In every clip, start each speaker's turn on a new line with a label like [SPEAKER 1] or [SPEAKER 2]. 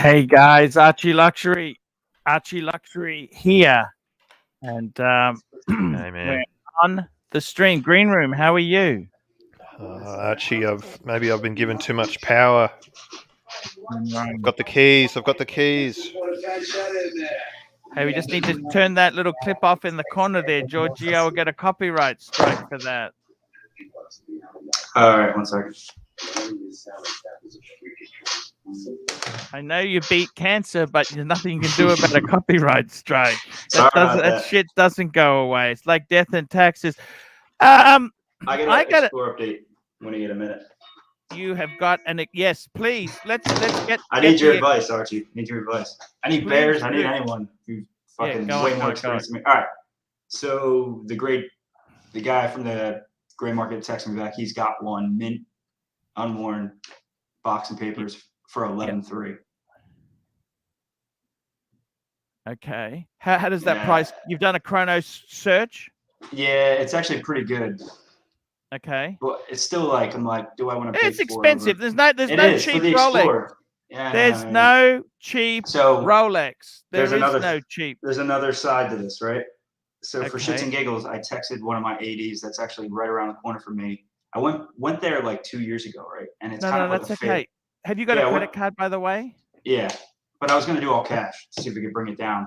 [SPEAKER 1] Hey guys, ArchieLuxury here, and
[SPEAKER 2] Hey, man.
[SPEAKER 1] we're on the stream. Green Room, how are you?
[SPEAKER 2] Archie, I've been given too much power. I've got the keys.
[SPEAKER 1] Hey, we just need to turn that little clip off in the corner there, Giorgio. We'll get a copyright strike for that.
[SPEAKER 3] All right, 1 second.
[SPEAKER 1] I know you beat cancer, but there's nothing you can do about a copyright strike. That shit doesn't go away. It's like death and taxes.
[SPEAKER 3] I got an Explore update when you get a minute.
[SPEAKER 1] You have got yes, please. Let's get.
[SPEAKER 3] I need your advice, Archie. Need your advice. I need bears. I need anyone who's fucking way more experienced than me. All right. So the guy from the gray market texted me back. He's got one mint, unworn box and papers for 11.3.
[SPEAKER 1] Okay. How does that price? You've done a Chronos search?
[SPEAKER 3] Yeah, it's actually pretty good.
[SPEAKER 1] Okay.
[SPEAKER 3] But it's still like, I'm like, do I want to pay?
[SPEAKER 1] It's expensive. There's no cheap
[SPEAKER 3] Rolex.
[SPEAKER 1] Yeah, there's no cheap Rolex. There's no cheap.
[SPEAKER 3] There's another side to this, right? So for shits and giggles, I texted one of my ADs that's actually right around the corner from me. I went there like 2 years ago, right? And it's kind of like
[SPEAKER 1] that's okay. Have you got a credit card, by the way?
[SPEAKER 3] Yeah, but I was gonna do all cash to see if we could bring it down.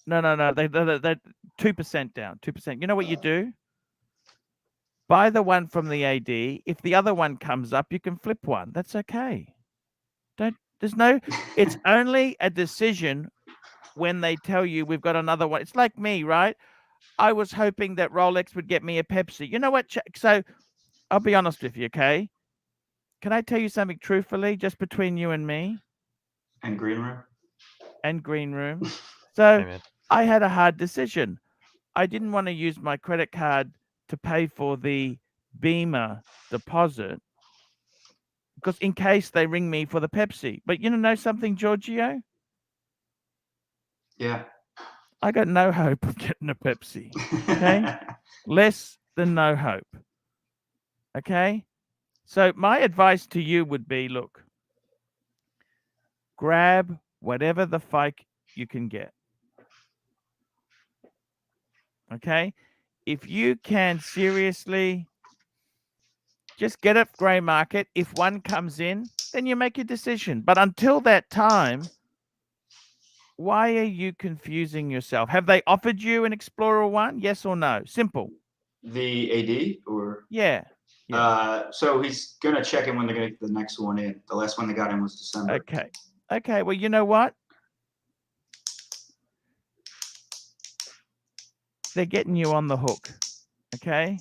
[SPEAKER 1] No. They're 2% down. 2%. You know what you do? Buy the one from the AD. If the other one comes up, you can flip one. That's okay. It's only a decision when they tell you we've got another one. It's like me, right? I was hoping that Rolex would get me a Pepsi. You know what? So I'll be honest with you, okay? Can I tell you something truthfully, just between you and me?
[SPEAKER 3] And Green Room.
[SPEAKER 1] So I had a hard decision. I didn't want to use my credit card to pay for the Beamer deposit because in case they ring me for the Pepsi. But you know something, Giorgio?
[SPEAKER 3] Yeah.
[SPEAKER 1] I got no hope of getting a Pepsi. Okay? Less than no hope. Okay? So my advice to you would be, look, grab whatever the fuck you can get. Okay? If you can seriously just get a gray market, if one comes in, then you make your decision. But until that time, why are you confusing yourself? Have they offered you an Explorer 1? Yes or no? Simple.
[SPEAKER 3] The AD or?
[SPEAKER 1] Yeah.
[SPEAKER 3] So he's going to check in when they're going to get the next one in. The last one they got in was December.
[SPEAKER 1] Okay. Well, you know what? They're getting you on the hook. Okay?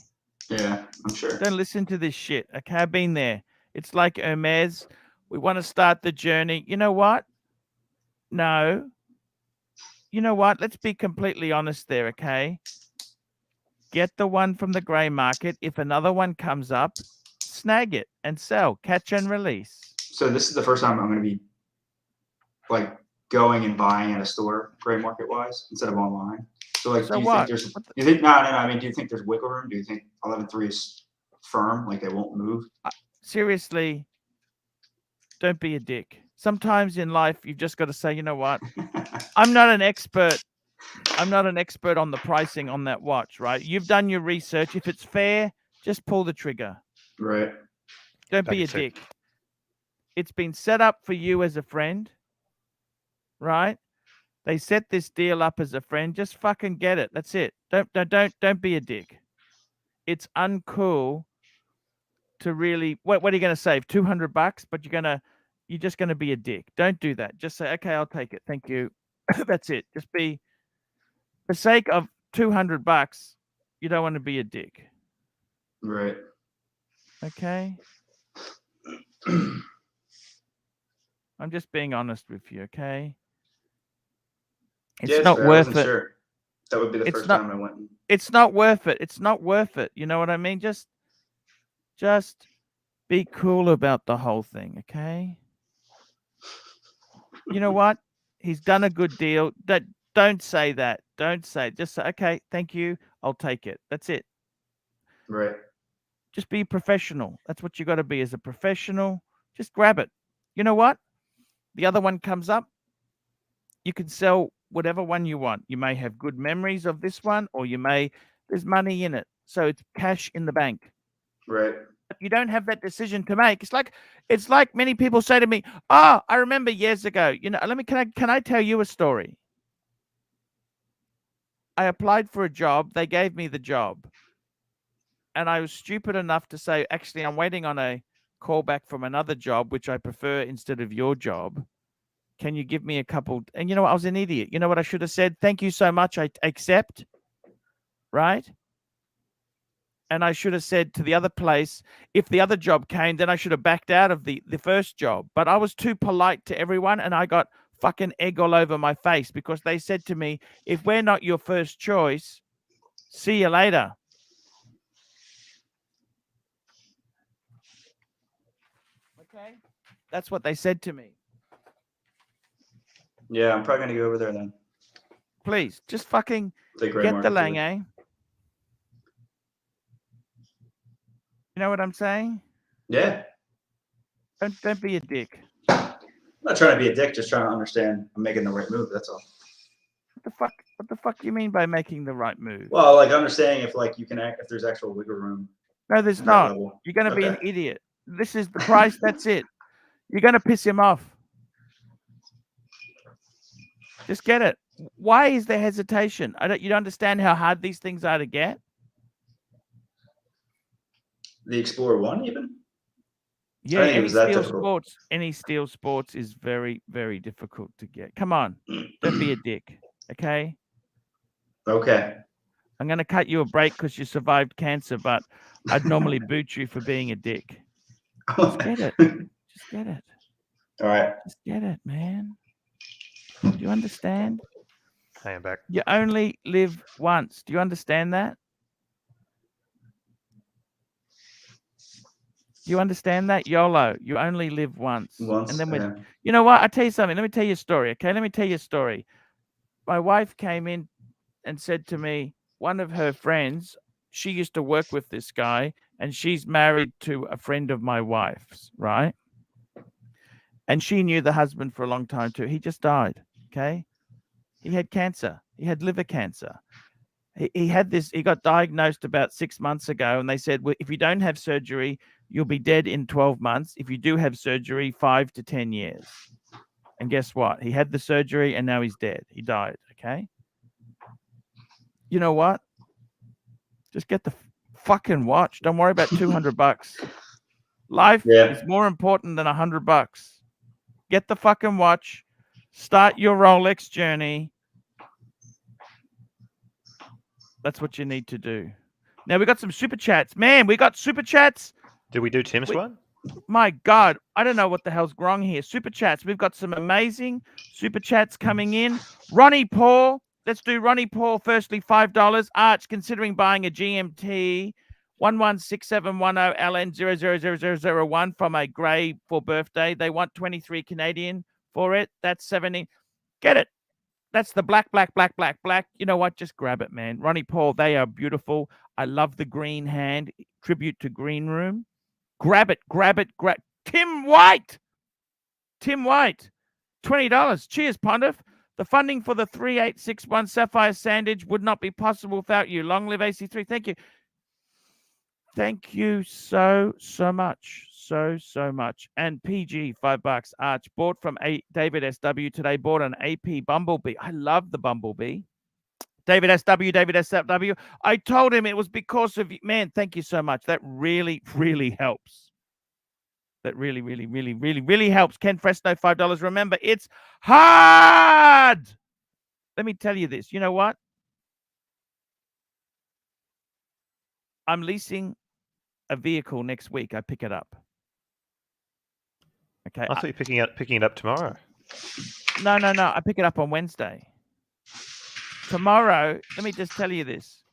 [SPEAKER 3] Yeah, I'm sure.
[SPEAKER 1] Don't listen to this shit. Okay, I've been there. It's like Hermes. We want to start the journey. You know what? No. You know what? Let's be completely honest there, okay? Get the one from the gray market. If another one comes up, snag it and sell. Catch and release.
[SPEAKER 3] So this is the first time I'm going to be like going and buying at a store, gray market wise, instead of online. So like, do you think there's? I mean, do you think there's wiggle room? Do you think 11.3 is firm, like they won't move?
[SPEAKER 1] Seriously, don't be a dick. Sometimes in life, you've just got to say, you know what? I'm not an expert. I'm not an expert on the pricing on that watch, right? You've done your research. If it's fair, just pull the trigger.
[SPEAKER 3] Right.
[SPEAKER 1] Don't be a dick. It's been set up for you as a friend, right? They set this deal up as a friend. Just fucking get it. That's it. Don't be a dick. It's uncool to really. What are you going to save? $200, but you're just gonna be a dick. Don't do that. Just say, okay, I'll take it. Thank you. That's it. Just be. For sake of $200, you don't want to be a dick.
[SPEAKER 3] Right.
[SPEAKER 1] Okay. I'm just being honest with you. Okay. It's not worth it.
[SPEAKER 3] Sure. That would be the first time I went.
[SPEAKER 1] It's not worth it. It's not worth it. You know what I mean? Just be cool about the whole thing. Okay. You know what? He's done a good deal. Don't say that. Don't say it. Just say, okay, thank you. I'll take it. That's it.
[SPEAKER 3] Right.
[SPEAKER 1] Just be professional. That's what you got to be as a professional. Just grab it. You know what? The other one comes up. You can sell whatever one you want. You may have good memories of this one, or there's money in it. So it's cash in the bank.
[SPEAKER 3] Right.
[SPEAKER 1] But you don't have that decision to make. It's like many people say to me, "Oh, I remember years ago. Can I tell you a story? I applied for a job. They gave me the job. And I was stupid enough to say, actually, I'm waiting on a call back from another job, which I prefer instead of your job. Can you give me a couple? And you know what? I was an idiot. You know what I should have said? Thank you so much. I accept. Right? And I should have said to the other place, if the other job came, then I should have backed out of the first job. But I was too polite to everyone, and I got fucking egg all over my face because they said to me, if we're not your first choice, see you later. Okay? That's what they said to me.
[SPEAKER 3] Yeah, I'm probably gonna go over there then.
[SPEAKER 1] Please, just fucking get the Lange. You know what I'm saying?
[SPEAKER 3] Yeah.
[SPEAKER 1] Don't be a dick.
[SPEAKER 3] I'm not trying to be a dick, just trying to understand I'm making the right move, that's all.
[SPEAKER 1] What the fuck do you mean by making the right move?
[SPEAKER 3] Well, like understanding if like you can if there's actual wiggle room.
[SPEAKER 1] No, there's not. You're gonna be an idiot. This is the price, that's it. You're gonna piss him off. Just get it. Why is there hesitation? You don't understand how hard these things are to get?
[SPEAKER 3] The Explorer 1 even?
[SPEAKER 1] Yeah, any steel sports is very, very difficult to get. Come on, don't be a dick, okay?
[SPEAKER 3] Okay.
[SPEAKER 1] I'm going to cut you a break because you survived cancer, but I'd normally boot you for being a dick. Just get it. Just get it.
[SPEAKER 3] All right.
[SPEAKER 1] Just get it, man. Do you understand?
[SPEAKER 2] Hey, I'm back.
[SPEAKER 1] You only live once. Do you understand that? You understand that? YOLO. You only live once. And then you know what? I'll tell you something. Let me tell you a story, okay? Let me tell you a story. My wife came in and said to me, one of her friends, she used to work with this guy, and she's married to a friend of my wife's, right? And she knew the husband for a long time too. He just died, okay? He had cancer. He had liver cancer. He got diagnosed about 6 months ago, and they said, well, if you don't have surgery, you'll be dead in 12 months. If you do have surgery, 5 to 10 years. And guess what? He had the surgery, and now he's dead. He died, okay? You know what? Just get the fucking watch. Don't worry about $200. Life is more important than $100. Get the fucking watch. Start your Rolex journey. That's what you need to do. Now, we got some super chats. Man, we got super chats.
[SPEAKER 2] Did we do Tim's one?
[SPEAKER 1] My God, I don't know what the hell's wrong here. Super chats. We've got some amazing super chats coming in. Ronnie Paul. Let's do Ronnie Paul. Firstly, $5. Arch, considering buying a GMT 116710 LN000001 from a grey for birthday. They want 23 Canadian for it. That's 70. Get it. That's the black. You know what? Just grab it, man. Ronnie Paul, they are beautiful. I love the green hand. Tribute to Green Room. Grab it. Tim White, $20. Cheers, Pontiff. The funding for the 3861 Sapphire Sandage would not be possible without you. Long live AC3. Thank you. Thank you so much. So much. And PG, $5. Arch, bought from David SW today. Bought an AP Bumblebee. I love the Bumblebee. David SW. I told him it was because of you. Man, thank you so much. That really, really helps. That really, really, really, really, really helps. Ken Fresno, $5. Remember, it's hard. Let me tell you this. You know what? I'm leasing a vehicle next week. I pick it up. Okay.
[SPEAKER 2] I thought you were picking it up tomorrow.
[SPEAKER 1] No. I pick it up on Wednesday. Tomorrow, let me just tell you this.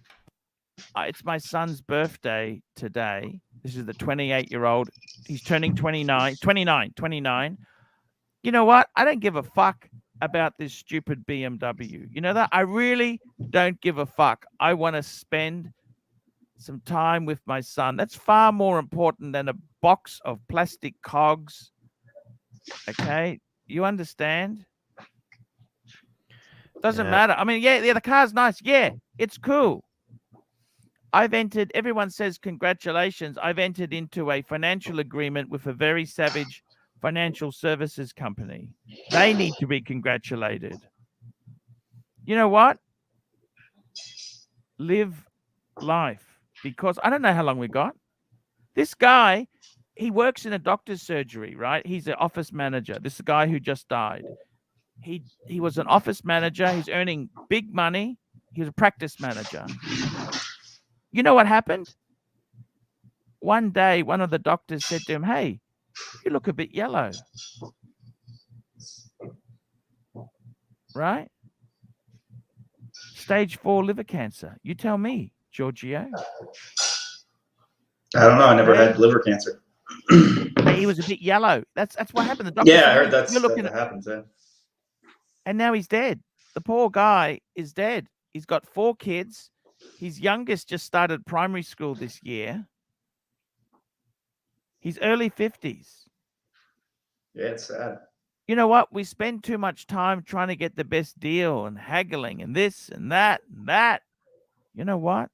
[SPEAKER 1] It's my son's birthday today. This is the 28-year-old. He's turning 29. You know what? I don't give a fuck about this stupid BMW. You know that? I really don't give a fuck. I want to spend some time with my son. That's far more important than a box of plastic cogs. Okay? You understand? Doesn't matter. I mean, yeah, the car's nice. Yeah, it's cool. I've entered, everyone says congratulations. I've entered into a financial agreement with a very savage financial services company. They need to be congratulated. You know what? Live life, because I don't know how long we got. This guy, he works in a doctor's surgery, right? He's an office manager. This is a guy who just died. He was an office manager. He's earning big money. He was a practice manager. You know what happened? One day, one of the doctors said to him, "Hey, you look a bit yellow." Right? Stage 4 liver cancer. You tell me, Giorgio.
[SPEAKER 3] I don't know. I never had liver cancer.
[SPEAKER 1] He was a bit yellow. That's what happened. The doctor
[SPEAKER 3] Yeah,
[SPEAKER 1] said,
[SPEAKER 3] I heard
[SPEAKER 1] that
[SPEAKER 3] happens. Yeah.
[SPEAKER 1] And now he's dead. The poor guy is dead. He's got 4 kids. His youngest just started primary school this year. He's early 50s.
[SPEAKER 3] Yeah, it's sad.
[SPEAKER 1] You know what? We spend too much time trying to get the best deal and haggling and this and that and that. You know what?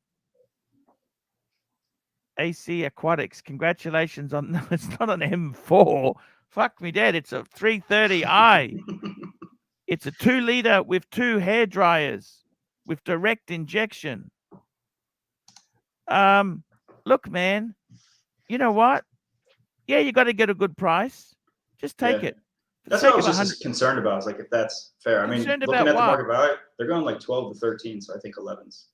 [SPEAKER 1] AC Aquatics, congratulations on, no, it's not an M4. Fuck me dead. It's a 330i. It's a 2-liter with 2 hair dryers with direct injection. Look, man, you know what? Yeah, you got to get a good price. Just take it.
[SPEAKER 3] That's what I was just concerned about. I was like, if that's fair. I mean, looking at the market value, they're going like 12 to 13, so I think 11s.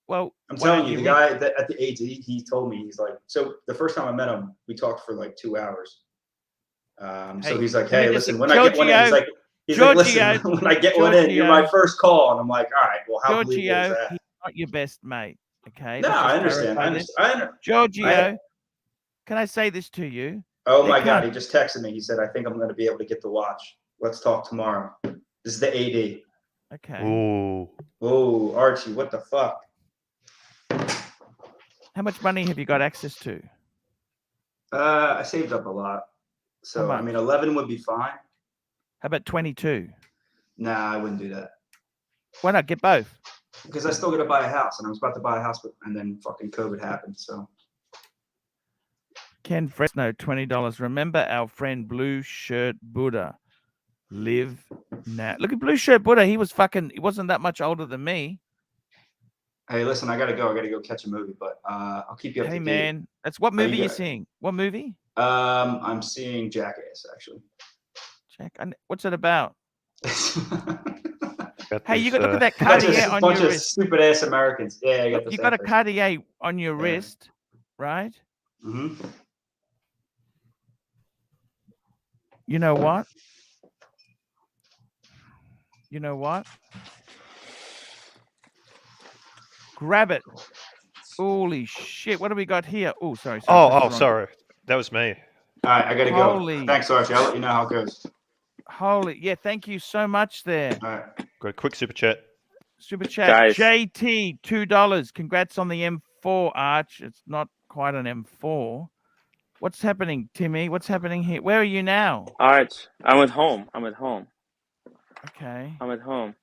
[SPEAKER 1] Well,
[SPEAKER 3] I'm telling you, the guy at the AD, he told me, he's like, so the first time I met him, we talked for like 2 hours. So he's like, hey, listen, when I get one in, he's like, listen, when I get one in, you're my first call. And I'm like, all right, well, how believable is that?
[SPEAKER 1] He's not your best mate. Okay.
[SPEAKER 3] No, I understand.
[SPEAKER 1] Giorgio, can I say this to you?
[SPEAKER 3] Oh my God, he just texted me. He said, I think I'm going to be able to get the watch. Let's talk tomorrow. This is the AD.
[SPEAKER 1] Okay.
[SPEAKER 3] Oh, Archie, what the fuck?
[SPEAKER 1] How much money have you got access to?
[SPEAKER 3] I saved up a lot. So, I mean, 11 would be fine.
[SPEAKER 1] How about 22?
[SPEAKER 3] Nah, I wouldn't do that.
[SPEAKER 1] Why not get both?
[SPEAKER 3] Because I still got to buy a house, and I was about to buy a house, and then fucking COVID happened, so.
[SPEAKER 1] Ken Fresno, $20. Remember our friend Blue Shirt Buddha. Live now. Look at Blue Shirt Buddha. He wasn't that much older than me.
[SPEAKER 3] Hey, listen, I gotta go. I gotta go catch a movie, but I'll keep you up to date.
[SPEAKER 1] Hey, man, that's what movie you seeing? What movie?
[SPEAKER 3] I'm seeing Jackass, actually.
[SPEAKER 1] What's it about? Hey, you got look at that Cartier on your wrist.
[SPEAKER 3] Stupid ass Americans. Yeah, I got this.
[SPEAKER 1] You got a Cartier on your wrist, right?
[SPEAKER 3] Mm-hmm.
[SPEAKER 1] You know what? You know what? Grab it. Holy shit. What do we got here? Oh, sorry.
[SPEAKER 2] Sorry. That was me.
[SPEAKER 3] All right, I got to go. Thanks, Archie. I'll let you know how it goes.
[SPEAKER 1] Yeah, thank you so much there.
[SPEAKER 3] All right.
[SPEAKER 2] Got a quick super chat.
[SPEAKER 1] Super chat. Guys. JT, $2. Congrats on the M4, Arch. It's not quite an M4. What's happening, Timmy? What's happening here? Where are you now?
[SPEAKER 4] Arch, I'm at home.
[SPEAKER 1] Okay.
[SPEAKER 4] I'm at home.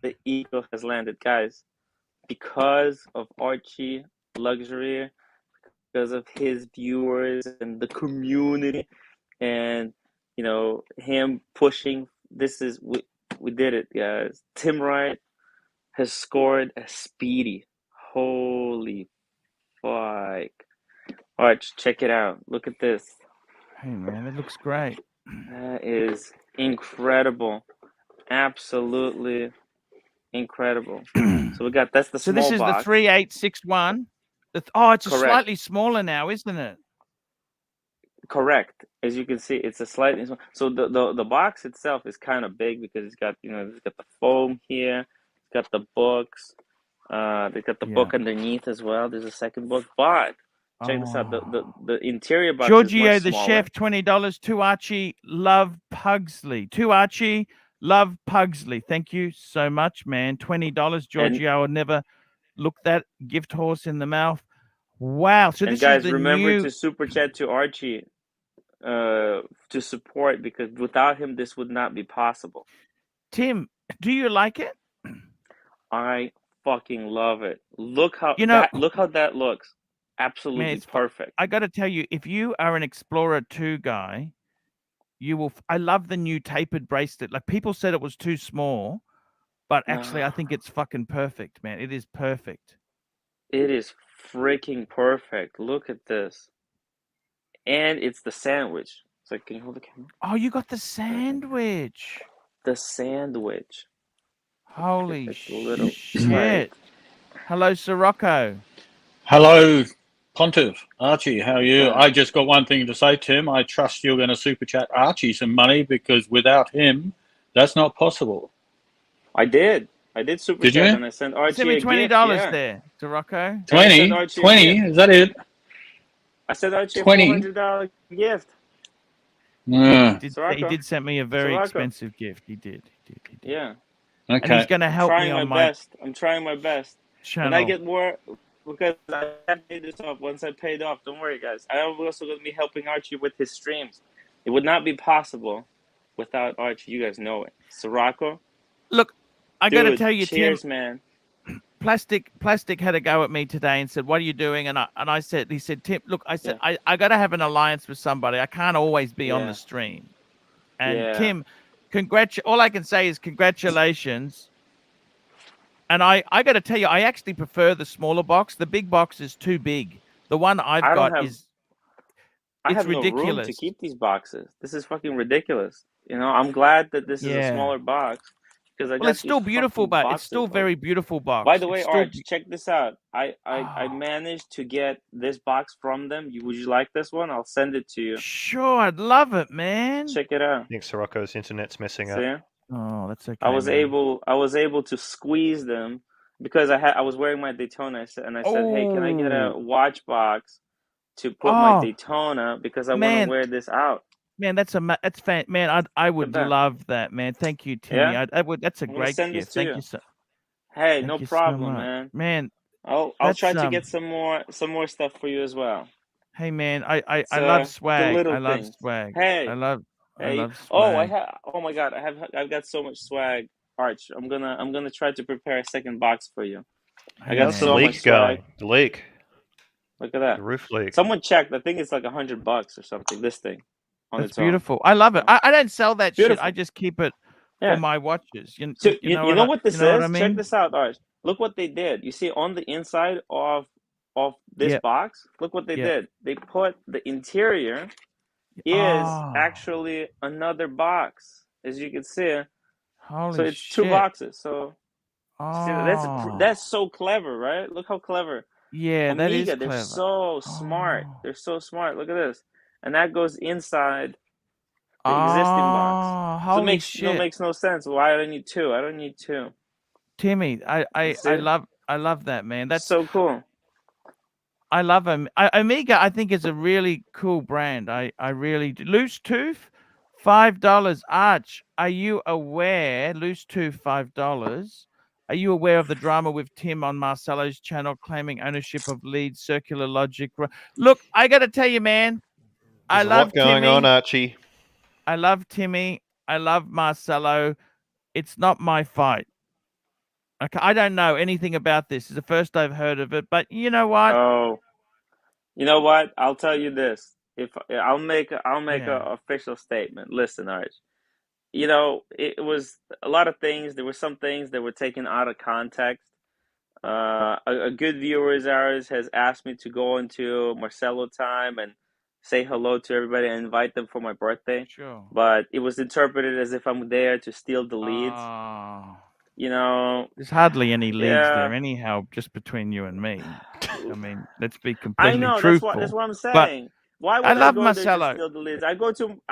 [SPEAKER 4] The eagle has landed, guys, because of ArchieLuxury, because of his viewers and the community, and him pushing. We did it, guys. Tim Wright has scored a speedy. Holy fuck! Arch, check it out. Look at this.
[SPEAKER 1] Hey man, it looks great.
[SPEAKER 4] That is incredible. Absolutely incredible. So we got that's the small box.
[SPEAKER 1] So this is the 3861. It's slightly smaller now, isn't it?
[SPEAKER 4] Correct. As you can see, it's a slightly small. So the box itself is kind of big because it's got it's got the foam here, it's got the books, they got the book underneath as well. There's a second book, but check this out. The interior box
[SPEAKER 1] Giorgio,
[SPEAKER 4] is much
[SPEAKER 1] the
[SPEAKER 4] smaller.
[SPEAKER 1] chef, $20. To Archie, love Pugsley. To Archie, love Pugsley. Thank you so much, man. $20, Giorgio. I would never look that gift horse in the mouth. Wow. So this
[SPEAKER 4] guys,
[SPEAKER 1] is the
[SPEAKER 4] remember to super chat to Archie to support, because without him, this would not be possible.
[SPEAKER 1] Tim, do you like it?
[SPEAKER 4] I fucking love it. Look how
[SPEAKER 1] You know,
[SPEAKER 4] look how that looks. Absolutely
[SPEAKER 1] it's
[SPEAKER 4] perfect.
[SPEAKER 1] I got to tell you, if you are an Explorer 2 guy, you will. I love the new tapered bracelet. Like people said it was too small, but actually, I think it's fucking perfect, man. It is perfect.
[SPEAKER 4] It is freaking perfect. Look at this. And it's the sandwich. So can you hold the camera?
[SPEAKER 1] Oh, you got the sandwich.
[SPEAKER 4] The sandwich.
[SPEAKER 1] Holy
[SPEAKER 4] It's a little
[SPEAKER 1] shit. Hello, Sirocco.
[SPEAKER 5] Hello, Pontiff. Archie, how are you? I just got one thing to say, Tim. I trust you're going to super chat Archie some money because without him, that's not possible.
[SPEAKER 4] I did super
[SPEAKER 5] Did
[SPEAKER 4] chat
[SPEAKER 5] you?
[SPEAKER 4] and I sent Archie
[SPEAKER 1] Send me
[SPEAKER 4] a
[SPEAKER 1] $20
[SPEAKER 4] gift. Yeah.
[SPEAKER 1] there, Sirocco.
[SPEAKER 5] 20? 20? Is that it?
[SPEAKER 4] I sent Archie a
[SPEAKER 5] 20?
[SPEAKER 4] $400 gift.
[SPEAKER 1] He did send me a very expensive gift. He did.
[SPEAKER 4] Yeah.
[SPEAKER 5] Okay.
[SPEAKER 1] And he's going to help me on my
[SPEAKER 4] best. I'm trying my best.
[SPEAKER 1] channel.
[SPEAKER 4] When I get more, because I have paid this off. Once I paid off, don't worry, guys. I am also going to be helping Archie with his streams. It would not be possible without Archie. You guys know it. Sirocco.
[SPEAKER 1] Look, I got to tell you,
[SPEAKER 4] cheers,
[SPEAKER 1] Tim.
[SPEAKER 4] Man.
[SPEAKER 1] Plastic had a go at me today and said, "What are you doing?" And he said, "Tim, look," I said, I got to have an alliance with somebody. I can't always be on the stream. And Tim, all I can say is congratulations. And I got to tell you, I actually prefer the smaller box. The big box is too big. The one I've got is
[SPEAKER 4] I have
[SPEAKER 1] ridiculous.
[SPEAKER 4] no room to keep these boxes. This is fucking ridiculous. You know, I'm glad that this is a smaller box because
[SPEAKER 1] it's still beautiful, but it's still very beautiful box.
[SPEAKER 4] By the way, Arch, check this out. I managed to get this box from them. Would you like this one? I'll send it to you.
[SPEAKER 1] Sure, I'd love it, man.
[SPEAKER 4] Check it out.
[SPEAKER 2] I think Sirocco's internet's messing up.
[SPEAKER 4] See?
[SPEAKER 1] Oh, that's okay.
[SPEAKER 4] I was able to squeeze them because I was wearing my Daytona and I said, "Hey, can I get a watch box to put my Daytona because I want to wear this out?"
[SPEAKER 1] Man, that's fan. Man, I would love that, man. Thank you, Timmy.
[SPEAKER 4] Yeah?
[SPEAKER 1] That's a great gift. Thank you so.
[SPEAKER 4] Hey, no problem, man.
[SPEAKER 1] Man,
[SPEAKER 4] I'll try to get some more stuff for you as well.
[SPEAKER 1] Hey, man, I love swag. I love swag.
[SPEAKER 4] Hey,
[SPEAKER 1] I love swag.
[SPEAKER 4] Oh my God, I've got so much swag, Arch. I'm gonna try to prepare a second box for you. I got so much swag.
[SPEAKER 2] The leak.
[SPEAKER 4] Look at that.
[SPEAKER 2] The roof leak.
[SPEAKER 4] Someone checked. I think it's like $100 or something. This thing.
[SPEAKER 1] That's beautiful. I love it. I don't sell that shit. I just keep it for my watches. You
[SPEAKER 4] know what this is?
[SPEAKER 1] I mean?
[SPEAKER 4] Check this out, Arch. Look what they did. You see on the inside of this box, look what they did. They put the interior is actually another box, as you can see.
[SPEAKER 1] Holy
[SPEAKER 4] so it's
[SPEAKER 1] shit.
[SPEAKER 4] 2 boxes. So that's so clever, right? Look how clever.
[SPEAKER 1] Yeah,
[SPEAKER 4] Omega,
[SPEAKER 1] that is clever.
[SPEAKER 4] They're so smart. They're so smart. Look at this. And that goes inside the existing box. So it makes no sense. Why do I need 2? I don't need 2.
[SPEAKER 1] Timmy, I love that, man. That's
[SPEAKER 4] so cool.
[SPEAKER 1] I love them. Omega, I think, is a really cool brand. I really do. Loose Tooth, $5. Arch, are you aware? Loose Tooth, $5. Are you aware of the drama with Tim on Marcelo's channel claiming ownership of Leeds Circular Logic? Look, I got to tell you, man.
[SPEAKER 2] There's a lot going on, Archie.
[SPEAKER 1] I love Timmy. I love Marcelo. It's not my fight. Okay, I don't know anything about this. It's the first I've heard of it. But you know what?
[SPEAKER 4] Oh, you know what? I'll tell you this. If I'll make a official statement. Listen, Arch. You know, it was a lot of things. There were some things that were taken out of context. A good viewer of ours has asked me to go into Marcelo time and say hello to everybody and invite them for my birthday.
[SPEAKER 1] Sure.
[SPEAKER 4] But it was interpreted as if I'm there to steal the leads. You know,
[SPEAKER 1] there's hardly any leads there anyhow, just between you and me. I mean, let's be completely truthful.
[SPEAKER 4] That's what I'm saying. Why would I
[SPEAKER 1] love
[SPEAKER 4] go
[SPEAKER 1] Marcelo.
[SPEAKER 4] there to steal the leads? I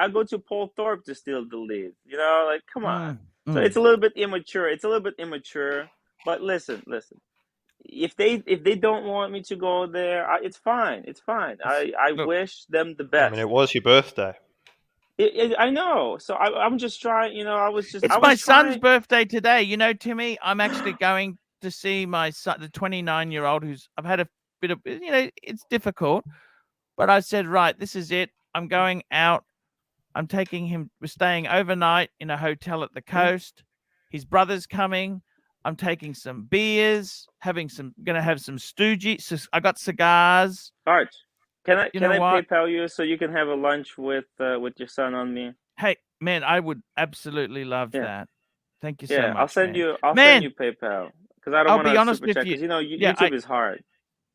[SPEAKER 4] go to Paul Thorpe to steal the leads. You know, like come on. So it's a little bit immature. But listen. If they don't want me to go there, it's fine. It's fine. I wish them the best.
[SPEAKER 2] I mean, it was your birthday.
[SPEAKER 4] I know. So I'm just trying. You know,
[SPEAKER 1] It's my son's birthday today. You know, Timmy, I'm actually going to see my son, the 29-year-old, I've had a bit of, you know, it's difficult. But I said, right, this is it. I'm going out. I'm taking him. We're staying overnight in a hotel at the coast. His brother's coming. I'm taking some beers, gonna have some stoogie. I got cigars.
[SPEAKER 4] Arch, can I
[SPEAKER 1] You know what?
[SPEAKER 4] PayPal you so you can have a lunch with your son on me?
[SPEAKER 1] Hey, man, I would absolutely love
[SPEAKER 4] Yeah.
[SPEAKER 1] that. Thank you so much.
[SPEAKER 4] I'll send
[SPEAKER 1] man.
[SPEAKER 4] you. I'll
[SPEAKER 1] Man,
[SPEAKER 4] send you PayPal because I don't
[SPEAKER 1] I'll
[SPEAKER 4] want
[SPEAKER 1] be
[SPEAKER 4] to
[SPEAKER 1] honest
[SPEAKER 4] super
[SPEAKER 1] with
[SPEAKER 4] chat
[SPEAKER 1] you.
[SPEAKER 4] because you know
[SPEAKER 1] Yeah,
[SPEAKER 4] YouTube is hard.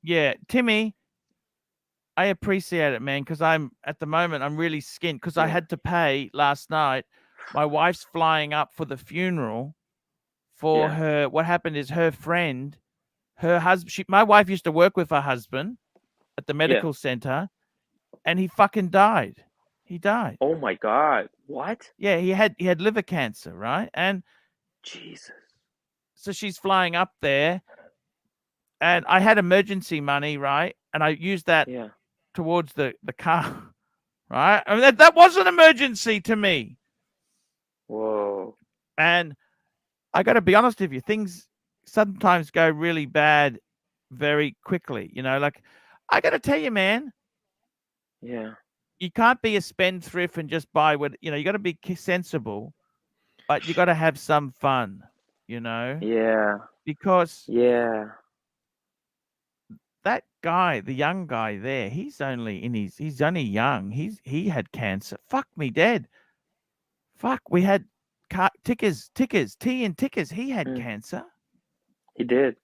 [SPEAKER 1] Yeah, Timmy, I appreciate it, man, because I'm at the moment I'm really skint because I
[SPEAKER 4] Yeah.
[SPEAKER 1] had to pay last night. My wife's flying up for the funeral for
[SPEAKER 4] Yeah.
[SPEAKER 1] her. What happened is her friend, her husband. My wife used to work with her husband at the medical center, and he fucking died. He died.
[SPEAKER 4] Oh my God! What?
[SPEAKER 1] Yeah, he had liver cancer, right? And
[SPEAKER 4] Jesus.
[SPEAKER 1] so she's flying up there, and I had emergency money, right? And I used that
[SPEAKER 4] Yeah.
[SPEAKER 1] towards the car, right? I mean, that was an emergency to me.
[SPEAKER 4] Whoa.
[SPEAKER 1] And I got to be honest with you, things sometimes go really bad very quickly. You know, like I got to tell you, man,
[SPEAKER 4] Yeah.
[SPEAKER 1] you can't be a spendthrift and just buy what, you know, you got to be sensible, but you got to have some fun, you know?
[SPEAKER 4] Yeah.
[SPEAKER 1] Because
[SPEAKER 4] Yeah.
[SPEAKER 1] that guy, the young guy there, he's only young. He had cancer. Fuck me dead. Fuck, we had tickers, tea and tickers. He had cancer.
[SPEAKER 4] He did.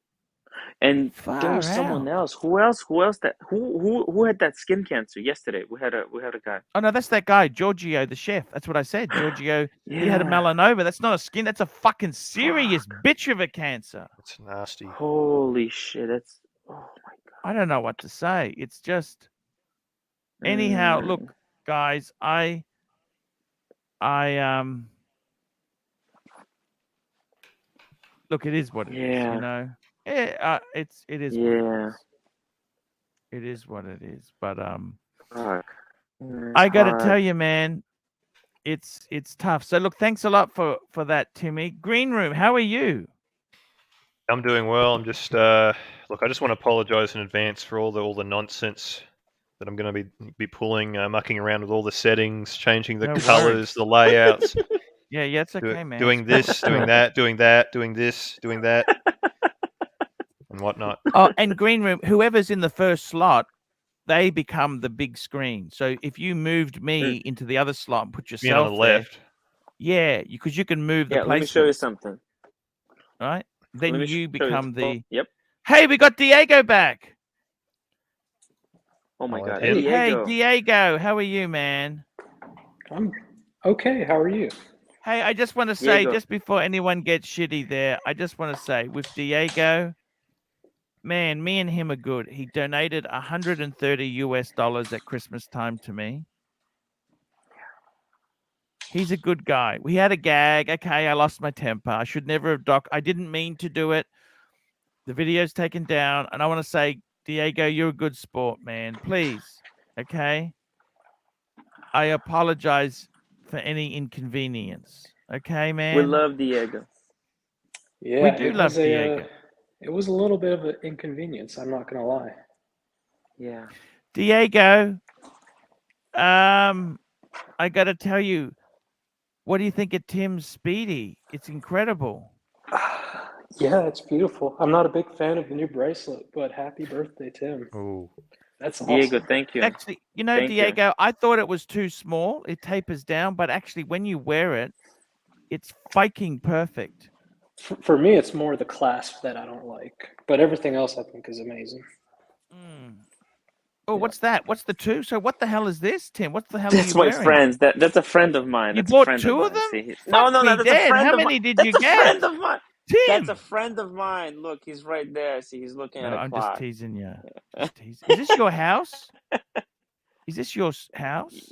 [SPEAKER 4] And there
[SPEAKER 1] Far
[SPEAKER 4] was someone
[SPEAKER 1] out.
[SPEAKER 4] else. Who else? Who had that skin cancer yesterday? We had a guy.
[SPEAKER 1] Oh no, that's that guy, Giorgio, the chef. That's what I said. Giorgio, he had a
[SPEAKER 4] Yeah.
[SPEAKER 1] melanoma. That's not a skin. That's a fucking serious bitch of a cancer.
[SPEAKER 2] It's nasty.
[SPEAKER 4] Holy shit! That's oh my God.
[SPEAKER 1] I don't know what to say. It's just anyhow. Look, guys, I look. It is what it is. You know. Yeah. It is. What it is. It is what it is. But
[SPEAKER 4] Fuck.
[SPEAKER 1] I got to tell you, man, it's tough. So look, thanks a lot for that, Timmy. Green Room, how are you?
[SPEAKER 2] I'm doing well. I'm just look. I just want to apologise in advance for all the nonsense that I'm going to be pulling, mucking around with all the settings, changing the colours, the layouts.
[SPEAKER 1] Yeah, it's okay, man.
[SPEAKER 2] Doing this, doing that, doing that, doing this, doing that, and whatnot.
[SPEAKER 1] Oh, and Green Room, whoever's in the first slot, they become the big screen. So if you moved me into the other slot and put yourself
[SPEAKER 2] on the left,
[SPEAKER 1] yeah, because you can move the placement.
[SPEAKER 4] Let me show you something.
[SPEAKER 1] Right, then you become the.
[SPEAKER 4] Yep.
[SPEAKER 1] Hey, we got Diego back.
[SPEAKER 4] Oh my God,
[SPEAKER 2] Diego.
[SPEAKER 1] Hey, Diego, how are you, man?
[SPEAKER 6] I'm okay. How are you?
[SPEAKER 1] Hey, I just want to say, just before anyone gets shitty there, I just want to say with Diego, man, me and him are good. He donated $130 at Christmas time to me. He's a good guy. We had a gag. Okay, I lost my temper. I should never have I didn't mean to do it. The video's taken down. And I want to say, Diego, you're a good sport, man. Please. Okay? I apologize for any inconvenience. Okay, man?
[SPEAKER 4] We love Diego.
[SPEAKER 6] Yeah,
[SPEAKER 1] we do love Diego.
[SPEAKER 6] It was a little bit of an inconvenience. I'm not gonna lie.
[SPEAKER 4] Yeah.
[SPEAKER 1] Diego, I got to tell you, what do you think of Tim's Speedy? It's incredible.
[SPEAKER 6] Yeah, it's beautiful. I'm not a big fan of the new bracelet, but happy birthday, Tim.
[SPEAKER 2] Ooh.
[SPEAKER 6] That's awesome.
[SPEAKER 4] Diego, thank you.
[SPEAKER 1] Actually, you know, Diego, I thought it was too small. It tapers down, but actually when you wear it, it's fucking perfect.
[SPEAKER 6] For me, it's more the clasp that I don't like, but everything else I think is amazing.
[SPEAKER 1] Oh, what's that? What's the two? So what the hell is this, Tim? What the hell
[SPEAKER 4] That's
[SPEAKER 1] are you
[SPEAKER 4] my
[SPEAKER 1] wearing?
[SPEAKER 4] friends. That's a friend of mine.
[SPEAKER 1] You
[SPEAKER 4] That's
[SPEAKER 1] bought
[SPEAKER 4] a friend
[SPEAKER 1] two
[SPEAKER 4] of
[SPEAKER 1] of them?
[SPEAKER 4] See, no, that's
[SPEAKER 1] dead.
[SPEAKER 4] a friend
[SPEAKER 1] How
[SPEAKER 4] of
[SPEAKER 1] many
[SPEAKER 4] mine.
[SPEAKER 1] did
[SPEAKER 4] That's
[SPEAKER 1] you
[SPEAKER 4] a
[SPEAKER 1] get?
[SPEAKER 4] friend of mine.
[SPEAKER 1] Tim!
[SPEAKER 4] That's a friend of mine. Look, he's right there. See, he's looking at a
[SPEAKER 1] I'm
[SPEAKER 4] clock.
[SPEAKER 1] just teasing you. Just teasing. Is this your house? Is this your house?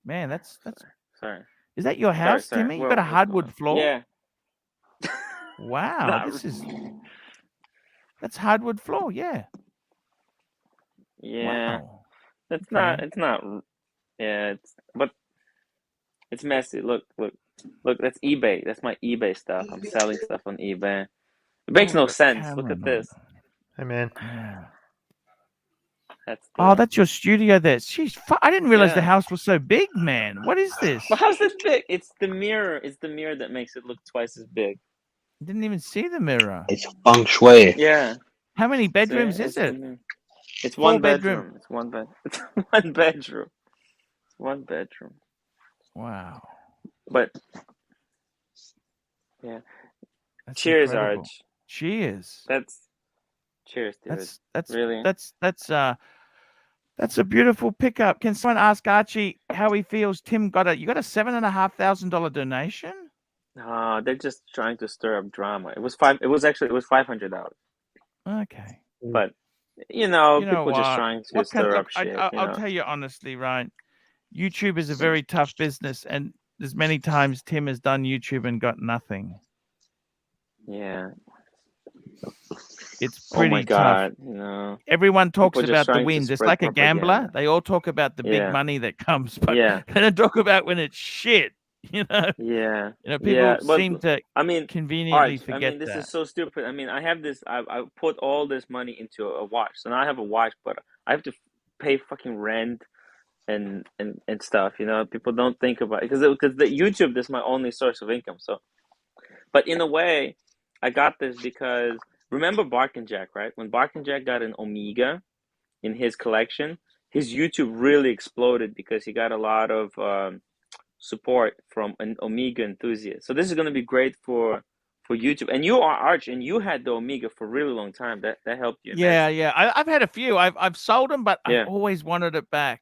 [SPEAKER 1] Man, that's
[SPEAKER 4] sorry.
[SPEAKER 1] Is that your house,
[SPEAKER 4] sorry.
[SPEAKER 1] Timmy? You got a hardwood floor?
[SPEAKER 4] Yeah.
[SPEAKER 1] Wow, that's hardwood floor, yeah.
[SPEAKER 4] Yeah.
[SPEAKER 1] Wow.
[SPEAKER 4] It's not yeah, but it's messy. Look, that's eBay. That's my eBay stuff. I'm selling stuff on eBay. It makes no sense. Look at this.
[SPEAKER 2] Hey, man.
[SPEAKER 1] Yeah.
[SPEAKER 4] That's
[SPEAKER 1] Oh, that's your studio there. Jeez, I didn't realize the
[SPEAKER 4] Yeah.
[SPEAKER 1] house was so big, man. What is this?
[SPEAKER 4] Well, how's it big? It's the mirror. It's the mirror that makes it look twice as big.
[SPEAKER 1] I didn't even see the mirror.
[SPEAKER 5] It's feng shui.
[SPEAKER 4] Yeah.
[SPEAKER 1] How many bedrooms
[SPEAKER 4] See?
[SPEAKER 1] is
[SPEAKER 4] It's the
[SPEAKER 1] it?
[SPEAKER 4] mirror. It's
[SPEAKER 1] 4
[SPEAKER 4] one
[SPEAKER 1] bedroom.
[SPEAKER 4] bedroom. It's one bed. It's one bedroom. It's one bedroom.
[SPEAKER 1] Wow.
[SPEAKER 4] But yeah.
[SPEAKER 1] That's
[SPEAKER 4] Cheers,
[SPEAKER 1] incredible.
[SPEAKER 4] Arch.
[SPEAKER 1] Cheers.
[SPEAKER 4] Cheers, dude.
[SPEAKER 1] That's
[SPEAKER 4] really.
[SPEAKER 1] That's a beautiful pickup. Can someone ask Archie how he feels? Tim you got a $7,500 donation?
[SPEAKER 4] No, they're just trying to stir up drama. It was $500.
[SPEAKER 1] Okay.
[SPEAKER 4] But you know people
[SPEAKER 1] what?
[SPEAKER 4] just trying to stir up shit.
[SPEAKER 1] I'll tell you honestly, right? YouTube is a very tough business, and there's many times Tim has done YouTube and got nothing.
[SPEAKER 4] Yeah.
[SPEAKER 1] It's pretty
[SPEAKER 4] oh my
[SPEAKER 1] tough.
[SPEAKER 4] God, you know.
[SPEAKER 1] Everyone talks
[SPEAKER 4] People just
[SPEAKER 1] about the
[SPEAKER 4] trying to
[SPEAKER 1] wins. It's
[SPEAKER 4] spread
[SPEAKER 1] like a gambler.
[SPEAKER 4] propaganda.
[SPEAKER 1] They all talk about the big
[SPEAKER 4] Yeah.
[SPEAKER 1] money that comes, but
[SPEAKER 4] Yeah.
[SPEAKER 1] they don't talk about when it's shit. You know.
[SPEAKER 4] Yeah.
[SPEAKER 1] People
[SPEAKER 4] Yeah, but,
[SPEAKER 1] seem to
[SPEAKER 4] I mean,
[SPEAKER 1] conveniently
[SPEAKER 4] Arch,
[SPEAKER 1] forget
[SPEAKER 4] this
[SPEAKER 1] that.
[SPEAKER 4] is so stupid. I mean, I have this. I put all this money into a watch, so now I have a watch, but I have to pay fucking rent and stuff. You know, people don't think about it because the YouTube is my only source of income. So, but in a way, I got this because remember Bark and Jack, right? When Bark and Jack got an Omega in his collection, his YouTube really exploded because he got a lot of support from an Omega enthusiast. So this is going to be great for YouTube. And you are Arch, and you had the Omega for a really long time. That helped you.
[SPEAKER 1] Yeah. I've had a few. I've sold them, but
[SPEAKER 4] Yeah.
[SPEAKER 1] I've always wanted it back.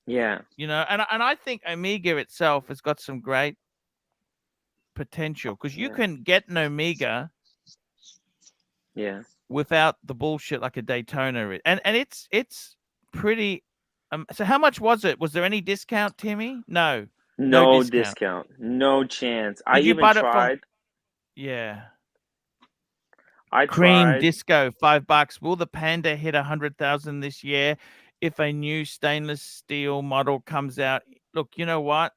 [SPEAKER 4] Yeah.
[SPEAKER 1] You know, and I think Omega itself has got some great potential because you can get an Omega.
[SPEAKER 4] Yeah.
[SPEAKER 1] Without the bullshit like a Daytona, and it's pretty. So how much was it? Was there any discount, Timmy? No
[SPEAKER 4] discount. No chance.
[SPEAKER 1] Did you
[SPEAKER 4] even
[SPEAKER 1] buy it
[SPEAKER 4] tried.
[SPEAKER 1] Yeah.
[SPEAKER 4] I
[SPEAKER 1] Cream
[SPEAKER 4] tried.
[SPEAKER 1] Disco, $5. Will the Panda hit 100,000 this year if a new stainless steel model comes out? Look, you know what?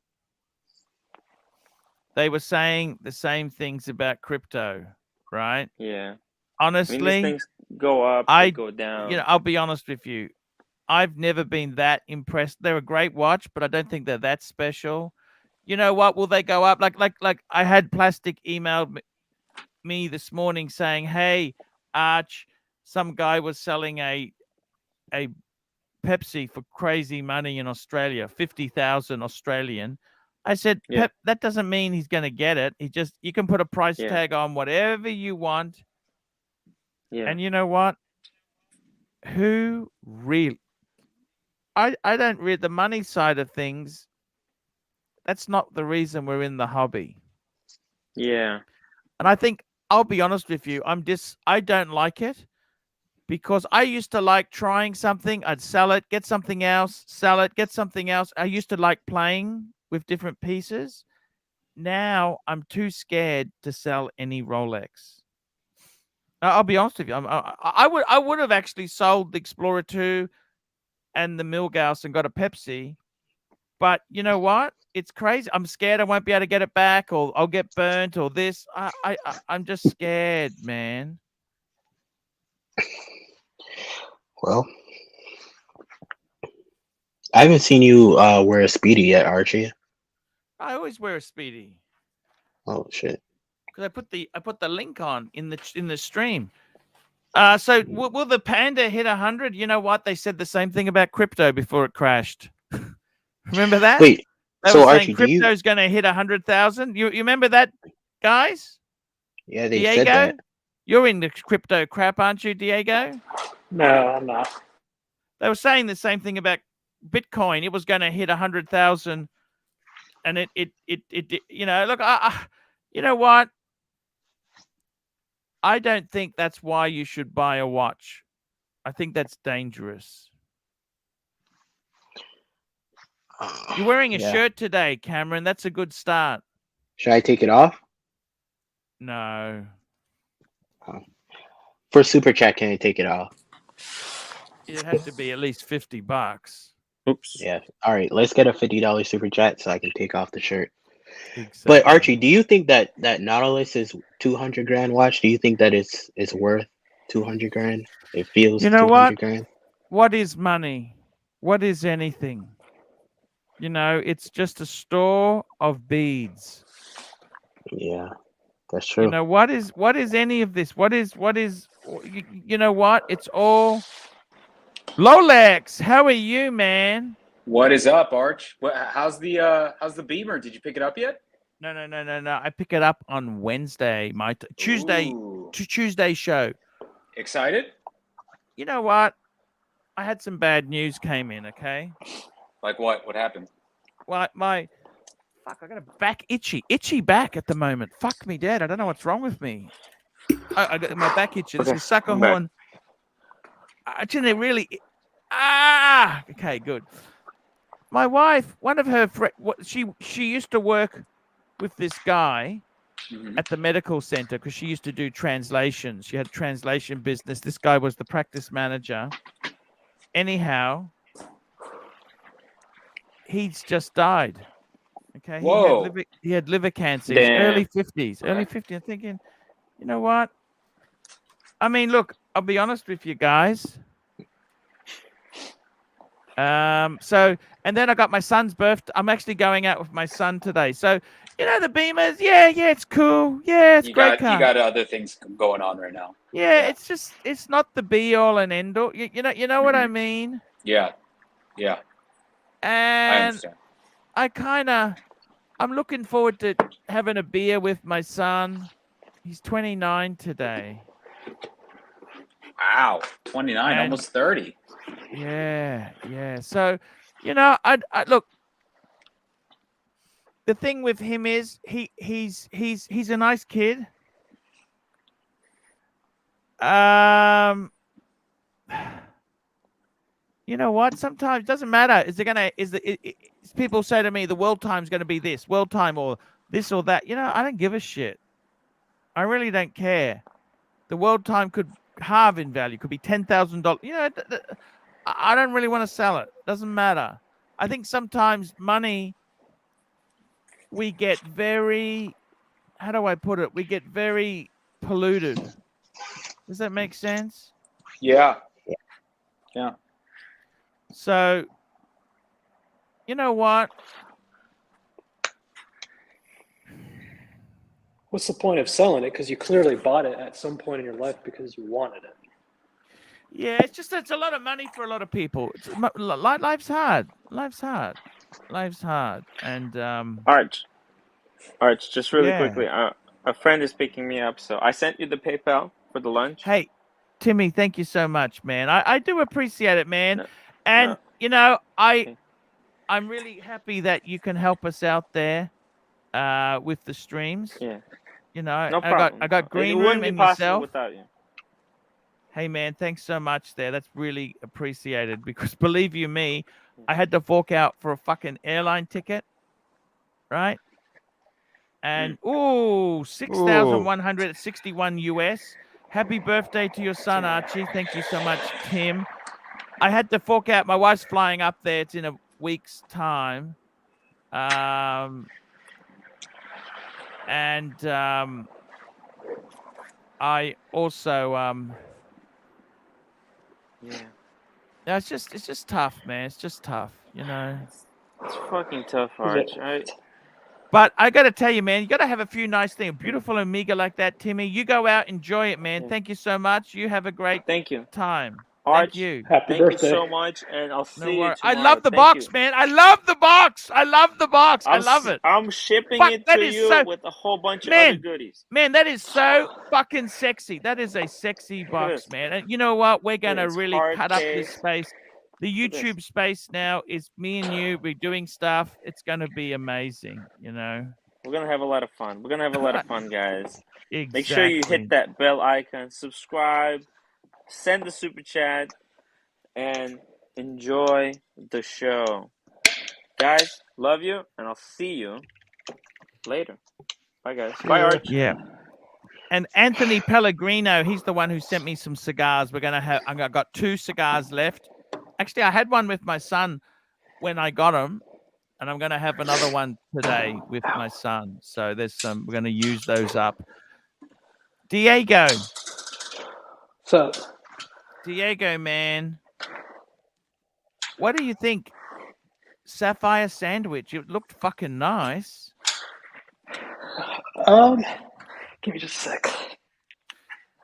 [SPEAKER 1] They were saying the same things about crypto, right?
[SPEAKER 4] Yeah.
[SPEAKER 1] Honestly,
[SPEAKER 4] these things go up, they go down.
[SPEAKER 1] You know, I'll be honest with you. I've never been that impressed. They're a great watch, but I don't think they're that special. You know what? Will they go up? Like I had Plastic emailed me this morning saying, "Hey, Arch, some guy was selling a Pepsi for crazy money in Australia, 50,000 Australian." I said, Pep, that doesn't mean he's going to get it. You can put a price tag on whatever you want.
[SPEAKER 4] Yeah.
[SPEAKER 1] And you know what? Who really? I don't read the money side of things. That's not the reason we're in the hobby.
[SPEAKER 4] Yeah.
[SPEAKER 1] And I think I'll be honest with you. I don't like it because I used to like trying something. I'd sell it, get something else, sell it, get something else. I used to like playing with different pieces. Now I'm too scared to sell any Rolex. I'll be honest with you. I would have actually sold the Explorer 2 and the Milgauss and got a Pepsi. But you know what? It's crazy. I'm scared I won't be able to get it back, or I'll get burnt, or this. I'm just scared, man.
[SPEAKER 7] Well, I haven't seen you wear a Speedy yet, Archie.
[SPEAKER 1] I always wear a Speedy.
[SPEAKER 7] Oh shit!
[SPEAKER 1] Because I put the link on in the stream. So will the Panda hit 100? You know what? They said the same thing about crypto before it crashed. Remember that?
[SPEAKER 7] Wait,
[SPEAKER 1] they
[SPEAKER 7] so
[SPEAKER 1] were
[SPEAKER 7] Archie,
[SPEAKER 1] saying crypto's going to hit 100,000. You remember that, guys?
[SPEAKER 7] Yeah, they
[SPEAKER 1] Diego?
[SPEAKER 7] said that.
[SPEAKER 1] You're in the crypto crap, aren't you, Diego?
[SPEAKER 6] No, I'm not.
[SPEAKER 1] They were saying the same thing about Bitcoin. It was going to hit 100,000, and it you know, look, you know what? I don't think that's why you should buy a watch. I think that's dangerous. You're wearing a shirt today, Cameron. That's a good start.
[SPEAKER 7] Should I take it off?
[SPEAKER 1] No.
[SPEAKER 7] For Super Chat, can I take it off?
[SPEAKER 1] It has to be at least $50.
[SPEAKER 4] Oops.
[SPEAKER 7] Yeah. All right. Let's get a $50 Super Chat so I can take off the shirt.
[SPEAKER 1] Exactly.
[SPEAKER 7] But Archie, do you think that Nautilus is 200 grand watch? Do you think that it's worth 200 grand? It feels,
[SPEAKER 1] you know
[SPEAKER 7] 200
[SPEAKER 1] what?
[SPEAKER 7] grand.
[SPEAKER 1] what is money? What is anything? You know, it's just a store of beads.
[SPEAKER 7] Yeah, that's true.
[SPEAKER 1] You know, what is any of this? What is you know what? It's all Lolex. How are you, man?
[SPEAKER 8] What is up, Arch? How's the Beamer? Did you pick it up yet?
[SPEAKER 1] No. I pick it up on Wednesday, Tuesday show.
[SPEAKER 8] Excited?
[SPEAKER 1] You know what? I had some bad news came in, okay?
[SPEAKER 8] Like what? What happened?
[SPEAKER 1] Well, I got a back itchy back at the moment. Fuck me, Dad. I don't know what's wrong with me. I got my back itchy. This is sucker horn. Actually, really. Okay, good. My wife, one of her friends, she used to work with this guy at the medical center because she used to do translations. She had a translation business. This guy was the practice manager. Anyhow, he's just died. Okay.
[SPEAKER 8] Whoa.
[SPEAKER 1] He had liver cancer.
[SPEAKER 4] Damn.
[SPEAKER 1] Early 50s. Early 50s. I'm thinking, you know what? I mean, look, I'll be honest with you guys. So, and then I got my son's birthday. I'm actually going out with my son today. So, you know, the Beamers, yeah, it's cool. Yeah, it's great car.
[SPEAKER 8] You got other things going on right now.
[SPEAKER 1] Yeah, it's not the be all and end all. You know what I mean?
[SPEAKER 8] Yeah. I
[SPEAKER 1] And
[SPEAKER 8] understand.
[SPEAKER 1] I'm looking forward to having a beer with my son. He's 29 today.
[SPEAKER 8] Wow, 29, almost 30.
[SPEAKER 1] Yeah. So, you know, I look. The thing with him is he's a nice kid. You know what? Sometimes it doesn't matter. People say to me the world time's going to be this world time or this or that. You know, I don't give a shit. I really don't care. The world time could halve in value. Could be $10,000. You know, I don't really want to sell it. Doesn't matter. I think sometimes money, we get very, how do I put it? We get very polluted. Does that make sense?
[SPEAKER 8] Yeah.
[SPEAKER 1] So, you know what?
[SPEAKER 6] What's the point of selling it? Because you clearly bought it at some point in your life because you wanted it.
[SPEAKER 1] Yeah, it's a lot of money for a lot of people. Life's hard. And
[SPEAKER 4] Arch, just really quickly. A friend is picking me up, so I sent you the PayPal for the lunch.
[SPEAKER 1] Hey, Timmy, thank you so much, man. I do appreciate it, man. And you know, I'm really happy that you can help us out there with the streams.
[SPEAKER 4] Yeah.
[SPEAKER 1] You know,
[SPEAKER 4] No problem.
[SPEAKER 1] I got Green
[SPEAKER 4] It
[SPEAKER 1] Room
[SPEAKER 4] wouldn't be
[SPEAKER 1] and
[SPEAKER 4] possible
[SPEAKER 1] yourself.
[SPEAKER 4] without you.
[SPEAKER 1] Hey, man, thanks so much there. That's really appreciated because believe you me, I had to fork out for a fucking airline ticket, right? And, 6,161 US. Happy birthday to your son, Archie. Thank you so much, Tim. I had to fork out. My wife's flying up there. It's in a week's time. I also yeah, it's just tough, man. It's just tough, you know.
[SPEAKER 4] It's fucking tough, Arch.
[SPEAKER 1] But I got to tell you, man, you got to have a few nice things. Beautiful Omega like that, Timmy. You go out, enjoy it, man. Thank you so much. You have a great time.
[SPEAKER 4] Arch,
[SPEAKER 1] Thank you.
[SPEAKER 6] Happy
[SPEAKER 4] Thank
[SPEAKER 6] birthday.
[SPEAKER 4] you so much, and I'll see you tomorrow.
[SPEAKER 1] I love the box, man. I love the box. I love it.
[SPEAKER 4] I'm shipping it to you with a whole bunch of other goodies.
[SPEAKER 1] Man, that is so fucking sexy. That is a sexy box, man. And you know what? We're going to really cut up this space. The YouTube space now is me and you. We're doing stuff. It's going to be amazing, you know.
[SPEAKER 4] We're going to have a lot of fun. We're going to have a lot of fun, guys.
[SPEAKER 1] Exactly.
[SPEAKER 4] Make sure you hit that bell icon, subscribe, send the super chat, and enjoy the show. Guys, love you, and I'll see you later. Bye, guys. Bye, Arch.
[SPEAKER 1] Yeah. And Anthony Pellegrino, he's the one who sent me some cigars. I got 2 cigars left. Actually, I had one with my son when I got him, and I'm going to have another one today with my son. So we're going to use those up. Diego.
[SPEAKER 6] So,
[SPEAKER 1] Diego, man. what do you think? Sapphire sandwich. It looked fucking nice.
[SPEAKER 6] Give me just a sec.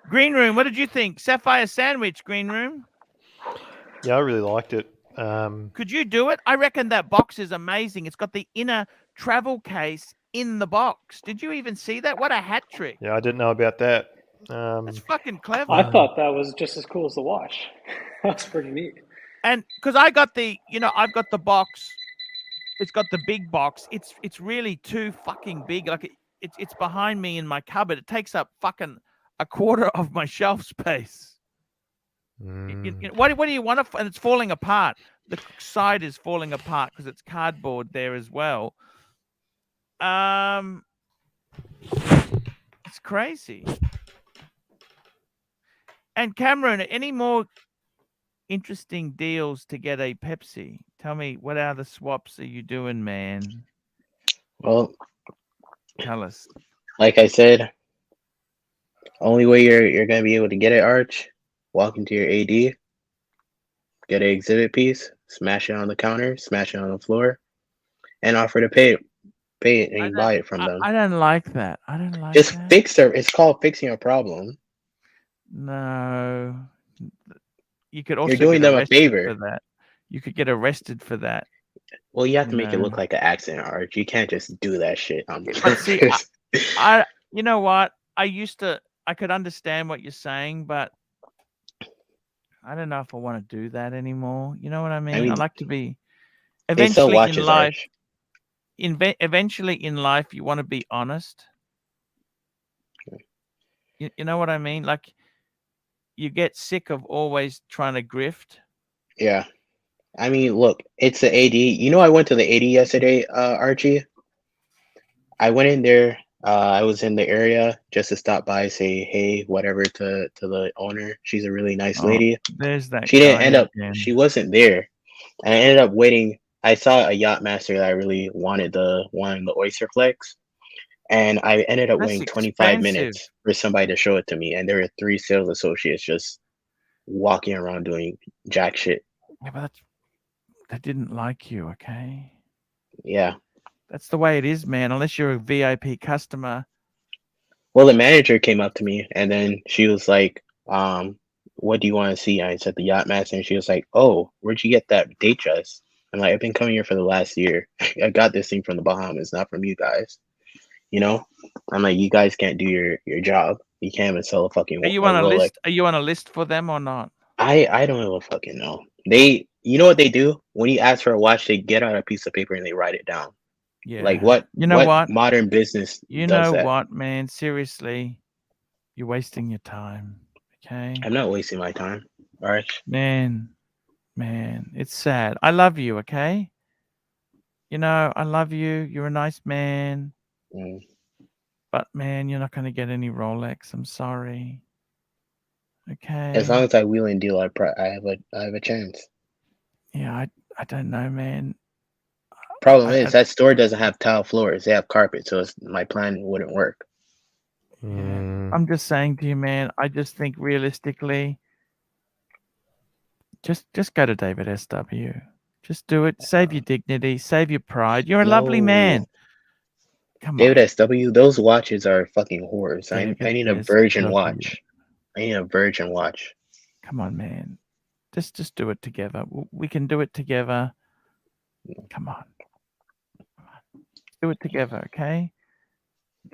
[SPEAKER 1] Green room. What did you think? Sapphire sandwich. Green room.
[SPEAKER 2] Yeah, I really liked it.
[SPEAKER 1] Could you do it? I reckon that box is amazing. It's got the inner travel case in the box. Did you even see that? What a hat trick.
[SPEAKER 2] Yeah, I didn't know about that.
[SPEAKER 1] That's fucking clever.
[SPEAKER 6] I thought that was just as cool as the watch. That's pretty neat.
[SPEAKER 1] And because I got the, I've got the box. It's got the big box. It's really too fucking big. Like it's behind me in my cupboard. It takes up fucking a quarter of my shelf space. What do you want to? And it's falling apart. The side is falling apart because it's cardboard there as well. It's crazy. And Cameron, any more interesting deals to get a Pepsi? Tell me, what other swaps are you doing, man?
[SPEAKER 7] Well,
[SPEAKER 1] tell us.
[SPEAKER 7] Like I said, only way you're gonna be able to get it, Arch, walk into your AD, get an exhibit piece, smash it on the counter, smash it on the floor, and offer to pay it, and you buy it from them.
[SPEAKER 1] I don't like that. I don't like
[SPEAKER 7] Just
[SPEAKER 1] that.
[SPEAKER 7] fix it. It's called fixing a problem.
[SPEAKER 1] No. You could also
[SPEAKER 7] You're doing
[SPEAKER 1] get
[SPEAKER 7] them a
[SPEAKER 1] arrested
[SPEAKER 7] favor.
[SPEAKER 1] for that. You could get arrested for that.
[SPEAKER 7] Well, you have to make it look like an accident, Arch. You can't just do that shit on
[SPEAKER 1] But see, I you know what? I could understand what you're saying, but I don't know if I want to do that anymore. You know what I mean? I like to be
[SPEAKER 7] they sell
[SPEAKER 1] eventually
[SPEAKER 7] watches,
[SPEAKER 1] in life.
[SPEAKER 7] Arch.
[SPEAKER 1] Eventually in life, you want to be honest. You know what I mean? Like, you get sick of always trying to grift.
[SPEAKER 7] Yeah. I mean, look, it's the AD. You know, I went to the AD yesterday, Archie. I went in there. I was in the area just to stop by, say hey, whatever to the owner. She's a really nice lady.
[SPEAKER 1] There's that.
[SPEAKER 7] She didn't end up.
[SPEAKER 1] Again.
[SPEAKER 7] She wasn't there, and I ended up waiting. I saw a Yachtmaster that I really wanted, the Oyster Flex, and I ended up waiting 25 minutes for somebody to show it to me, and there were 3 sales associates just walking around doing jack shit.
[SPEAKER 1] Yeah, but they didn't like you, okay?
[SPEAKER 7] Yeah.
[SPEAKER 1] That's the way it is, man, unless you're a VIP customer.
[SPEAKER 7] Well, the manager came up to me, and then she was like, what do you want to see? I said the Yachtmaster, and she was like, oh, where'd you get that date dress? I'm like, I've been coming here for the last year. I got this thing from the Bahamas, not from you guys. You know? I'm like, you guys can't do your job. You can't even sell a fucking
[SPEAKER 1] Are you on a list? Are you on a list for them or not?
[SPEAKER 7] I don't even fucking know. You know what they do? When you ask for a watch, they get out a piece of paper and they write it down.
[SPEAKER 1] Yeah.
[SPEAKER 7] Like what?
[SPEAKER 1] You know what?
[SPEAKER 7] Modern business
[SPEAKER 1] You
[SPEAKER 7] does
[SPEAKER 1] know
[SPEAKER 7] that?
[SPEAKER 1] what, man? Seriously, you're wasting your time. Okay.
[SPEAKER 7] I'm not wasting my time. All right.
[SPEAKER 1] Man, it's sad. I love you. Okay. You know, I love you. You're a nice man. But man, you're not going to get any Rolex. I'm sorry. Okay.
[SPEAKER 7] As long as I wheel and deal, I have a chance.
[SPEAKER 1] Yeah, I don't know, man.
[SPEAKER 7] Problem is that store doesn't have tile floors; they have carpet, so my plan wouldn't work.
[SPEAKER 1] I'm just saying to you, man. I just think realistically, just go to David SW. Just do it. Save your dignity. Save your pride. You're a lovely man. Come on,
[SPEAKER 7] David SW. Those watches are fucking whores. I need a virgin watch. I need a virgin watch.
[SPEAKER 1] Come on, man. Just do it together. We can do it together. Come on. Do it together, okay?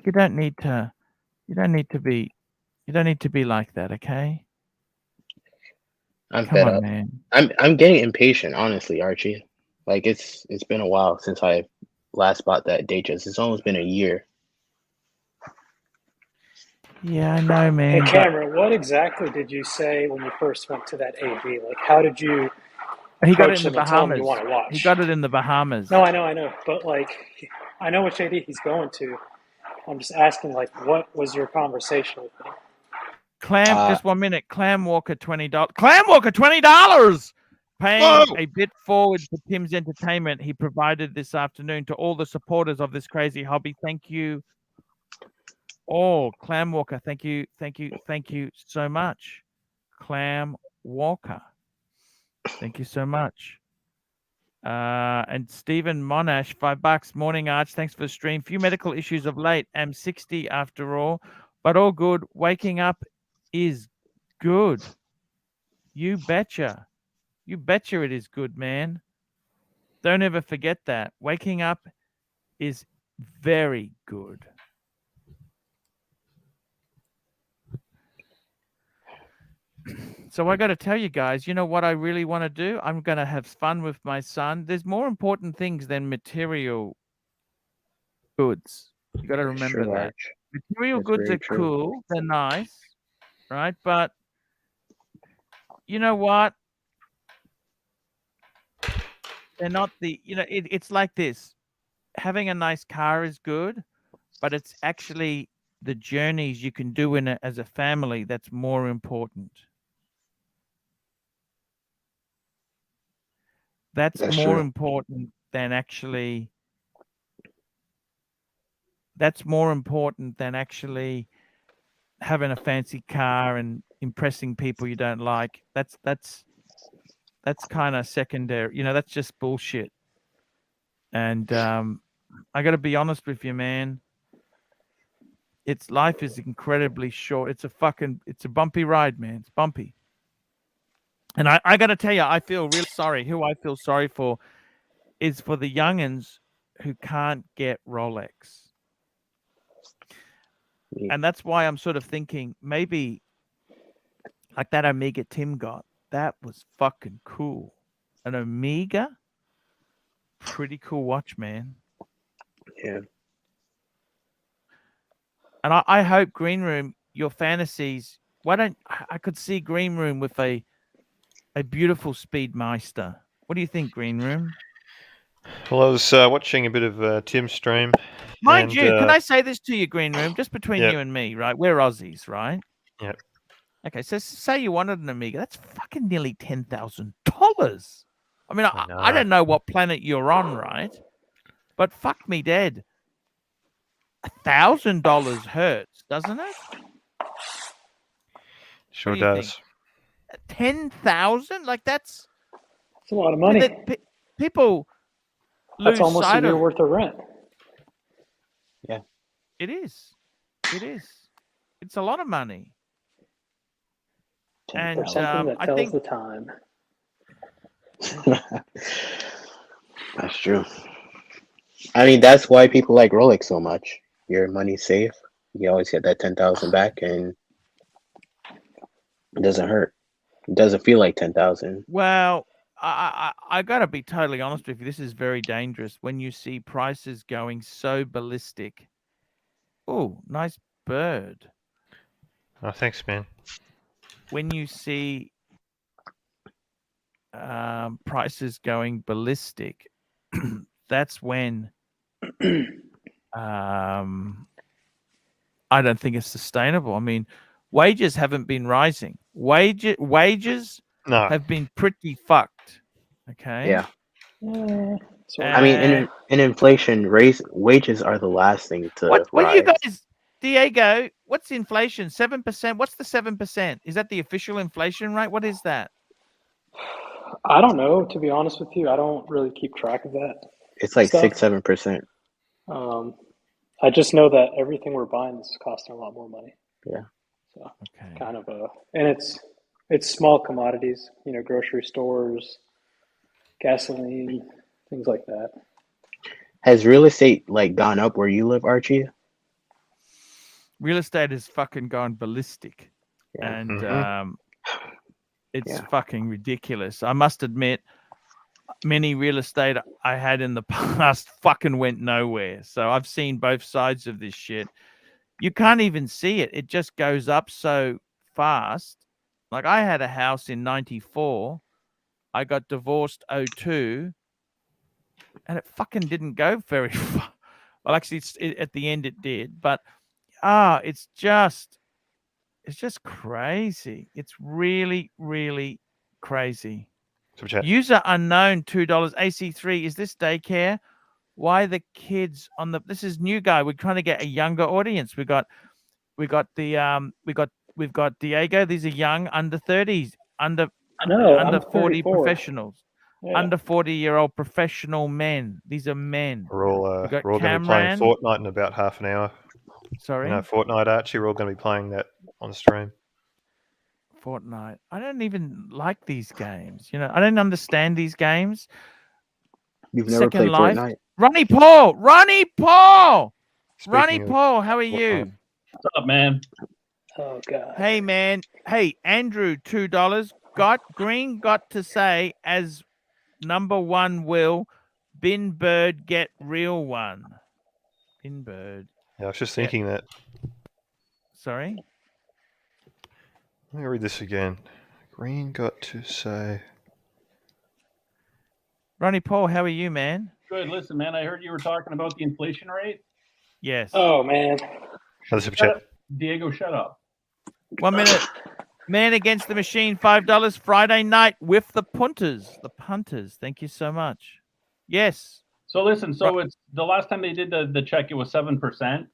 [SPEAKER 1] You don't need to be like that, okay?
[SPEAKER 7] I'm fed up, man. I'm getting impatient, honestly, Archie. Like it's been a while since I last bought that Datejust. It's almost been a year.
[SPEAKER 1] Yeah, I know, man.
[SPEAKER 6] Hey, Cameron, what exactly did you say when you first went to that AD? Like, how did you?
[SPEAKER 1] He got it in the Bahamas.
[SPEAKER 6] You want to watch?
[SPEAKER 1] He got it in the Bahamas.
[SPEAKER 6] No, I know. But like, I know which AD he's going to. I'm just asking, like, what was your conversation with him?
[SPEAKER 1] Just 1 minute. Clam Walker, $20. Clam Walker, $20. Paying a bit forward for Tim's entertainment he provided this afternoon to all the supporters of this crazy hobby. Thank you. Oh, Clam Walker, thank you so much. Clam Walker. Thank you so much. And Stephen Monash, $5. Morning, Arch. Thanks for the stream. Few medical issues of late. Am 60 after all, but all good. Waking up is good. You betcha. You betcha it is good, man. Don't ever forget that. Waking up is very good. So I got to tell you guys, you know what I really want to do? I'm going to have fun with my son. There's more important things than material goods. You got to remember
[SPEAKER 7] True,
[SPEAKER 1] that.
[SPEAKER 7] Arch.
[SPEAKER 1] Material
[SPEAKER 7] That's
[SPEAKER 1] goods
[SPEAKER 7] very
[SPEAKER 1] are
[SPEAKER 7] true.
[SPEAKER 1] cool. They're nice, right? But you know what? They're not the, it's like this. Having a nice car is good, but it's actually the journeys you can do in it as a family that's more important. That's more
[SPEAKER 7] true.
[SPEAKER 1] important than actually. That's more important than actually having a fancy car and impressing people you don't like. That's kind of secondary. That's just bullshit. And I got to be honest with you, man. Life is incredibly short. It's a bumpy ride, man. It's bumpy. And I got to tell you, I feel really sorry. Who I feel sorry for is for the youngins who can't get Rolex. And that's why I'm sort of thinking maybe like that Omega Tim got. That was fucking cool. An Omega? Pretty cool watch, man.
[SPEAKER 7] Yeah.
[SPEAKER 1] And I hope Green Room, your fantasies, I could see Green Room with a beautiful Speedmeister. What do you think, Green Room?
[SPEAKER 2] Well, I was watching a bit of Tim's stream.
[SPEAKER 1] Mind you, can I say this to you, Green Room, just between
[SPEAKER 2] Yep.
[SPEAKER 1] you and me, right? We're Aussies, right?
[SPEAKER 2] Yep.
[SPEAKER 1] Okay, so say you wanted an Amiga. That's fucking nearly $10,000. I mean, I don't know what planet you're on, right? But fuck me dead. $1,000 hurts, doesn't it?
[SPEAKER 2] Sure does.
[SPEAKER 1] 10,000? Like that's
[SPEAKER 6] a lot of money.
[SPEAKER 1] People lose
[SPEAKER 6] That's almost
[SPEAKER 1] sight
[SPEAKER 6] a year
[SPEAKER 1] of
[SPEAKER 6] worth of rent.
[SPEAKER 7] Yeah.
[SPEAKER 1] It is. It is. It's a lot of money. And
[SPEAKER 6] For something that
[SPEAKER 1] I
[SPEAKER 6] tells
[SPEAKER 1] think
[SPEAKER 6] the time.
[SPEAKER 7] That's true. I mean, that's why people like Rolex so much. Your money's safe. You always get that 10,000 back, and it doesn't hurt. It doesn't feel like 10,000.
[SPEAKER 1] Well, I got to be totally honest with you. This is very dangerous when you see prices going so ballistic. Oh, nice bird.
[SPEAKER 2] Oh, thanks, man.
[SPEAKER 1] When you see prices going ballistic, that's when I don't think it's sustainable. I mean, wages haven't been rising. Wages have been pretty fucked. Okay.
[SPEAKER 7] Yeah.
[SPEAKER 6] I
[SPEAKER 7] mean, in inflation, wages are the last thing to rise.
[SPEAKER 1] What you guys, Diego? What's inflation? 7%. What's the 7%? Is that the official inflation rate? What is that?
[SPEAKER 6] I don't know, to be honest with you. I don't really keep track of that.
[SPEAKER 7] It's like
[SPEAKER 6] stuff.
[SPEAKER 7] 6-7%.
[SPEAKER 6] I just know that everything we're buying is costing a lot more money.
[SPEAKER 7] Yeah.
[SPEAKER 6] So kind of and it's small commodities, grocery stores, gasoline, things like that.
[SPEAKER 7] Has real estate gone up where you live, Archie?
[SPEAKER 1] Real estate has fucking gone ballistic, and it's fucking ridiculous. I must admit, many real estate I had in the past fucking went nowhere. So I've seen both sides of this shit. You can't even see it. It just goes up so fast. Like I had a house in 94. I got divorced 02. And it fucking didn't go very far. Well, actually, at the end it did. But, it's just crazy. It's really, really crazy. User unknown, $2. AC3, is this daycare? Why the kids on this is new guy. We're trying to get a younger audience. We've got Diego. These are young, under 30s, under 40 professionals. under 40-year-old professional men. These are men.
[SPEAKER 2] We're all
[SPEAKER 1] We got
[SPEAKER 2] going to be playing
[SPEAKER 1] Cameron.
[SPEAKER 2] Fortnite in about half an hour.
[SPEAKER 1] Sorry?
[SPEAKER 2] You know, Fortnite, Archie, we're all going to be playing that on stream.
[SPEAKER 1] Fortnite. I don't even like these games. You know, I don't understand these games.
[SPEAKER 7] You've never
[SPEAKER 1] Second
[SPEAKER 7] played
[SPEAKER 1] Life.
[SPEAKER 7] Fortnite?
[SPEAKER 1] Ronnie Paul! Ronnie Paul! Ronnie
[SPEAKER 2] Speaking of
[SPEAKER 1] Paul, how are
[SPEAKER 2] Fortnite.
[SPEAKER 1] you?
[SPEAKER 5] What's up, man?
[SPEAKER 6] Oh God.
[SPEAKER 1] Hey, man. Hey, Andrew, $2. Green got to say, as number one will, Bin Bird get real one. Bin Bird.
[SPEAKER 2] Yeah, I was just thinking that.
[SPEAKER 1] Sorry?
[SPEAKER 2] Let me read this again. Green got to say.
[SPEAKER 1] Ronnie Paul, how are you, man?
[SPEAKER 5] Good. Listen, man, I heard you were talking about the inflation rate.
[SPEAKER 1] Yes.
[SPEAKER 6] Oh man.
[SPEAKER 2] Another super chat.
[SPEAKER 5] Diego, shut up.
[SPEAKER 1] 1 minute. Man Against the Machine, $5 Friday night with the punters. The punters. Thank you so much. Yes.
[SPEAKER 5] So listen, it's the last time they did the check, it was 7%.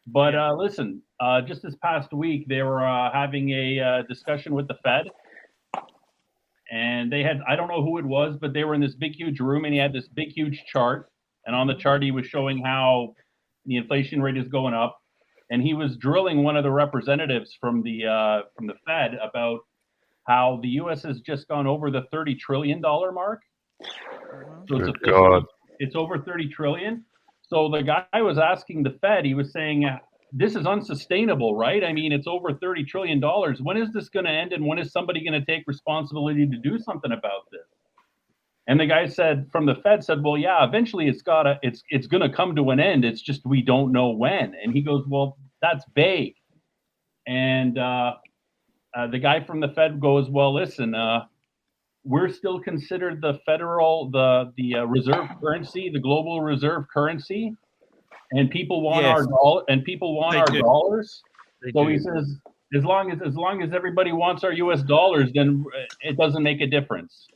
[SPEAKER 5] But listen, just this past week they were having a discussion with the Fed, and they had, I don't know who it was, but they were in this big huge room, and he had this big huge chart, and on the chart he was showing how the inflation rate is going up, and he was drilling one of the representatives from the Fed about how the U.S. has just gone over the $30 trillion mark. So
[SPEAKER 2] Good God.
[SPEAKER 5] It's over 30 trillion. So the guy was asking the Fed, he was saying, this is unsustainable, right? I mean, it's over $30 trillion. When is this going to end? And when is somebody going to take responsibility to do something about this? And the guy said, from the Fed said, well, yeah, eventually it's going to come to an end. It's just, we don't know when. And he goes, well, that's vague. And the guy from the Fed goes, well, listen, we're still considered the federal, the reserve currency, the global reserve currency, and people want our dollars. So he says, as long as everybody wants our U.S. dollars, then it doesn't make a difference.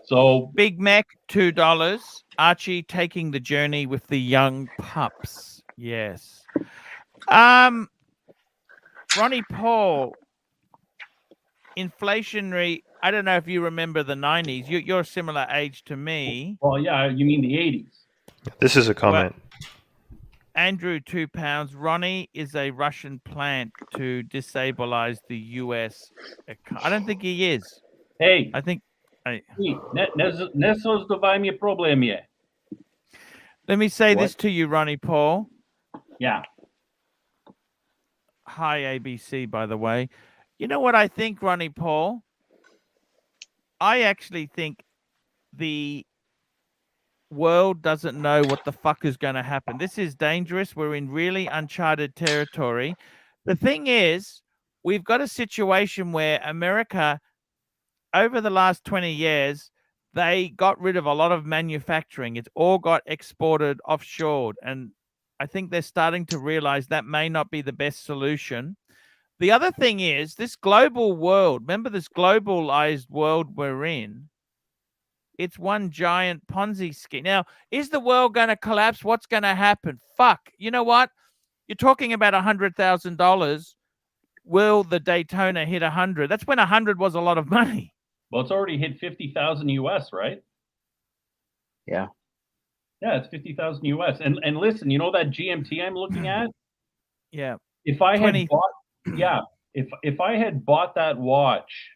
[SPEAKER 5] So
[SPEAKER 1] Big Mac, $2. Archie taking the journey with the young pups. Yes. Ronnie Paul, inflationary. I don't know if you remember the 90s. You're a similar age to me.
[SPEAKER 5] Well, yeah, you mean the 80s.
[SPEAKER 2] This is a comment.
[SPEAKER 1] Well, Andrew, £2. Ronnie is a Russian plant to destabilize the U.S. I don't think he is.
[SPEAKER 5] Hey.
[SPEAKER 1] I think.
[SPEAKER 5] Let
[SPEAKER 1] me say this to you, Ronnie Paul.
[SPEAKER 5] Yeah.
[SPEAKER 1] Hi, ABC, by the way. You know what I think, Ronnie Paul? I actually think the world doesn't know what the fuck is going to happen. This is dangerous. We're in really uncharted territory. The thing is, we've got a situation where America, over the last 20 years, they got rid of a lot of manufacturing. It's all got exported offshore. And I think they're starting to realize that may not be the best solution. The other thing is this global world. Remember this globalized world we're in? It's one giant Ponzi scheme. Now, is the world going to collapse? What's going to happen? Fuck. You know what? You're talking about $100,000. Will the Daytona hit 100? That's when 100 was a lot of money.
[SPEAKER 5] Well, it's already hit 50,000 US, right?
[SPEAKER 7] Yeah.
[SPEAKER 5] Yeah, it's 50,000 US. And listen, you know that GMT I'm looking at?
[SPEAKER 1] Yeah.
[SPEAKER 5] If I had bought, if I had bought that watch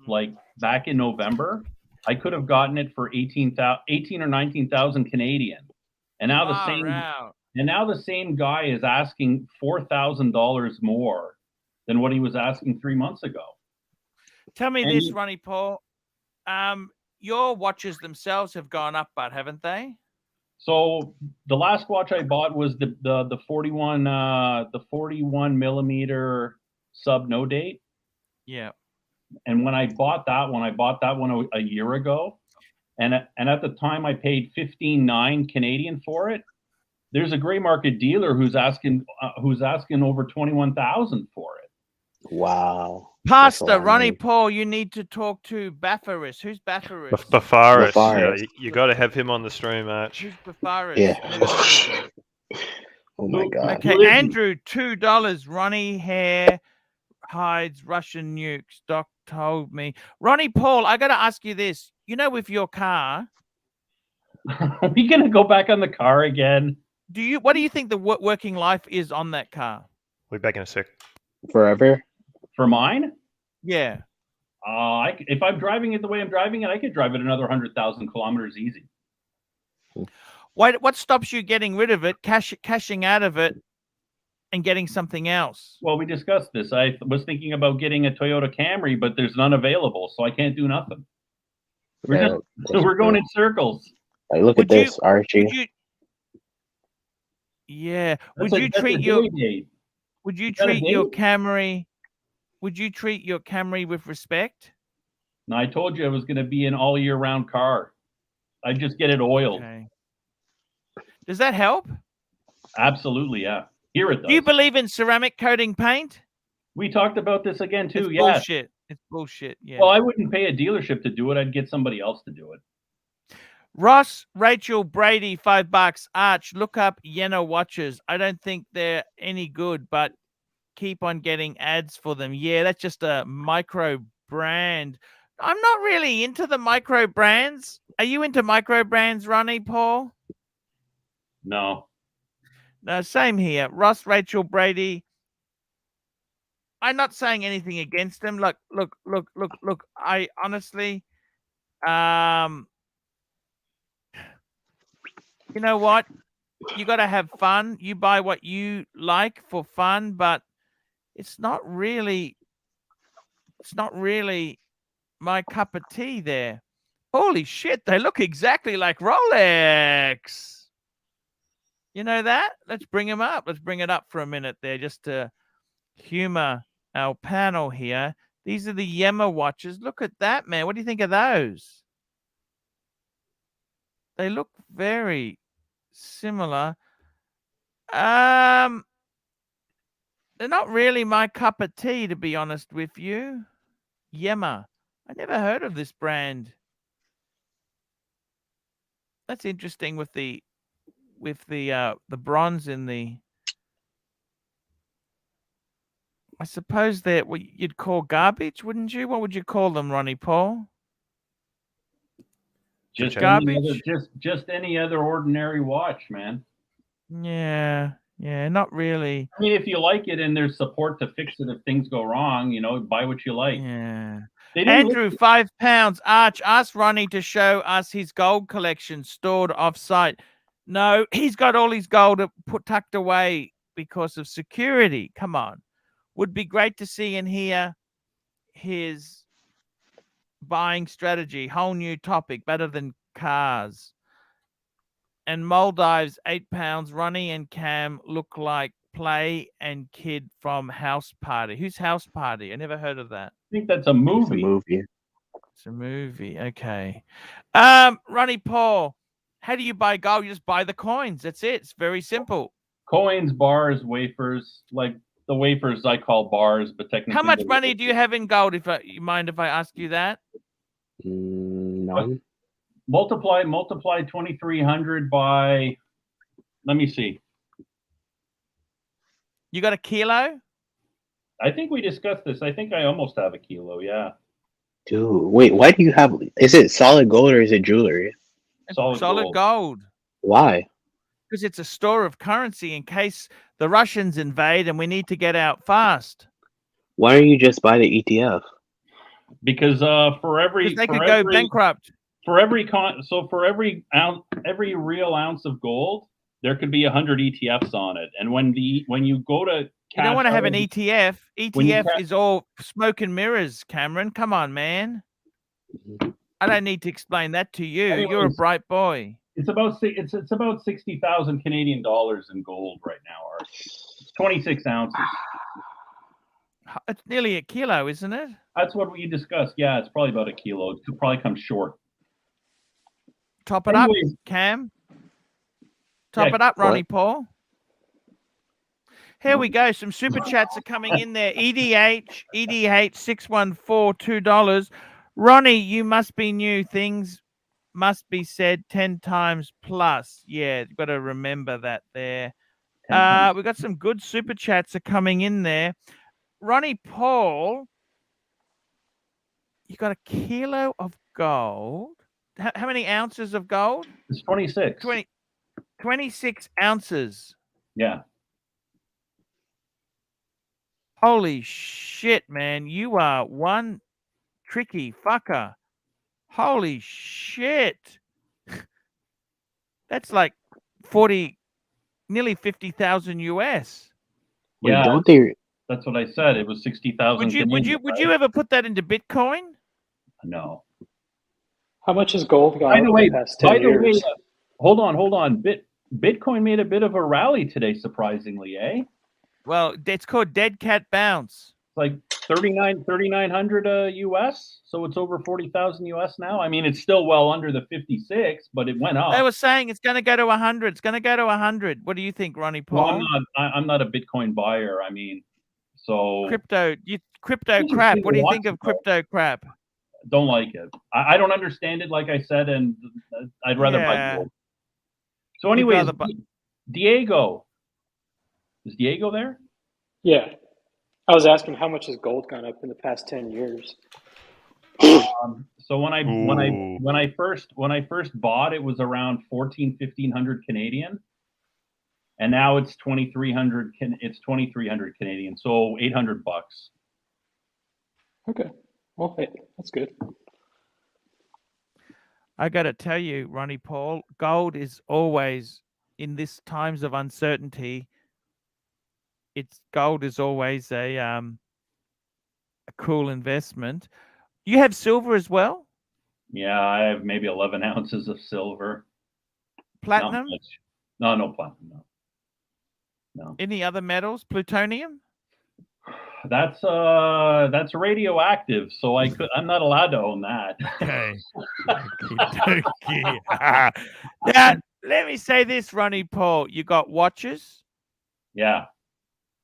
[SPEAKER 5] like back in November, I could have gotten it for 18 or 19,000 Canadian. And now the same guy is asking $4,000 more than what he was asking 3 months ago.
[SPEAKER 1] Tell me this, Ronnie Paul. Your watches themselves have gone up, but haven't they?
[SPEAKER 5] So the last watch I bought was the 41 millimeter sub no date.
[SPEAKER 1] Yeah.
[SPEAKER 5] And when I bought that one a year ago, and at the time I paid 15.9 Canadian for it. There's a gray market dealer who's asking over 21,000 for it.
[SPEAKER 7] Wow.
[SPEAKER 1] Pastor Ronnie Paul, you need to talk to Bafaris. Who's Bafaris?
[SPEAKER 2] Bafaris. Yeah, you got to have him on the stream, Arch.
[SPEAKER 1] Who's Bafaris?
[SPEAKER 7] Yeah. Oh my God.
[SPEAKER 1] Okay, Andrew, $2. Ronnie hair hides Russian nukes. Doc told me. Ronnie Paul, I got to ask you this. with your car,
[SPEAKER 5] Are we gonna go back on the car again?
[SPEAKER 1] what do you think the working life is on that car?
[SPEAKER 2] We'll be back in a sec.
[SPEAKER 7] Forever?
[SPEAKER 5] For mine?
[SPEAKER 1] Yeah.
[SPEAKER 5] If I'm driving it the way I'm driving it, I could drive it another 100,000 kilometers easy.
[SPEAKER 1] What stops you getting rid of it, cashing out of it, and getting something else?
[SPEAKER 5] Well, we discussed this. I was thinking about getting a Toyota Camry, but there's none available, so I can't do nothing. We're going in circles.
[SPEAKER 7] Like, look at this, Archie.
[SPEAKER 1] Yeah. Would you treat your Camry? Would you treat your Camry with respect?
[SPEAKER 5] No, I told you it was going to be an all year round car. I just get it oiled.
[SPEAKER 1] Okay. Does that help?
[SPEAKER 5] Absolutely, yeah. Here it does.
[SPEAKER 1] Do you believe in ceramic coating paint?
[SPEAKER 5] We talked about this again too.
[SPEAKER 1] It's bullshit. It's bullshit. Yeah.
[SPEAKER 5] Well, I wouldn't pay a dealership to do it. I'd get somebody else to do it.
[SPEAKER 1] Ross, Rachel, Brady, $5. Arch, look up Yenna watches. I don't think they're any good, but keep on getting ads for them. Yeah, that's just a micro brand. I'm not really into the micro brands. Are you into micro brands, Ronnie, Paul?
[SPEAKER 5] No.
[SPEAKER 1] No, same here. Ross, Rachel, Brady. I'm not saying anything against them. Look. I honestly, you know what? You got to have fun. You buy what you like for fun, but it's not really my cup of tea there. Holy shit, they look exactly like Rolex. You know that? Let's bring them up. Let's bring it up for a minute there just to humor our panel here. These are the Yema watches. Look at that, man. What do you think of those? They look very similar. They're not really my cup of tea, to be honest with you. Yema. I never heard of this brand. That's interesting with the bronze in the. I suppose they're what you'd call garbage, wouldn't you? What would you call them, Ronnie Paul?
[SPEAKER 5] Just
[SPEAKER 1] garbage.
[SPEAKER 5] Just any other ordinary watch, man.
[SPEAKER 1] Yeah, not really.
[SPEAKER 5] I mean, if you like it and there's support to fix it if things go wrong, buy what you like.
[SPEAKER 1] Yeah. Andrew, £5. Arch, ask Ronnie to show us his gold collection stored off-site. No, he's got all his gold tucked away because of security. Come on. Would be great to see and hear his buying strategy. Whole new topic, better than cars. And Maldives, £8. Ronnie and Cam look like Play and Kid from House Party. Who's House Party? I never heard of that.
[SPEAKER 5] I think that's a movie.
[SPEAKER 7] It's a movie.
[SPEAKER 1] Okay. Ronnie Paul, how do you buy gold? You just buy the coins. That's it. It's very simple.
[SPEAKER 5] Coins, bars, wafers. Like the wafers I call bars, but technically.
[SPEAKER 1] How much money do you have in gold? You mind if I ask you that?
[SPEAKER 7] None.
[SPEAKER 5] Multiply 2,300 by. Let me see.
[SPEAKER 1] You got a kilo?
[SPEAKER 5] I think we discussed this. I think I almost have a kilo. Yeah.
[SPEAKER 7] Dude, wait. Why do you have? Is it solid gold or is it jewelry?
[SPEAKER 1] Solid gold.
[SPEAKER 7] Why?
[SPEAKER 1] Because it's a store of currency in case the Russians invade and we need to get out fast.
[SPEAKER 7] Why don't you just buy the ETF?
[SPEAKER 5] Because
[SPEAKER 1] they could go bankrupt.
[SPEAKER 5] For every real ounce of gold, there could be 100 ETFs on it. And when you go to
[SPEAKER 1] you don't want to have an ETF. ETF is all smoke and mirrors, Cameron. Come on, man. I don't need to explain that to you.
[SPEAKER 5] Anyways,
[SPEAKER 1] you're a bright boy.
[SPEAKER 5] It's about 60,000 Canadian dollars in gold right now, Archie. 26 ounces.
[SPEAKER 1] It's nearly a kilo, isn't it?
[SPEAKER 5] That's what we discussed. Yeah, it's probably about a kilo. It could probably come short.
[SPEAKER 1] Top it up, Cam. Top it up, Ronnie Paul. Here we go. Some super chats are coming in there. EDH 614 $2. Ronnie, you must be new. Things must be said 10 times plus. Yeah, you've got to remember that there. We got some good super chats are coming in there. Ronnie Paul, you got a kilo of gold. how many ounces of gold?
[SPEAKER 5] It's 26.
[SPEAKER 1] 26 ounces.
[SPEAKER 5] Yeah.
[SPEAKER 1] Holy shit, man. You are one tricky fucker. Holy shit. That's like 40, nearly 50,000 US.
[SPEAKER 7] Wait,
[SPEAKER 5] Yeah,
[SPEAKER 7] don't they?
[SPEAKER 5] that's what I said. It was 60,000.
[SPEAKER 1] Would you ever put that into Bitcoin?
[SPEAKER 5] No.
[SPEAKER 6] How much has gold gone
[SPEAKER 5] By
[SPEAKER 6] up
[SPEAKER 5] the
[SPEAKER 6] in
[SPEAKER 5] way,
[SPEAKER 6] the past 10 years?
[SPEAKER 5] hold on. Bitcoin made a bit of a rally today, surprisingly, eh?
[SPEAKER 1] Well, it's called dead cat bounce.
[SPEAKER 5] It's like 3,900 US, so it's over 40,000 US now. I mean, it's still well under the 56, but it went up.
[SPEAKER 1] They were saying it's going to go to 100. It's going to go to 100. What do you think, Ronnie Paul?
[SPEAKER 5] Well, I'm not a Bitcoin buyer. I mean, so
[SPEAKER 1] crypto crap. What do you think of crypto crap?
[SPEAKER 5] Don't like it. I don't understand it, like I said, and I'd rather buy gold. So, anyways, Diego. Is Diego there?
[SPEAKER 6] Yeah. I was asking how much has gold gone up in the past 10 years?
[SPEAKER 5] So when I first bought, it was around 1,500 Canadian, and now it's 2,300. It's 2,300 Canadian, so $800.
[SPEAKER 6] Okay, well, hey, that's good.
[SPEAKER 1] I got to tell you, Ronnie Paul, gold is always, in this times of uncertainty, gold is always a cool investment. You have silver as well?
[SPEAKER 5] Yeah, I have maybe 11 ounces of silver.
[SPEAKER 1] Platinum?
[SPEAKER 5] No platinum. No.
[SPEAKER 1] Any other metals? Plutonium?
[SPEAKER 5] That's radioactive, so I'm not allowed to own that.
[SPEAKER 1] Okay. Now, let me say this, Ronnie Paul. You got watches?
[SPEAKER 5] Yeah.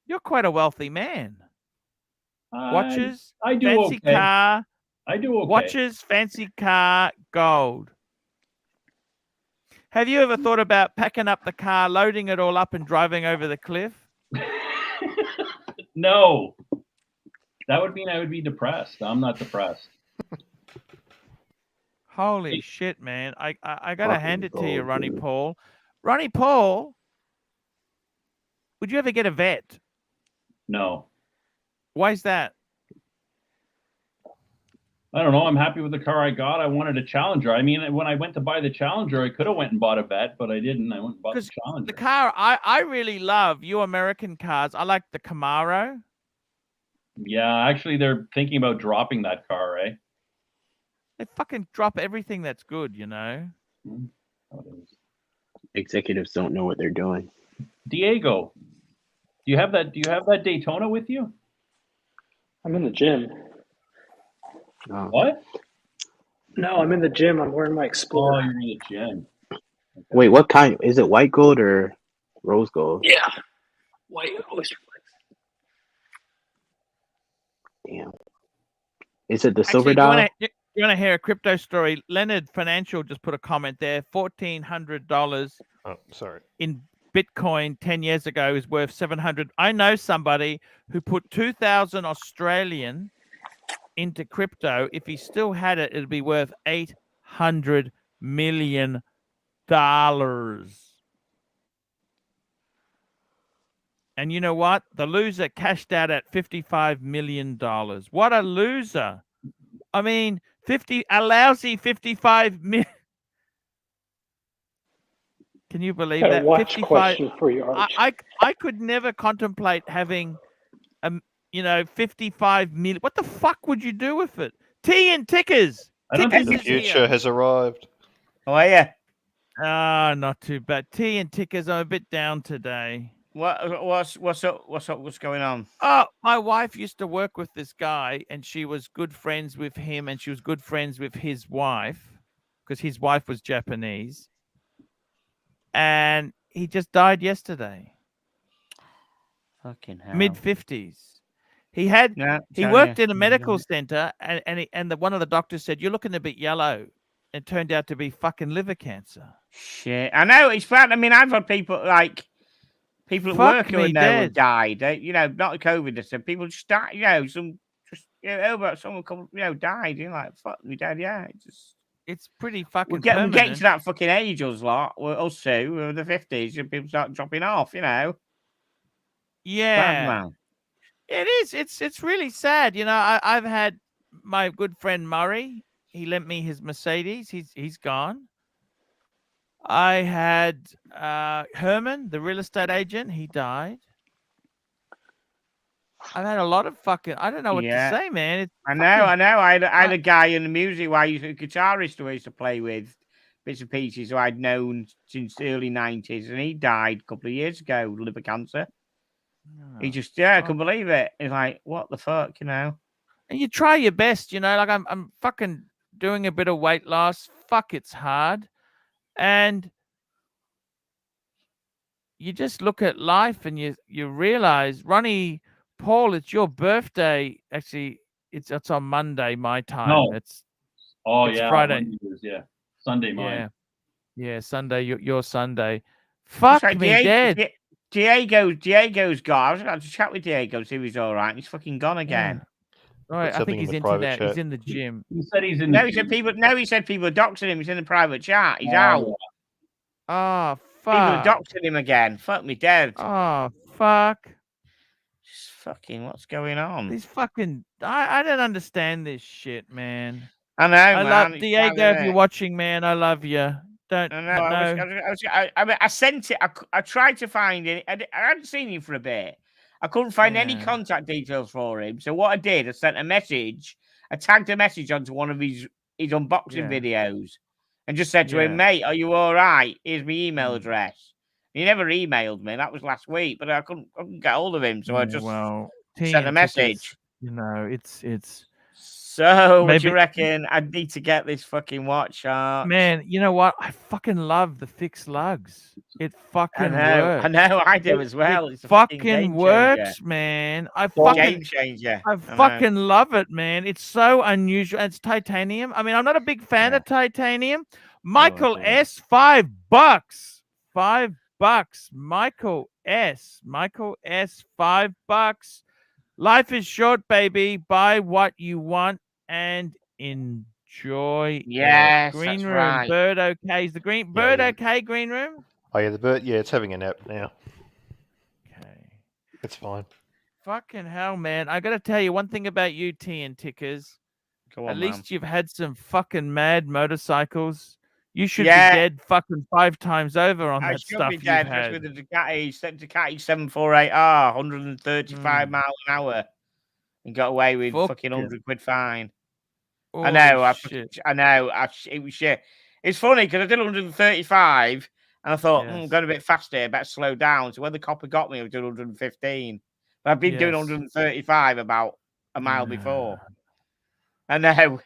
[SPEAKER 1] You're quite a wealthy man. Watches,
[SPEAKER 5] I do
[SPEAKER 1] fancy
[SPEAKER 5] okay.
[SPEAKER 1] car.
[SPEAKER 5] I do okay.
[SPEAKER 1] Watches, fancy car, gold. Have you ever thought about packing up the car, loading it all up, and driving over the cliff?
[SPEAKER 5] No. That would mean I would be depressed. I'm not depressed.
[SPEAKER 1] Holy shit, man. I gotta hand it to you, Ronnie Paul. Ronnie Paul, would you ever get a vet?
[SPEAKER 5] No.
[SPEAKER 1] Why is that?
[SPEAKER 5] I don't know. I'm happy with the car I got. I wanted a Challenger. I mean, when I went to buy the Challenger, I could have went and bought a vet, but I didn't. I went and bought the Challenger.
[SPEAKER 1] The car I really love, you American cars. I like the Camaro.
[SPEAKER 5] Yeah, actually, they're thinking about dropping that car, eh?
[SPEAKER 1] They fucking drop everything that's good, you know.
[SPEAKER 7] Executives don't know what they're doing.
[SPEAKER 5] Diego, do you have that Daytona with you?
[SPEAKER 6] I'm in the gym.
[SPEAKER 7] Oh.
[SPEAKER 5] What?
[SPEAKER 6] No, I'm in the gym. I'm wearing my Explorer.
[SPEAKER 5] Oh, you're in the gym.
[SPEAKER 7] Okay. Wait, what kind? Is it white gold or rose gold?
[SPEAKER 6] Yeah. White always reflects.
[SPEAKER 7] Damn. Is it the silver dial?
[SPEAKER 1] You want to hear a crypto story? Leonard Financial just put a comment there. $1,400 in Bitcoin 10 years ago is worth 700. I know somebody who put 2,000 Australian into crypto. If he still had it, it'd be worth $800 million. And you know what? The loser cashed out at $55 million. What a loser. I mean, a lousy 55 million. Can you believe that?
[SPEAKER 6] Watch question for you, Arch.
[SPEAKER 1] I could never contemplate having 55 million. What the fuck would you do with it? Tea and tickers.
[SPEAKER 2] The future has arrived.
[SPEAKER 9] Oh yeah.
[SPEAKER 1] Not too bad. Tea and tickers. I'm a bit down today.
[SPEAKER 9] What's up? What's going on?
[SPEAKER 1] Oh, my wife used to work with this guy, and she was good friends with him, and she was good friends with his wife, because his wife was Japanese. And he just died yesterday.
[SPEAKER 9] Fucking hell.
[SPEAKER 1] Mid-50s. He worked in a medical center, and one of the doctors said, "You're looking a bit yellow." It turned out to be fucking liver cancer.
[SPEAKER 9] Shit, I know it's bad. I mean, I've had people at work who have died. Not COVID. I said people just died. Someone died. You're like, fuck, we dead. Yeah, it's just
[SPEAKER 1] It's pretty fucking
[SPEAKER 9] We're getting to
[SPEAKER 1] permanent.
[SPEAKER 9] that fucking age, us lot. Us two, we're in the 50s, and people start dropping off, you know.
[SPEAKER 1] Yeah.
[SPEAKER 9] Bad, man.
[SPEAKER 1] It is. It's really sad. You know, I've had my good friend Murray. He lent me his Mercedes. He's gone. I had Herman, the real estate agent. He died. I've had a lot of fucking. I don't know what to say, man. It's
[SPEAKER 9] I know. I had a guy in the music who I used a guitarist who I used to play with, bits and pieces who I'd known since the early 90s, and he died a couple of years ago, liver cancer. He just, I couldn't believe it. It's like, what the fuck, you know?
[SPEAKER 1] And you try your best, you know. Like I'm fucking doing a bit of weight loss. Fuck, it's hard, and you just look at life and you realize, Ronnie, Paul, it's your birthday. Actually, it's on Monday my time.
[SPEAKER 5] No.
[SPEAKER 1] It's
[SPEAKER 5] Friday.
[SPEAKER 1] Friday.
[SPEAKER 5] Sunday mine.
[SPEAKER 1] Yeah, Sunday. Your Sunday. Fuck
[SPEAKER 9] like,
[SPEAKER 1] me dead.
[SPEAKER 9] Diego's gone. I was going to chat with Diego, see if he's all right. He's fucking gone again.
[SPEAKER 1] Yeah. Right, I think he's into that. Chat. He's in the gym.
[SPEAKER 5] He said he's in.
[SPEAKER 9] No, he said people are doxing him. He's in the private chat. He's out.
[SPEAKER 1] Oh fuck!
[SPEAKER 9] People are doxing him again. Fuck me dead.
[SPEAKER 1] Oh fuck!
[SPEAKER 9] Just fucking, what's going on?
[SPEAKER 1] These fucking. I don't understand this shit, man.
[SPEAKER 9] I know. I
[SPEAKER 1] love Diego. If you're watching, man, I love you. Don't.
[SPEAKER 9] I know. I sent it. I tried to find it. I hadn't seen him for a bit. I couldn't find any contact details for him. So what I did, I sent a message. I tagged a message onto one of his unboxing videos, and just said to him, "Mate, are you all right? Here's my email address." He never emailed me. That was last week, but I couldn't get hold of him, so I just sent a message.
[SPEAKER 1] You know, it's.
[SPEAKER 9] So, what do you reckon? I need to get this fucking watch.
[SPEAKER 1] Man, you know what? I fucking love the fixed lugs. It fucking works.
[SPEAKER 9] I know, I do as well. It's
[SPEAKER 1] fucking works, man. I fucking love it, man. It's so unusual. It's titanium. I mean, I'm not a big fan of titanium. Michael S, $5. $5. Michael S, $5. Life is short, baby. Buy what you want and enjoy.
[SPEAKER 9] Yes,
[SPEAKER 1] green room.
[SPEAKER 9] Right.
[SPEAKER 1] Bird okay. Is the bird okay? Green room.
[SPEAKER 2] Oh yeah, the bird. Yeah, it's having a nap now.
[SPEAKER 1] Okay,
[SPEAKER 2] it's fine.
[SPEAKER 1] Fucking hell, man! I gotta tell you one thing about you, and Tickers.
[SPEAKER 9] Go on,
[SPEAKER 1] At least you've had some fucking mad motorcycles. You should be
[SPEAKER 9] Yeah.
[SPEAKER 1] dead fucking 5 times over on
[SPEAKER 9] I
[SPEAKER 1] that
[SPEAKER 9] should
[SPEAKER 1] stuff
[SPEAKER 9] be
[SPEAKER 1] you've
[SPEAKER 9] dead
[SPEAKER 1] had.
[SPEAKER 9] with the Ducati 748R, 135 miles an hour, and got away with fucking 100 quid fine. I know. I know. It was shit. It's funny because I did 135, and I thought, I'm going a bit faster. I better slow down. So when the copper got me, I was doing 115. But I've been doing 135 about a mile before. I know.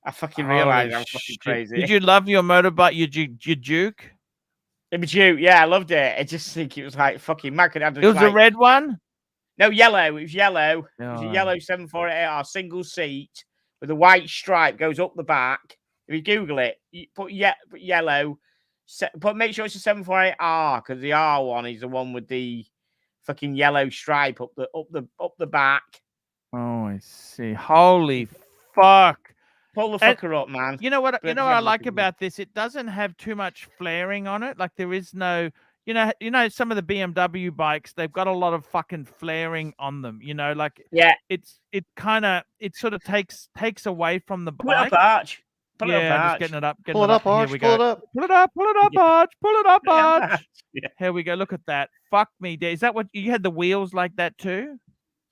[SPEAKER 9] I fucking realised I'm fucking crazy.
[SPEAKER 1] Did you love your motorbike, your Duke?
[SPEAKER 9] It was Duke, yeah, I loved it. I just think it was like fucking mad.
[SPEAKER 1] It was a red one?
[SPEAKER 9] No, yellow. It was yellow. It was a yellow 748R single seat with a white stripe goes up the back. If you Google it, you put yellow. Make sure it's a 748R because the R one is the one with the fucking yellow stripe up the back.
[SPEAKER 1] Oh, I see. Holy fuck!
[SPEAKER 9] Pull the fucker up, man.
[SPEAKER 1] You know what? You know what I like about this? It doesn't have too much flaring on it. Like there is no. You know, some of the BMW bikes, they've got a lot of fucking flaring on them. You know, like it sort of takes away from the bike.
[SPEAKER 9] Pull it up, Arch.
[SPEAKER 1] Pull it up, Arch. Just getting it up.
[SPEAKER 2] Pull it up, Arch.
[SPEAKER 1] Here we go.
[SPEAKER 2] Pull it up.
[SPEAKER 1] Pull it up. Pull it up, Arch. Pull it up, Arch. Here we go. Look at that. Fuck me. Is that what you had the wheels like that too?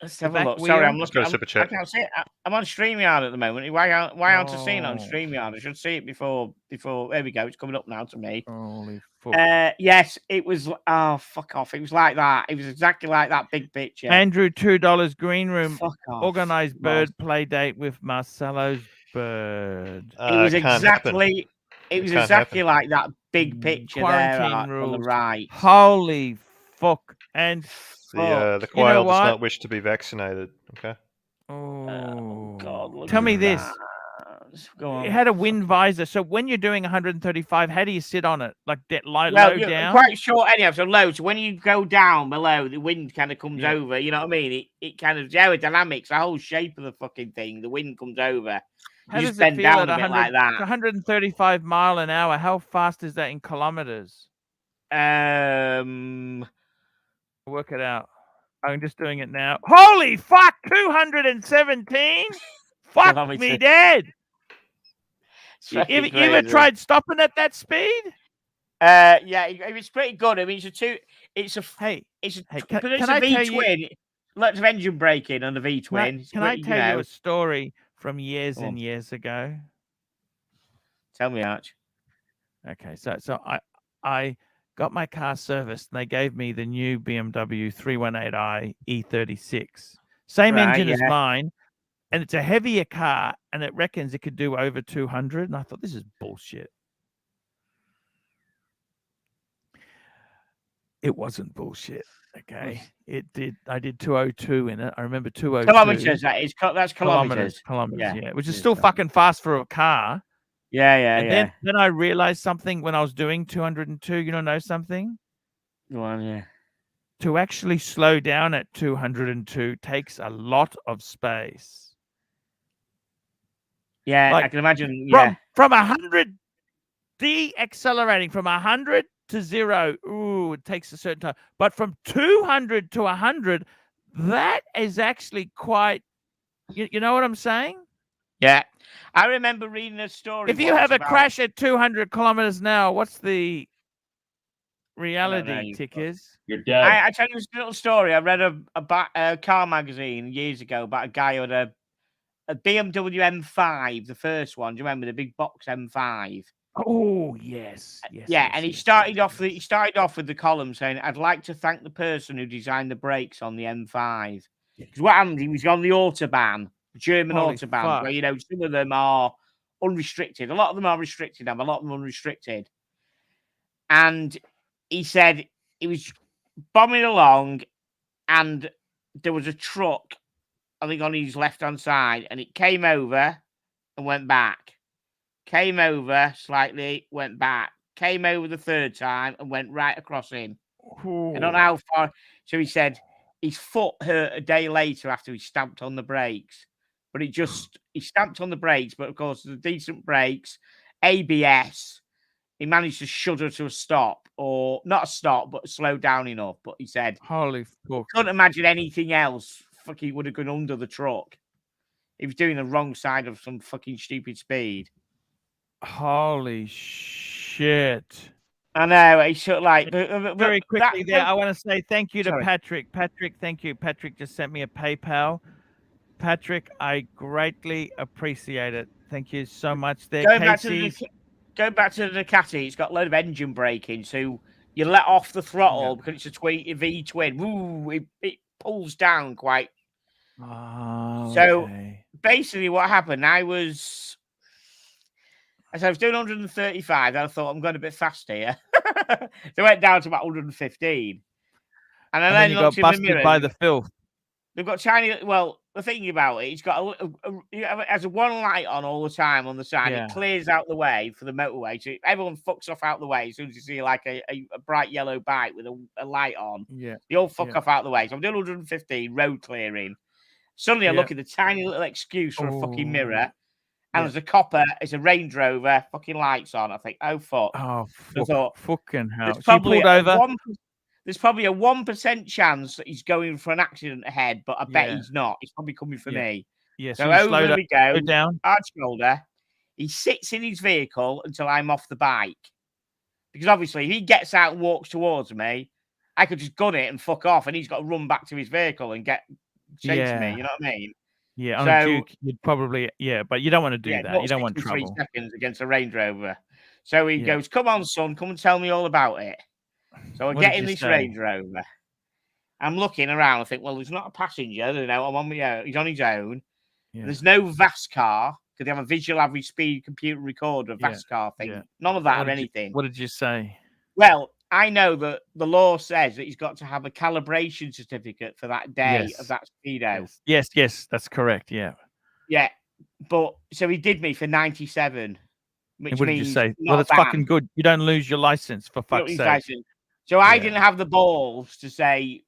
[SPEAKER 9] Let's have a look. Sorry, I'm looking. I can't see it. I'm on StreamYard at the moment. Why aren't I seeing it on StreamYard? I should see it before. There we go. It's coming up now to me.
[SPEAKER 1] Holy fuck.
[SPEAKER 9] Yes, it was. Oh, fuck off. It was like that. It was exactly like that big picture.
[SPEAKER 1] Andrew, $2 green room.
[SPEAKER 9] Fuck off.
[SPEAKER 1] Organized bird play date with Marcelo's bird.
[SPEAKER 9] It was exactly. It was exactly like that big picture
[SPEAKER 1] Quarantine
[SPEAKER 9] there
[SPEAKER 1] rules.
[SPEAKER 9] on the right.
[SPEAKER 1] Holy fuck. And
[SPEAKER 2] the quail does not wish to be vaccinated. Okay.
[SPEAKER 1] Oh
[SPEAKER 9] God!
[SPEAKER 1] Tell me this.
[SPEAKER 9] Go on.
[SPEAKER 1] It had a wind visor. So when you're doing 135, how do you sit on it? Like low down?
[SPEAKER 9] Quite short anyhow, so low. So when you go down below, the wind kind of comes over. You know what I mean? It kind of aerodynamics, the whole shape of the fucking thing. The wind comes over.
[SPEAKER 1] How
[SPEAKER 9] You
[SPEAKER 1] does
[SPEAKER 9] just
[SPEAKER 1] it
[SPEAKER 9] bend
[SPEAKER 1] feel
[SPEAKER 9] down
[SPEAKER 1] at
[SPEAKER 9] a bit
[SPEAKER 1] 100,
[SPEAKER 9] like that.
[SPEAKER 1] 135 mile an hour? How fast is that in kilometers? Work it out. I'm just doing it now. Holy fuck! 217. Fuck me
[SPEAKER 9] Kilometers.
[SPEAKER 1] dead.
[SPEAKER 9] It's
[SPEAKER 1] You
[SPEAKER 9] fucking
[SPEAKER 1] ever
[SPEAKER 9] crazy.
[SPEAKER 1] tried stopping at that speed?
[SPEAKER 9] Yeah, it's pretty good. I mean, it's a
[SPEAKER 1] Hey,
[SPEAKER 9] it's a
[SPEAKER 1] can
[SPEAKER 9] V
[SPEAKER 1] I tell you?
[SPEAKER 9] twin. Lots of engine braking on the V twin.
[SPEAKER 1] Can I tell you a story from years and years ago?
[SPEAKER 9] Tell me, Arch.
[SPEAKER 1] Okay, so I got my car serviced, and they gave me the new BMW 318i E36. Same engine as mine, and it's a heavier car, and it reckons it could do over 200. And I thought, this is bullshit. It wasn't bullshit. Okay, it did. I did 202 in it. I remember 202
[SPEAKER 9] kilometers. That's kilometers.
[SPEAKER 1] Kilometers. Yeah, which is still fucking fast for a car.
[SPEAKER 9] Yeah.
[SPEAKER 1] Then I realized something when I was doing 202. You know something?
[SPEAKER 9] Well, yeah.
[SPEAKER 1] To actually slow down at 202 takes a lot of space.
[SPEAKER 9] Yeah,
[SPEAKER 1] like,
[SPEAKER 9] I can imagine. Yeah,
[SPEAKER 1] from 100, de-accelerating from 100 to 0. Ooh, it takes a certain time. But from 200 to 100, that is actually quite. You know what I'm saying?
[SPEAKER 9] Yeah, I remember reading a story.
[SPEAKER 1] If you have a crash at 200 kilometers an hour, what's the reality, Tickers?
[SPEAKER 5] You're dead.
[SPEAKER 9] I tell you this little story. I read a car magazine years ago about a guy who had a BMW M5, the first one. Do you remember the big box M5?
[SPEAKER 1] Oh yes.
[SPEAKER 9] And he started off with the column saying, "I'd like to thank the person who designed the brakes on the M5." Because what happened, he was on the Autobahn, German Autobahn, where some of them are unrestricted. A lot of them are restricted, a lot of them unrestricted. And he said he was bombing along, and there was a truck, I think, on his left-hand side, and it came over and went back. Came over slightly, went back. Came over the third time and went right across him.
[SPEAKER 1] Ooh.
[SPEAKER 9] I don't know how far. So he said his foot hurt a day later after he stamped on the brakes. But he stamped on the brakes, but of course, the decent brakes, ABS, he managed to shudder to a stop, or not a stop, but slow down enough. But he said,
[SPEAKER 1] holy fuck.
[SPEAKER 9] Couldn't imagine anything else. Fucking would have gone under the truck. He was doing the wrong side of some fucking stupid speed.
[SPEAKER 1] Holy shit.
[SPEAKER 9] I know. It's sort of like
[SPEAKER 1] very quickly there. I want to say thank you to Patrick. Patrick, thank you. Patrick just sent me a PayPal. Patrick, I greatly appreciate it. Thank you so much. There,
[SPEAKER 9] going back to the Ducati, it's got a load of engine braking, so you let off the throttle because it's a V twin. Ooh, it pulls down quite.
[SPEAKER 1] Oh,
[SPEAKER 9] so basically, what happened? I was doing 135, and I thought I'm going a bit fast here. So I went down to about 115, and then
[SPEAKER 1] you got busted by the filth.
[SPEAKER 9] They've got tiny. Well, the thing about it, it's got it has a one light on all the time on the side. It clears out the way for the motorway, so everyone fucks off out the way as soon as you see like a bright yellow bike with a light on.
[SPEAKER 1] Yeah,
[SPEAKER 9] they all fuck off out the way. So I'm doing 115 road clearing. Suddenly, I look at the tiny little excuse for a fucking mirror, and there's a copper. It's a Range Rover, fucking lights on. I think, oh fuck.
[SPEAKER 1] Oh,
[SPEAKER 9] I thought,
[SPEAKER 1] fucking hell.
[SPEAKER 9] There's probably there's probably a 1% chance that he's going for an accident ahead, but I bet he's not. He's probably coming for me.
[SPEAKER 1] Yeah,
[SPEAKER 9] so over we go.
[SPEAKER 1] Down.
[SPEAKER 9] Arch shoulder. He sits in his vehicle until I'm off the bike. Because obviously, if he gets out and walks towards me, I could just gun it and fuck off, and he's got to run back to his vehicle and chase me. You know what I mean?
[SPEAKER 1] Yeah, on a Duke, you'd probably, but you don't want to do that. You don't want trouble.
[SPEAKER 9] 3 seconds against a Range Rover. So he goes, "Come on, son, come and tell me all about it." So I get in this Range Rover. I'm looking around. I think, well, there's not a passenger. I'm on my own. He's on his own. Yeah. There's no VAS car because they have a visual average speed computer recorder VAS car thing. Yeah. None of that or anything.
[SPEAKER 1] What did you say?
[SPEAKER 9] Well, I know that the law says that he's got to have a calibration certificate for that day of that speedo.
[SPEAKER 1] Yes, that's correct. Yeah.
[SPEAKER 9] Yeah, but so he did me for 97.
[SPEAKER 1] Which what did you say? Well, that's fucking good. You don't lose your license, for fuck's sake.
[SPEAKER 9] So I didn't have the balls to say,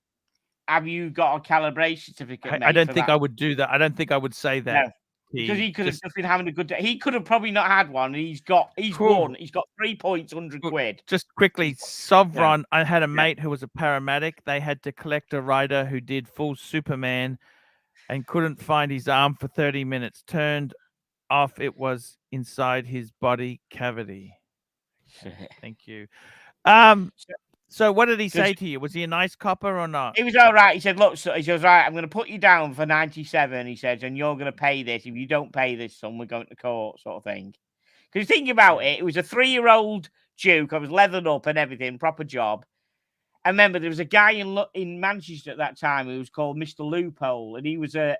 [SPEAKER 9] "Have you got a calibration certificate?"
[SPEAKER 1] I don't think I would do that. I don't think I would say that.
[SPEAKER 9] because he could have just been having a good day. He could have probably not had one. And he's won. He's got 3 points, 100 quid.
[SPEAKER 1] Just quickly, Sovereign. I had a mate who was a paramedic. They had to collect a rider who did full Superman and couldn't find his arm for 30 minutes. Turned off. It was inside his body cavity. Thank you. So what did he say to you? Was he a nice copper or not?
[SPEAKER 9] He was all right. He said, look, so he says, right, I'm going to put you down for 97. He says, and you're going to pay this. If you don't pay this, son, we're going to court, sort of thing. Because think about it. It was a 3-year-old Duke. I was leathered up and everything, proper job. I remember there was a guy in Manchester at that time who was called Mr. Loophole. And he was a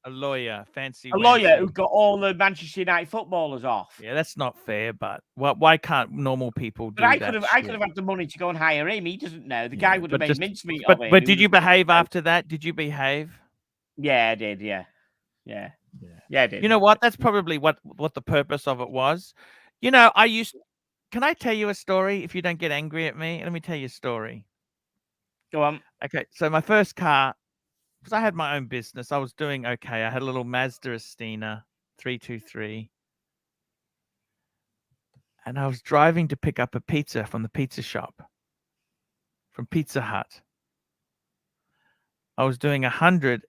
[SPEAKER 1] lawyer, fancy.
[SPEAKER 9] Lawyer who got all the Manchester United footballers off.
[SPEAKER 1] Yeah, that's not fair. But why can't normal people do that?
[SPEAKER 9] But I could have had the money to go and hire him. He doesn't know. The guy would have made mincemeat
[SPEAKER 1] of
[SPEAKER 9] him.
[SPEAKER 1] But did you behave after that? Did you behave?
[SPEAKER 9] Yeah, I did. Yeah, I did.
[SPEAKER 1] You know what? That's probably what the purpose of it was. You know, Can I tell you a story? If you don't get angry at me, let me tell you a story.
[SPEAKER 9] Go on.
[SPEAKER 1] Okay, so my first car. Because I had my own business, I was doing okay. I had a little Mazda Estina 323. And I was driving to pick up a pizza from the pizza shop, from Pizza Hut. I was doing 100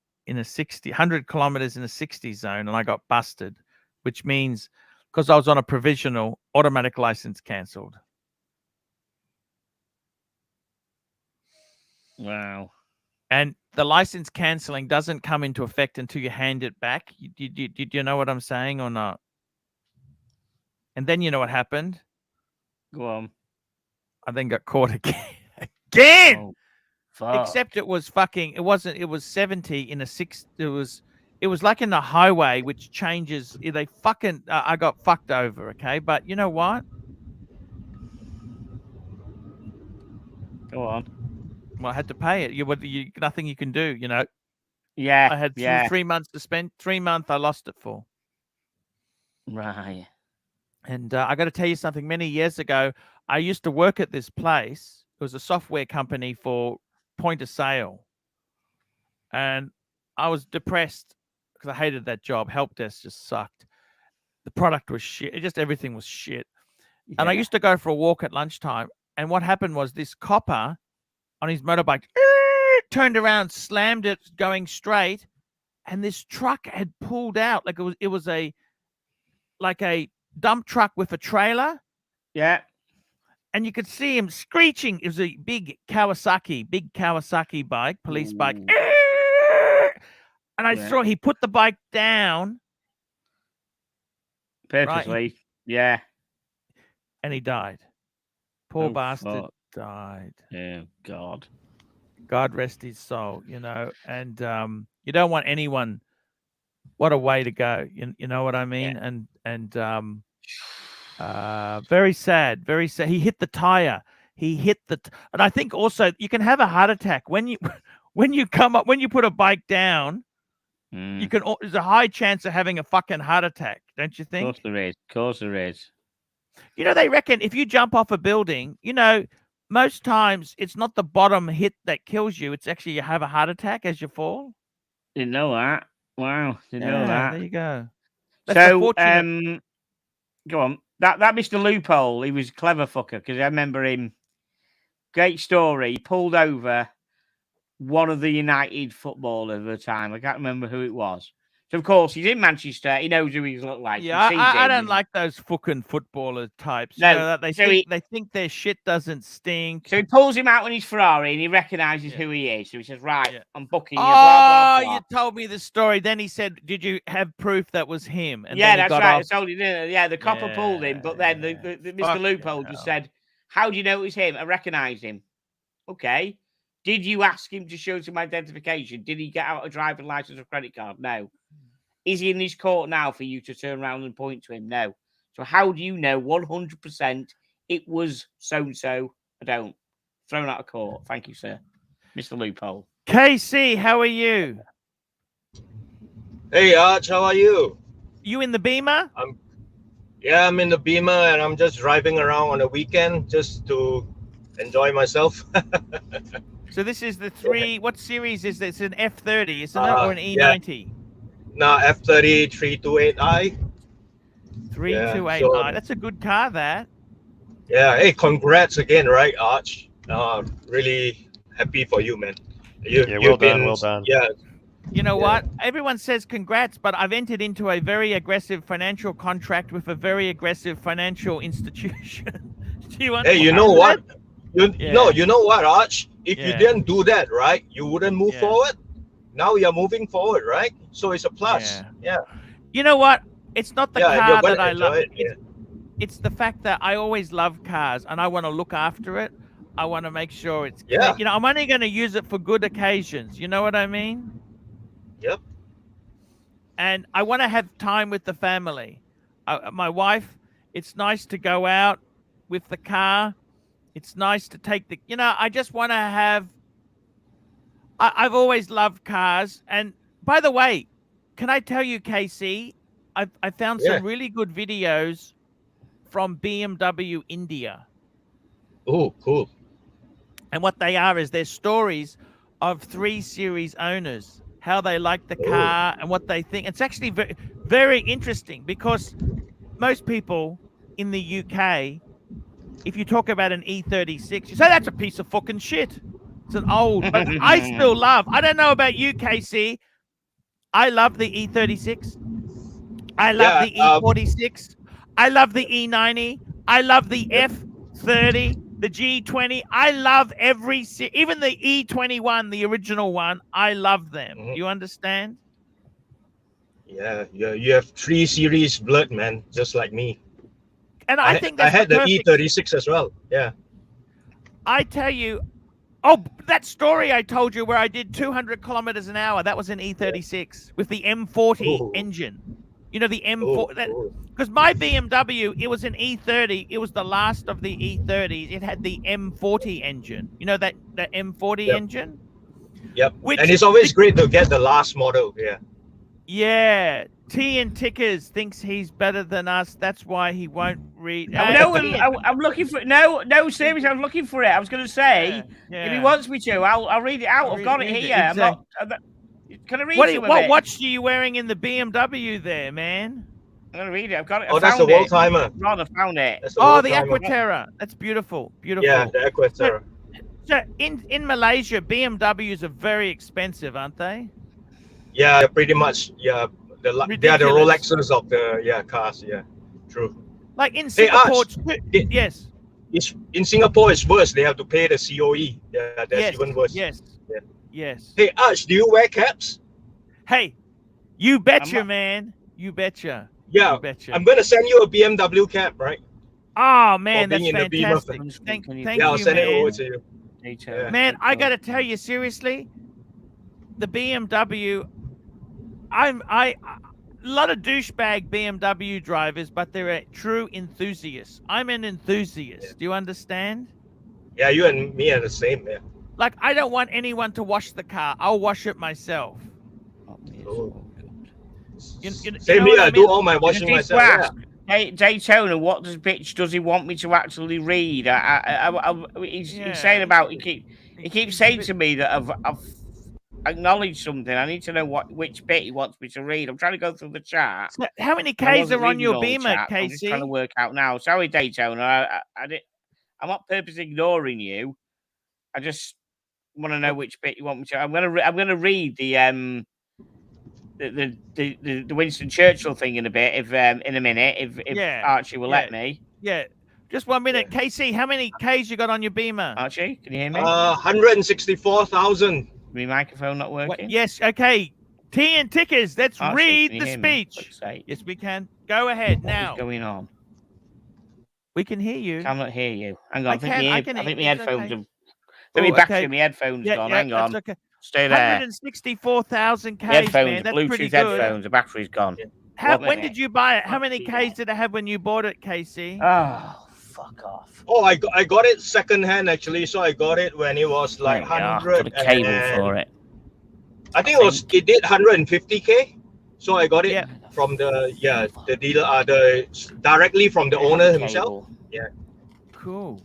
[SPEAKER 1] kilometers in a 60 zone, and I got busted, which means because I was on a provisional, automatic license cancelled.
[SPEAKER 9] Wow.
[SPEAKER 1] And the license cancelling doesn't come into effect until you hand it back. Did you know what I'm saying or not? And then you know what happened?
[SPEAKER 9] Go on.
[SPEAKER 1] I then got caught again.
[SPEAKER 9] Oh, fuck.
[SPEAKER 1] Except it was 70 in a 6. It was like in the highway, which changes. I got fucked over. Okay. But you know what?
[SPEAKER 9] Go on.
[SPEAKER 1] Well, I had to pay it. Nothing you can do, you know.
[SPEAKER 9] Yeah.
[SPEAKER 1] I had 3 months to spend. 3 months I lost it for.
[SPEAKER 9] Right.
[SPEAKER 1] And I got to tell you something. Many years ago, I used to work at this place. It was a software company for point of sale. And I was depressed because I hated that job. Help desk just sucked. The product was shit. Everything was shit. Yeah. And I used to go for a walk at lunchtime. And what happened was this copper on his motorbike turned around, slammed it going straight, and this truck had pulled out like it was a dump truck with a trailer.
[SPEAKER 9] Yeah.
[SPEAKER 1] And you could see him screeching. It was a big Kawasaki bike, police bike. And I saw he put the bike down
[SPEAKER 9] purposely. Right? Yeah.
[SPEAKER 1] And he died. Poor bastard. Fuck. Died.
[SPEAKER 9] Yeah, God
[SPEAKER 1] rest his soul, you know. And you don't want anyone. What a way to go, you know what I mean? Yeah. And very sad. He hit the tire. And I think also you can have a heart attack when you put a bike down. There's a high chance of having a fucking heart attack, don't you think?
[SPEAKER 9] Of course there is.
[SPEAKER 1] You know, they reckon if you jump off a building, you know, most times it's not the bottom hit that kills you. It's actually you have a heart attack as you fall.
[SPEAKER 9] Didn't know that. Wow. Didn't know that.
[SPEAKER 1] There you go.
[SPEAKER 9] So, go on. That Mr. Loophole, he was a clever fucker because I remember him. Great story. He pulled over one of the United footballers at the time. I can't remember who it was. So, of course, he's in Manchester. He knows who he's looked like.
[SPEAKER 1] Yeah, I don't like those fucking footballer types. No, you know, they think their shit doesn't stink.
[SPEAKER 9] So he pulls him out on his Ferrari and he recognises who he is. So he says, right, I'm booking you.
[SPEAKER 1] Blah, blah, blah. You told me the story. Then he said, did you have proof that was him? And
[SPEAKER 9] yeah, that's right. I told you, yeah, the copper pulled him. But then the Mr. Loophole just said, how do you know it was him? I recognise him. Okay. Did you ask him to show some identification? Did he get out a driving licence or credit card? No. Is he in his court now for you to turn around and point to him? No. So how do you know 100% it was so-and-so? I don't. Thrown out of court. Thank you, sir. Mr. Loophole.
[SPEAKER 1] KC, how are you?
[SPEAKER 10] Hey, Arch, how are you?
[SPEAKER 1] You in the Beamer?
[SPEAKER 10] I'm in the Beamer, and I'm just driving around on a weekend just to enjoy myself.
[SPEAKER 1] So this is the 3. What series is this? An F30, isn't it, or an E90?
[SPEAKER 10] Now F30 328i.
[SPEAKER 1] 328i. That's a good car, that.
[SPEAKER 10] Yeah. Hey, congrats again, right, Arch? Really happy for you, man.
[SPEAKER 2] Well done.
[SPEAKER 10] Yeah.
[SPEAKER 1] You know what? Everyone says congrats, but I've entered into a very aggressive financial contract with a very aggressive financial institution. Do you understand?
[SPEAKER 10] Hey, you know what? No, you know what, Arch? If you didn't do that, right, you wouldn't move forward. Now you're moving forward, right? So it's a plus. Yeah.
[SPEAKER 1] You know what? It's not the car that I love.
[SPEAKER 10] Yeah.
[SPEAKER 1] It's the fact that I always love cars and I want to look after it. I want to make sure it's, you know, I'm only going to use it for good occasions. You know what I mean?
[SPEAKER 10] Yep.
[SPEAKER 1] And I want to have time with the family. My wife, it's nice to go out with the car. It's nice to take the, you know, I just want to have, I've always loved cars. And by the way, can I tell you, KC, I found some really good videos from BMW India.
[SPEAKER 10] Oh, cool.
[SPEAKER 1] And what they are is they're stories of 3 Series owners, how they like the car and what they think. It's actually very, very interesting because most people in the UK, if you talk about an E36, you say that's a piece of fucking shit. It's an old, but I still love. I don't know about you, KC. I love the E36. I love the E46. I love the E90. I love the F30, the G20. I love even the E21, the original one. I love them. Do you understand?
[SPEAKER 10] Yeah, you have 3 Series blood, man, just like me.
[SPEAKER 1] And I think that's
[SPEAKER 10] I had the E36 as well. Yeah.
[SPEAKER 1] I tell you, oh, that story I told you where I did 200 kilometers an hour, that was an E36 with the M40 engine. You know, the M40, because my BMW, it was an E30. It was the last of the E30s. It had the M40 engine. You know, that M40 engine?
[SPEAKER 10] Yep. And it's always great to get the last model. Yeah.
[SPEAKER 1] Yeah. TINT thinks he's better than us. That's why he won't read.
[SPEAKER 9] No, I'm looking for no, seriously, I'm looking for it. I was going to say, if he wants me to, I'll read it out. I've got it here.
[SPEAKER 1] Exactly.
[SPEAKER 9] Can I read
[SPEAKER 1] what watch are you wearing in the BMW there, man?
[SPEAKER 9] I'm gonna read it. I've got it.
[SPEAKER 10] Oh, that's the Worldtimer.
[SPEAKER 9] I found it.
[SPEAKER 1] Oh, the Aquaterra. That's beautiful. Beautiful.
[SPEAKER 10] Yeah, the Aquaterra.
[SPEAKER 1] So in Malaysia, BMWs are very expensive, aren't they?
[SPEAKER 10] Yeah, pretty much. Yeah, they are the Rolexes of the cars. Yeah, true.
[SPEAKER 1] Like in Singapore, yes.
[SPEAKER 10] In Singapore, it's worse. They have to pay the COE. Yeah, that's even worse.
[SPEAKER 1] Yes. Yeah. Yes.
[SPEAKER 10] Hey, Arch, do you wear caps?
[SPEAKER 1] Hey, you betcha, man. You betcha.
[SPEAKER 10] Yeah,
[SPEAKER 1] you betcha.
[SPEAKER 10] I'm gonna send you a BMW cap, right?
[SPEAKER 1] Oh man, that's fantastic. Thank you,
[SPEAKER 10] I'll send it over to you.
[SPEAKER 1] Man, I gotta tell you seriously, the BMW. A lot of douchebag BMW drivers, but they're a true enthusiast. I'm an enthusiast. Do you understand?
[SPEAKER 10] Yeah, you and me are the same, man.
[SPEAKER 1] Like, I don't want anyone to wash the car. I'll wash it myself.
[SPEAKER 10] Same here. I do all my washing myself.
[SPEAKER 9] Hey, Daytona, what bitch does he want me to actually read? He's saying about he keeps saying to me that I've acknowledged something. I need to know which bit he wants me to read. I'm trying to go through the chat.
[SPEAKER 1] So how many Ks are on your Beamer, Casey?
[SPEAKER 9] I'm just trying to work out now. Sorry, Daytona. I'm not purposely ignoring you. I just want to know which bit you want me to. I'm gonna read the Winston Churchill thing in a bit, in a minute, if Archie will let me.
[SPEAKER 1] Yeah, just 1 minute. KC, how many Ks you got on your Beamer?
[SPEAKER 9] Archie, can you hear me?
[SPEAKER 10] 164,000.
[SPEAKER 9] My microphone not working?
[SPEAKER 1] What? Yes. Okay. TINT. Let's read the speech. Yes, we can. Go ahead now.
[SPEAKER 9] What's going on?
[SPEAKER 1] We can hear you.
[SPEAKER 9] Cannot hear you. Hang on.
[SPEAKER 1] I
[SPEAKER 9] think my headphones have. Let me back my headphones gone. Hang on.
[SPEAKER 1] Okay.
[SPEAKER 9] Stay there.
[SPEAKER 1] 164,000 Ks,
[SPEAKER 9] headphones,
[SPEAKER 1] man. That's
[SPEAKER 9] Bluetooth
[SPEAKER 1] pretty
[SPEAKER 9] headphones.
[SPEAKER 1] good.
[SPEAKER 9] The battery's gone.
[SPEAKER 1] When did you buy it? How many Ks did it have when you bought it, Casey?
[SPEAKER 9] Oh, fuck off.
[SPEAKER 10] Oh, I got it second hand actually. So I got it when it was like 100.
[SPEAKER 9] Got a cable for it.
[SPEAKER 10] I think it did 150K. So I got it from the dealer, directly from the owner himself. Yeah.
[SPEAKER 1] Cool.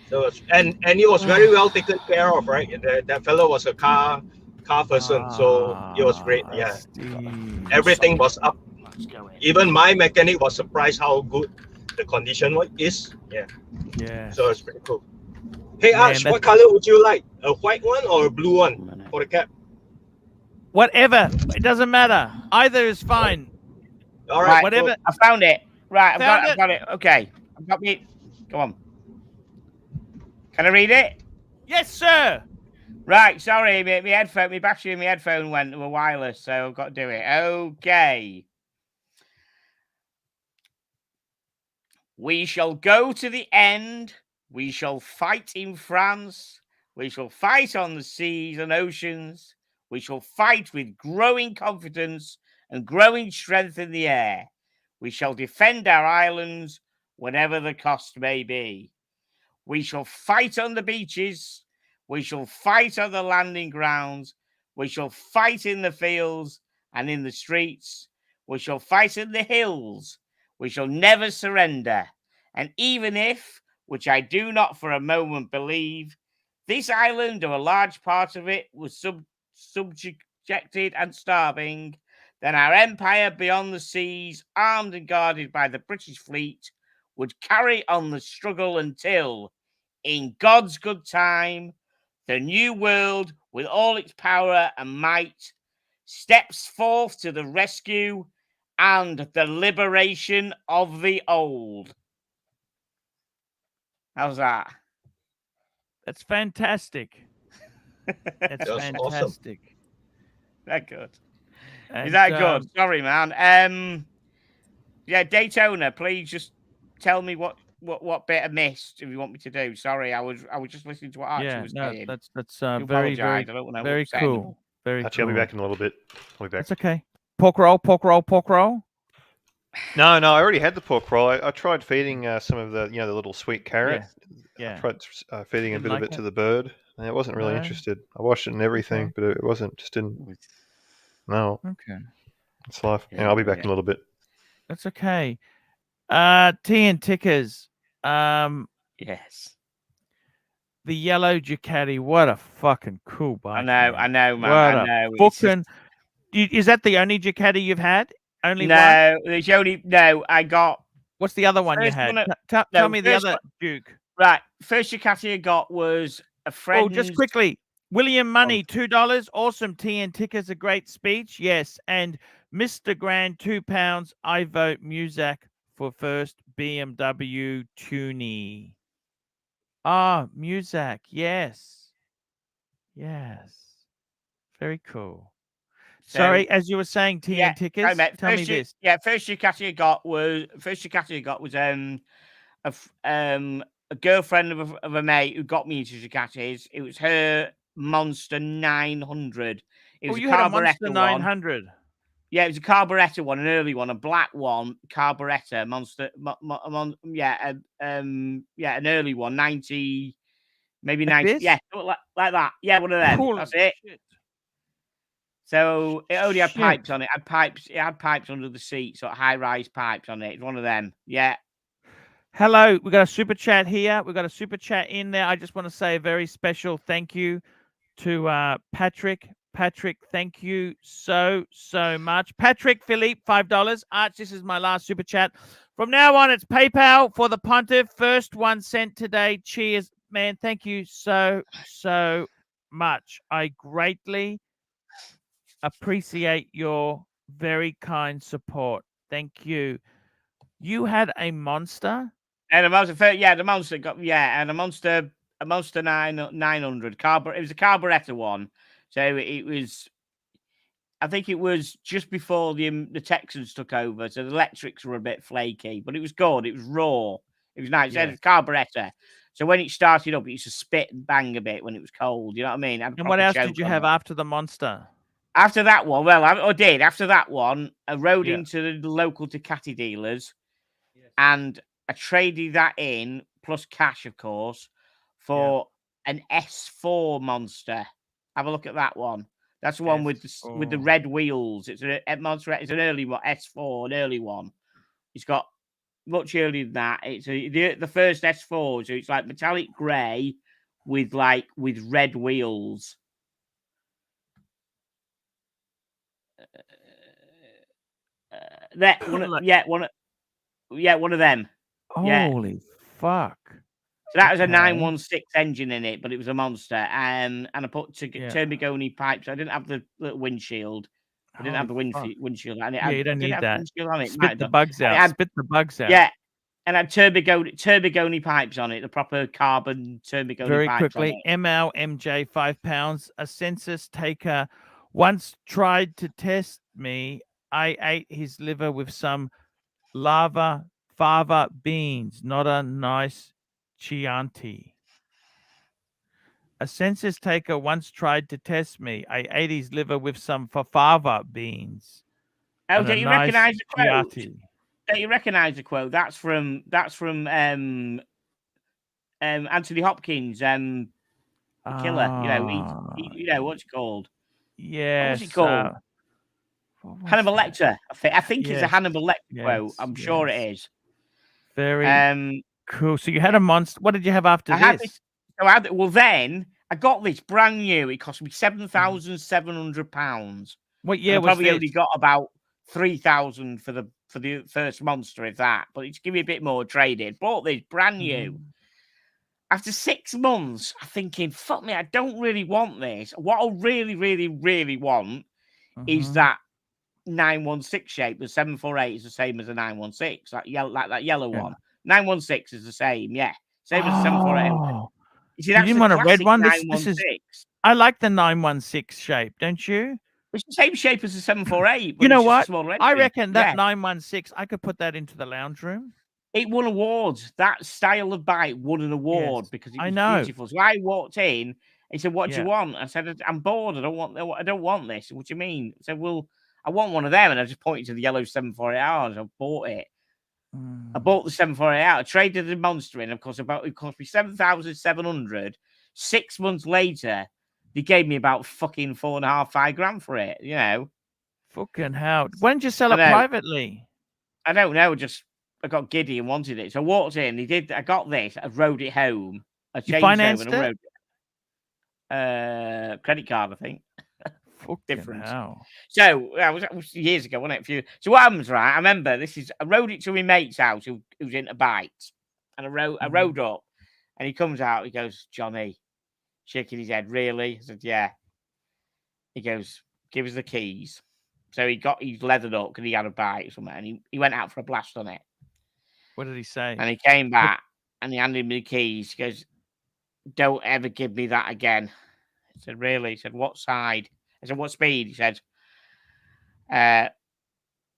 [SPEAKER 10] So and it was very well taken care of, right? That fellow was a car car person, so it was great. Yeah, everything was up. Even my mechanic was surprised how good the condition is. Yeah.
[SPEAKER 1] Yeah.
[SPEAKER 10] So it's pretty cool. Hey,
[SPEAKER 1] Man,
[SPEAKER 10] Arch, what color would you like? A white one or a blue one for the cap?
[SPEAKER 1] Whatever. It doesn't matter. Either is fine.
[SPEAKER 10] All right.
[SPEAKER 1] Whatever.
[SPEAKER 10] Cool.
[SPEAKER 9] I found it. Right, I've
[SPEAKER 1] Found
[SPEAKER 9] got it. Okay. I've got me. Come on. Can I read it?
[SPEAKER 1] Yes, sir.
[SPEAKER 9] Right, sorry, my battery in my headphone were wireless, so I've got to do it. Okay. We shall go to the end. We shall fight in France. We shall fight on the seas and oceans. We shall fight with growing confidence and growing strength in the air. We shall defend our islands, whatever the cost may be. We shall fight on the beaches. We shall fight on the landing grounds. We shall fight in the fields and in the streets. We shall fight in the hills. We shall never surrender. And even if, which I do not for a moment believe, this island or a large part of it was subjected and starving, then our empire beyond the seas, armed and guarded by the British fleet, would carry on the struggle until, in God's good time, the new world, with all its power and might, steps forth to the rescue and the liberation of the old. How's that?
[SPEAKER 1] That's fantastic. That's fantastic.
[SPEAKER 10] Awesome.
[SPEAKER 9] That good.
[SPEAKER 1] And,
[SPEAKER 9] is that good? Sorry, man. Yeah, Daytona, please just tell me what bit I missed if you want me to do. Sorry, I was just listening to what Archie was saying.
[SPEAKER 1] That's
[SPEAKER 9] very
[SPEAKER 1] very cool. Very
[SPEAKER 2] Archie,
[SPEAKER 1] cool.
[SPEAKER 2] I'll be back in a little bit. I'll be back.
[SPEAKER 1] That's okay. Pork roll.
[SPEAKER 2] No, I already had the pork roll. I tried feeding some of the the little sweet carrot.
[SPEAKER 1] Yeah.
[SPEAKER 2] I tried feeding
[SPEAKER 1] Didn't
[SPEAKER 2] a bit
[SPEAKER 1] like
[SPEAKER 2] of it
[SPEAKER 1] it?
[SPEAKER 2] to the bird, and it wasn't really interested. I washed it and everything,
[SPEAKER 1] Okay.
[SPEAKER 2] but it wasn't. Just didn't. No.
[SPEAKER 1] Okay.
[SPEAKER 2] It's life. Yeah, I'll be back in a little bit.
[SPEAKER 1] That's okay. TINT tickers.
[SPEAKER 9] Yes.
[SPEAKER 1] The yellow Ducati. What a fucking cool bike.
[SPEAKER 9] I know, man.
[SPEAKER 1] What
[SPEAKER 9] I
[SPEAKER 1] a
[SPEAKER 9] know.
[SPEAKER 1] fucking. Is that the only Ducati you've had? Only one?
[SPEAKER 9] No, there's only I got.
[SPEAKER 1] What's the other one you had? Tell me the other Duke.
[SPEAKER 9] Right, first Ducati I got was a friend.
[SPEAKER 1] Oh, just quickly. William Money, $2. Awesome. TINT tickers, a great speech. Yes. And Mr. Grand, £2. I vote Muzak for first BMW Tuning. Muzak. Yes. Very cool. Sorry, as you were saying, TINT tickers. Tell me this.
[SPEAKER 9] Yeah, first Ducati I got was a girlfriend of a mate who got me into Ducatis. It was her Monster 900. It was
[SPEAKER 1] you had a Monster 900.
[SPEAKER 9] Yeah, it was a carburettor one, an early one, a black one, carburettor Monster. An early one, 90, maybe like 90. This? Yeah, like that. Yeah, one of them. Cool. That's it. Shit. So it only had pipes on it. It had pipes under the seat, so high-rise pipes on it. It's one of them. Yeah.
[SPEAKER 1] Hello, we got a super chat here. We got a super chat in there. I just want to say a very special thank you to Patrick. Patrick, thank you so much. Patrick Philippe, $5. Arch, this is my last super chat. From now on, it's PayPal for the Pontiff. First 1 cent today. Cheers, man. Thank you so much. I greatly appreciate your very kind support. Thank you. You had a Monster?
[SPEAKER 9] And the Monster, the Monster got, and a Monster 900 it was a carburettor one. So it was, I think it was just before the Texans took over. So the electrics were a bit flaky, but it was good. It was raw. It was nice. It was a carburettor. So when it started up, it used to spit and bang a bit when it was cold. You know what I mean?
[SPEAKER 1] And what else did you have after the Monster?
[SPEAKER 9] After that one, after that one, I rode into the local Ducati dealers and I traded that in, plus cash, of course, for an S4 Monster. Have a look at that one. That's the one with the red wheels. It's a Monster. It's an early one, S4, an early one. It's got much earlier than that. It's the first S4, so it's like metallic grey with red wheels. one of them.
[SPEAKER 1] Holy fuck!
[SPEAKER 9] So that was a
[SPEAKER 1] Okay.
[SPEAKER 9] 916 engine in it, but it was a monster. And I put Turbogony pipes. I didn't have the little windshield. I didn't have the windshield on it.
[SPEAKER 1] Yeah, you don't need that.
[SPEAKER 9] Windshield on it.
[SPEAKER 1] Spit the bugs out. Spit the bugs out.
[SPEAKER 9] Yeah, and I had Turbogony pipes on it, the proper carbon Turbogony
[SPEAKER 1] Very
[SPEAKER 9] pipes
[SPEAKER 1] quickly,
[SPEAKER 9] on it.
[SPEAKER 1] MLMJ, £5. A census taker once tried to test me. I ate his liver with some fava beans, not a nice Chianti. A census taker once tried to test me. I ate his liver with some fava beans.
[SPEAKER 9] Oh, don't you recognise the quote? Don't you recognise the quote? That's from Anthony Hopkins, the killer. You know what's it called?
[SPEAKER 1] Yes.
[SPEAKER 9] What's it called? Hannibal Lecter. I think it's a Hannibal Lecter quote. I'm sure it is.
[SPEAKER 1] Very cool. So you had a monster. What did you have after this?
[SPEAKER 9] Well, then I got this brand new. It cost me £7,700.
[SPEAKER 1] What year was
[SPEAKER 9] probably
[SPEAKER 1] this?
[SPEAKER 9] only got about 3,000 for the first monster, if that. But it's give me a bit more traded. Bought this brand new. After 6 months, I'm thinking, fuck me, I don't really want this. What I really, really, really want is that 916 shape. The 748 is the same as a 916. That yellow one. 916 is the same, yeah. Same as the 748. You see, that's
[SPEAKER 1] didn't want a red one? This is. I like the 916 shape, don't you?
[SPEAKER 9] It's the same shape as the 748.
[SPEAKER 1] You know what? I reckon that 916, I could put that into the lounge room.
[SPEAKER 9] It won awards. That style of bike won an award because it was beautiful. So I walked in. He said, "What do you want?" I said, "I'm bored. I don't want this." What do you mean? I said, "Well, I want one of them." And I just pointed to the yellow 748R. I bought it. I bought the 748R. I traded the monster in. Of course, it cost me 7,700. 6 months later, they gave me about fucking 4.5, 5 grand for it. You know,
[SPEAKER 1] fucking hell. When did you sell it privately?
[SPEAKER 9] I don't know. I got giddy and wanted it. So I walked in. I got this. I rode it home. I changed
[SPEAKER 1] financed
[SPEAKER 9] home and I rode it. Credit card, I think.
[SPEAKER 1] Different.
[SPEAKER 9] So that was years ago, wasn't it? So what happens, right? I remember I rode it to my mate's house who's into bikes. And I rode up and he comes out. He goes, "Johnny," shaking his head. "Really?" I said, "Yeah." He goes, "Give us the keys." So he's leathered up because he had a bike or something. And he went out for a blast on it.
[SPEAKER 1] What did he say?
[SPEAKER 9] And he came back and he handed me the keys. He goes, "Don't ever give me that again." I said, "Really?" He said, "What side?" I said, "What speed?" He said,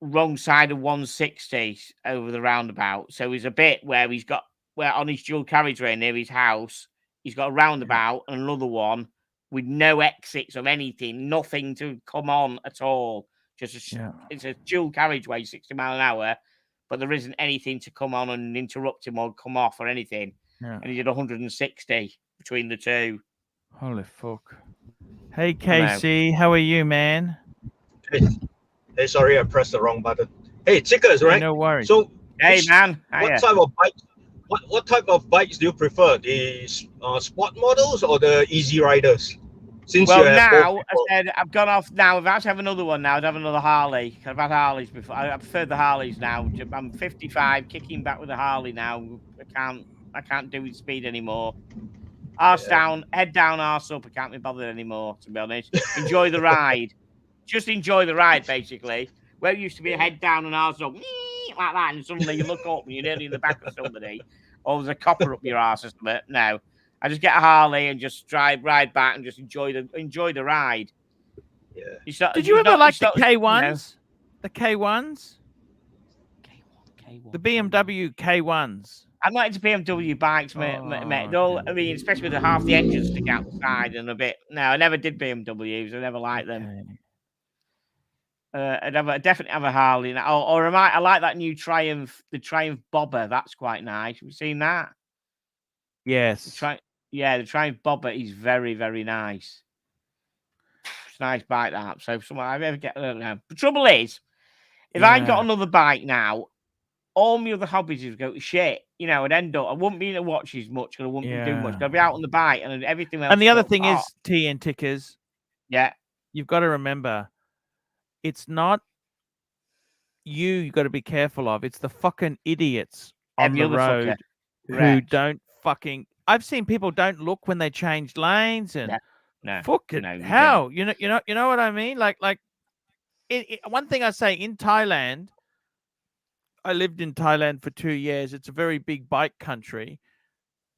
[SPEAKER 9] "Wrong side of 160 over the roundabout." So there's a bit where where on his dual carriageway near his house, he's got a roundabout and another one with no exits of anything, nothing to come on at all. It's a dual carriageway, 60 mile an hour. But there isn't anything to come on and interrupt him or come off or anything. And he did 160 between the two.
[SPEAKER 1] Holy fuck. Hey, KC, how are you, man?
[SPEAKER 10] Hey, sorry, I pressed the wrong button. Hey, Chickers, right?
[SPEAKER 1] No worries.
[SPEAKER 10] So,
[SPEAKER 9] hey, man.
[SPEAKER 10] What type of bikes? What type of bikes do you prefer? The sport models or the easy riders?
[SPEAKER 9] Well, now I said I've gone off. Now if I had to have another one, now I'd have another Harley. I've had Harleys before. I prefer the Harleys now. I'm 55, kicking back with a Harley now. I can't do with speed anymore. Arse down, head down, arse up. I can't be bothered anymore, to be honest. Enjoy the ride. Just enjoy the ride, basically. Where it used to be a head down and arse up, like that, and suddenly you look up and you're nearly in the back of somebody, or there's a copper up your arse or something. No. I just get a Harley and just ride back and just enjoy the ride.
[SPEAKER 10] Yeah.
[SPEAKER 1] Did you ever like the K1s? The K1s? K1. The BMW K1s.
[SPEAKER 9] I'm not into BMW bikes, mate. I mean, especially with half the engine stick out the side and a bit. No, I never did BMWs. I never liked them. I'd definitely have a Harley. Or I like that new Triumph, the Triumph Bobber. That's quite nice. Have you seen that?
[SPEAKER 1] Yes.
[SPEAKER 9] The Triumph Bobber is very, very nice. It's a nice bike, that. So if I ever get, I don't know. The trouble is, if I got another bike now, all my other hobbies would go to shit. You know, I'd end up, I wouldn't be in the watches much because I wouldn't be doing much. I'd be out on the bike and everything else.
[SPEAKER 1] And the other thing is, TINT tickers.
[SPEAKER 9] Yeah.
[SPEAKER 1] You've got to remember, it's not you got to be careful of. It's the fucking idiots on
[SPEAKER 9] Every
[SPEAKER 1] the
[SPEAKER 9] other fucker.
[SPEAKER 1] road who
[SPEAKER 9] Correct.
[SPEAKER 1] don't fucking. I've seen people don't look when they change lanes and
[SPEAKER 9] No,
[SPEAKER 1] fucking
[SPEAKER 9] no, you
[SPEAKER 1] hell. You know what I mean? Like one thing I say in Thailand. I lived in Thailand for 2 years. It's a very big bike country.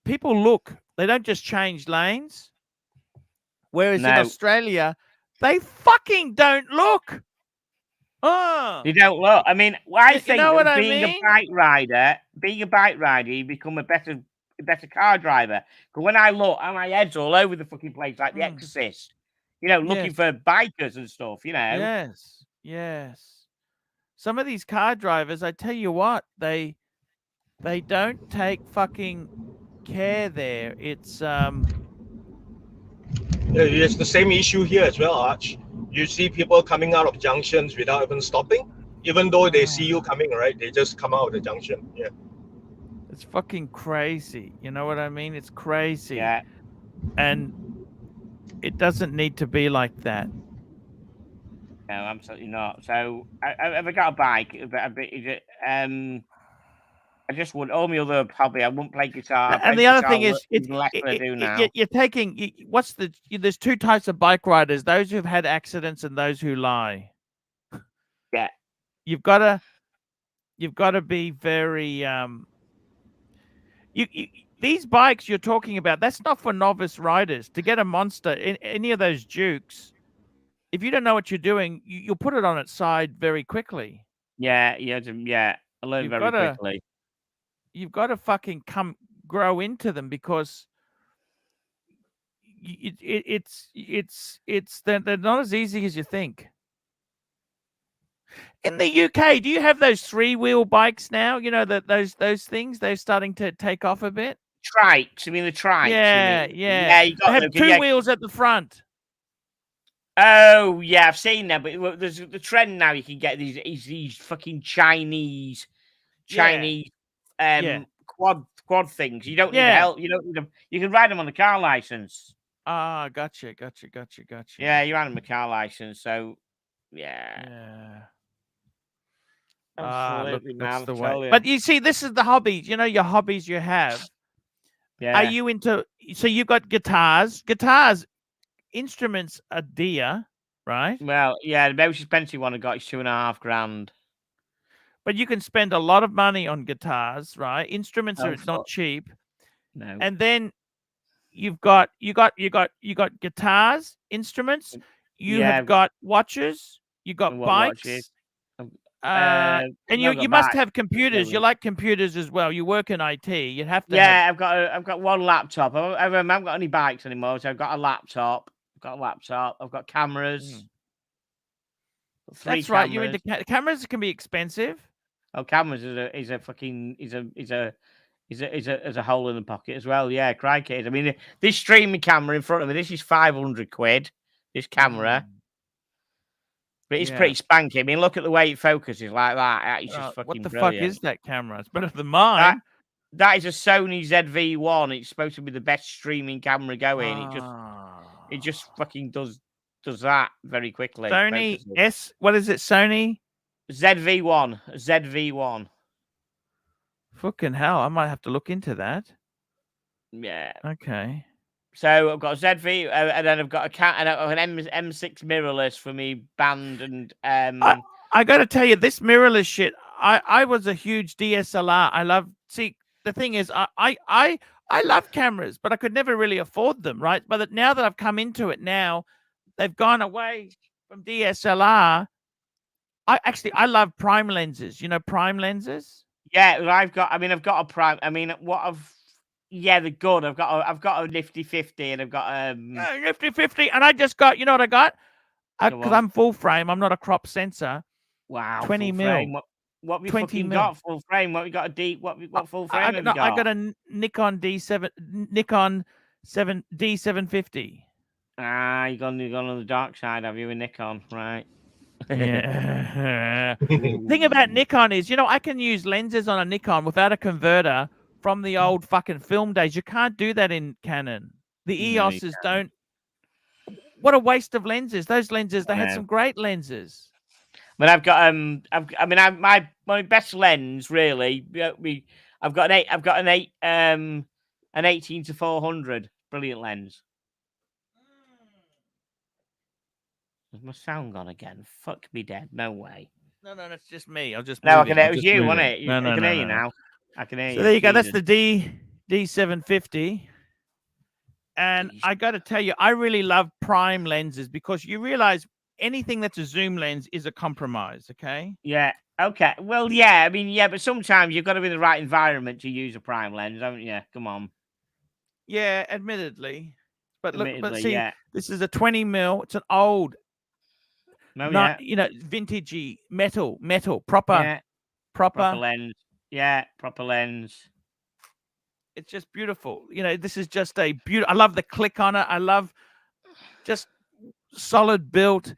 [SPEAKER 1] People look. They don't just change lanes. Whereas in Australia, they fucking don't look. Oh.
[SPEAKER 9] You don't look. I mean, I think
[SPEAKER 1] you know what
[SPEAKER 9] being
[SPEAKER 1] I mean?
[SPEAKER 9] a bike rider, you become a better car driver. Because when I look, my head's all over the fucking place like The Exorcist. Looking for bikers and stuff.
[SPEAKER 1] Yes. Some of these car drivers, I tell you what, they don't take fucking care there. It's
[SPEAKER 10] It's the same issue here as well, Arch. You see people coming out of junctions without even stopping, even though they see you coming, right? They just come out of the junction. Yeah.
[SPEAKER 1] It's fucking crazy. You know what I mean? It's crazy.
[SPEAKER 9] Yeah.
[SPEAKER 1] And it doesn't need to be like that.
[SPEAKER 9] No, absolutely not. So, have I got a bike? I just would. All my other hobby, I wouldn't play guitar.
[SPEAKER 1] And the other thing is,
[SPEAKER 9] less than I do now.
[SPEAKER 1] You're taking. There's two types of bike riders: those who've had accidents and those who lie.
[SPEAKER 9] Yeah.
[SPEAKER 1] You've got to be very. These bikes you're talking about, that's not for novice riders. To get a monster in any of those Dukes, if you don't know what you're doing, you'll put it on its side very quickly.
[SPEAKER 9] Yeah. I learned very quickly.
[SPEAKER 1] You've got to fucking grow into them because they're not as easy as you think. In the UK, do you have those 3-wheel bikes now? You know those things, they're starting to take off a bit.
[SPEAKER 9] Trikes. I mean the trikes.
[SPEAKER 1] Yeah.
[SPEAKER 9] You got
[SPEAKER 1] they have two wheels at the front.
[SPEAKER 9] Oh yeah, I've seen that. But there's the trend now. You can get these fucking Chinese quad things. You don't need help. You don't need them. You can ride them on the car license.
[SPEAKER 1] Ah, gotcha.
[SPEAKER 9] Yeah, you ride them on the car license. So
[SPEAKER 1] yeah.
[SPEAKER 9] Absolutely,
[SPEAKER 1] that's the
[SPEAKER 9] way.
[SPEAKER 1] But you see, this is the hobbies. You know your hobbies you have.
[SPEAKER 9] Yeah.
[SPEAKER 1] Are you into? So you got guitars. Instruments are dear, right?
[SPEAKER 9] Well, yeah. The most expensive one I got is $2,500.
[SPEAKER 1] But you can spend a lot of money on guitars, right? Instruments are not cheap.
[SPEAKER 9] No.
[SPEAKER 1] And then you got guitars, instruments. You have got watches. You got bikes. And you must have computers. You like computers as well. You work in IT. You have to.
[SPEAKER 9] Yeah, I've got one laptop. I haven't got any bikes anymore, so I've got a laptop. I've got cameras.
[SPEAKER 1] That's right. You're into cameras. Can be expensive.
[SPEAKER 9] Oh, cameras is a hole in the pocket as well. Yeah, crikey. I mean, this streaming camera in front of me. This is £500. This camera. But it's pretty spanky. I mean, look at the way it focuses like that. It's just fucking
[SPEAKER 1] what the
[SPEAKER 9] brilliant.
[SPEAKER 1] fuck is that camera? It's better than mine.
[SPEAKER 9] That is a Sony ZV-1. It's supposed to be the best streaming camera going. It just fucking does that very quickly.
[SPEAKER 1] Sony what is it? Sony
[SPEAKER 9] ZV-1.
[SPEAKER 1] Fucking hell! I might have to look into that.
[SPEAKER 9] Yeah.
[SPEAKER 1] Okay.
[SPEAKER 9] So I've got a ZV, and then I've got an M6 mirrorless for me band, and
[SPEAKER 1] I got to tell you, this mirrorless shit. I was a huge DSLR. The thing is, I love cameras, but I could never really afford them, right? But now that I've come into it, now they've gone away from DSLR. I love prime lenses. You know prime lenses?
[SPEAKER 9] Yeah, I've got a prime. I mean, yeah, they're good. I've got a nifty 50, and I've got
[SPEAKER 1] nifty 50, and I just got. You know what I got? Because I'm full frame. I'm not a crop sensor.
[SPEAKER 9] Wow,
[SPEAKER 1] 20 mil.
[SPEAKER 9] What have you fucking got full frame? What have you got what full frame have you got?
[SPEAKER 1] I got a Nikon D750.
[SPEAKER 9] You've gone on the dark side, have you, with Nikon, right?
[SPEAKER 1] Yeah. Thing about Nikon is, I can use lenses on a Nikon without a converter from the old fucking film days. You can't do that in Canon. The EOSs don't. What a waste of lenses. Those lenses, they had some great lenses.
[SPEAKER 9] But I've got my best lens really. I've got an 18 to 400 brilliant lens. Is my sound gone again? Fuck me dead. No way.
[SPEAKER 1] No, that's just me. I'll just
[SPEAKER 9] No,
[SPEAKER 1] move
[SPEAKER 9] it was you, wasn't it?
[SPEAKER 1] No,
[SPEAKER 9] I can hear you now. I can hear you.
[SPEAKER 1] So there you go. That's the D750. And I got to tell you, I really love prime lenses because you realize anything that's a zoom lens is a compromise. Okay.
[SPEAKER 9] Yeah. Okay. Well, yeah. I mean, yeah, but sometimes you've got to be in the right environment to use a prime lens, haven't you? Come on.
[SPEAKER 1] Yeah, admittedly. But look, but see,
[SPEAKER 9] yeah.
[SPEAKER 1] This is a 20 mil. It's an old,
[SPEAKER 9] yeah.
[SPEAKER 1] vintagey metal, proper
[SPEAKER 9] lens. Yeah, proper lens.
[SPEAKER 1] It's just beautiful. This is just a beautiful. I love the click on it. I love just solid built.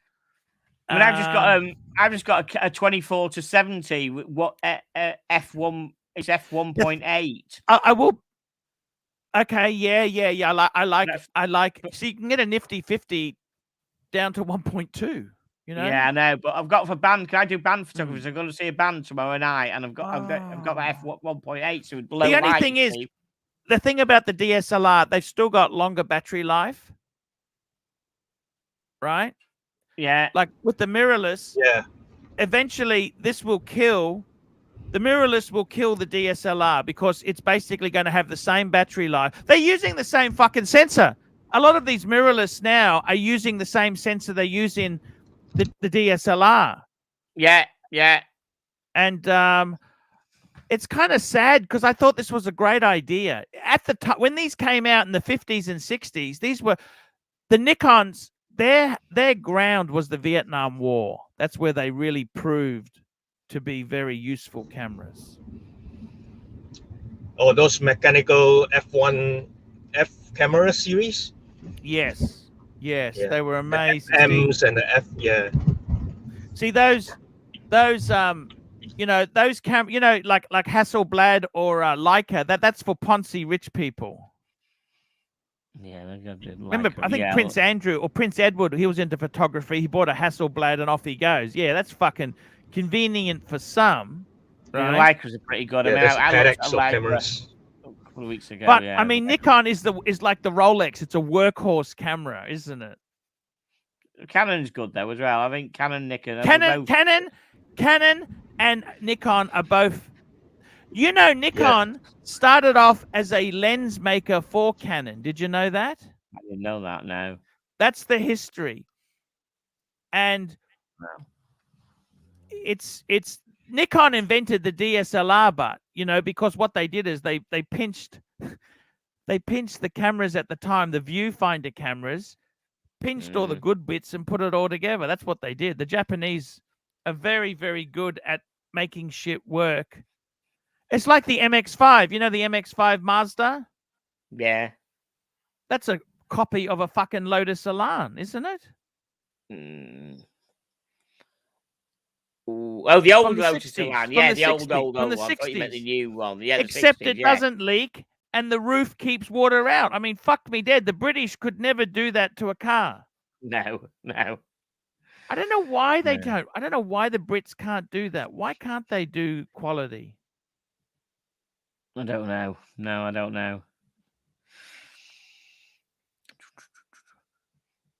[SPEAKER 9] I mean, I've just got a 24 to 70. What f1? It's f1.8.
[SPEAKER 1] I will. Okay, yeah. I like. So you can get a nifty 50 down to 1.2.
[SPEAKER 9] Yeah, I know. But I've got for band. Can I do band photography? So I'm going to see a band tomorrow night, and I've got that f1.8. So low
[SPEAKER 1] the only
[SPEAKER 9] light,
[SPEAKER 1] thing is, the thing about the DSLR, they've still got longer battery life, right?
[SPEAKER 9] Yeah.
[SPEAKER 1] Like with the mirrorless.
[SPEAKER 10] Yeah.
[SPEAKER 1] Eventually, the mirrorless will kill the DSLR because it's basically going to have the same battery life. They're using the same fucking sensor. A lot of these mirrorless now are using the same sensor they use in the DSLR.
[SPEAKER 9] Yeah.
[SPEAKER 1] And it's kind of sad because I thought this was a great idea. At the time, when these came out in the 50s and 60s, these were the Nikons, their ground was the Vietnam War. That's where they really proved to be very useful cameras.
[SPEAKER 10] Oh, those mechanical F camera series?
[SPEAKER 1] Yes.
[SPEAKER 10] Yeah.
[SPEAKER 1] They were amazing.
[SPEAKER 10] The FMs and the F, yeah.
[SPEAKER 1] See those those cameras, like Hasselblad or Leica, that's for Ponzi rich people.
[SPEAKER 9] Yeah,
[SPEAKER 1] remember, I think Prince Andrew or Prince Edward, he was into photography. He bought a Hasselblad and off he goes. Yeah, that's fucking convenient for some.
[SPEAKER 9] Right? Leicas are pretty good.
[SPEAKER 10] Yeah,
[SPEAKER 9] I looked at
[SPEAKER 10] Leica
[SPEAKER 9] cameras a couple of weeks ago.
[SPEAKER 1] But
[SPEAKER 9] yeah,
[SPEAKER 1] I mean, Nikon is like the Rolex. It's a workhorse camera, isn't it?
[SPEAKER 9] Canon's good though as well. I think Canon, Nikon,
[SPEAKER 1] Canon and Nikon are both. Nikon started off as a lens maker for Canon. Did you know that?
[SPEAKER 9] I didn't know that. No.
[SPEAKER 1] That's the history. And it's Nikon invented the DSLR, but because what they did is they pinched the cameras at the time, the viewfinder cameras, pinched all the good bits and put it all together. That's what they did. The Japanese are very, very good at making shit work. It's like the MX-5. The MX-5 Mazda?
[SPEAKER 9] Yeah.
[SPEAKER 1] That's a copy of a fucking Lotus Elan, isn't it?
[SPEAKER 9] Oh, the old Lotus
[SPEAKER 1] 60s,
[SPEAKER 9] Elan. Yeah, the old
[SPEAKER 1] from the
[SPEAKER 9] one.
[SPEAKER 1] 60s.
[SPEAKER 9] I thought you meant the new one. Yeah,
[SPEAKER 1] except
[SPEAKER 9] 60s,
[SPEAKER 1] it doesn't leak and the roof keeps water out. I mean, fuck me dead. The British could never do that to a car.
[SPEAKER 9] No.
[SPEAKER 1] I don't know why they don't. I don't know why the Brits can't do that. Why can't they do quality?
[SPEAKER 9] I don't know. No, I don't know.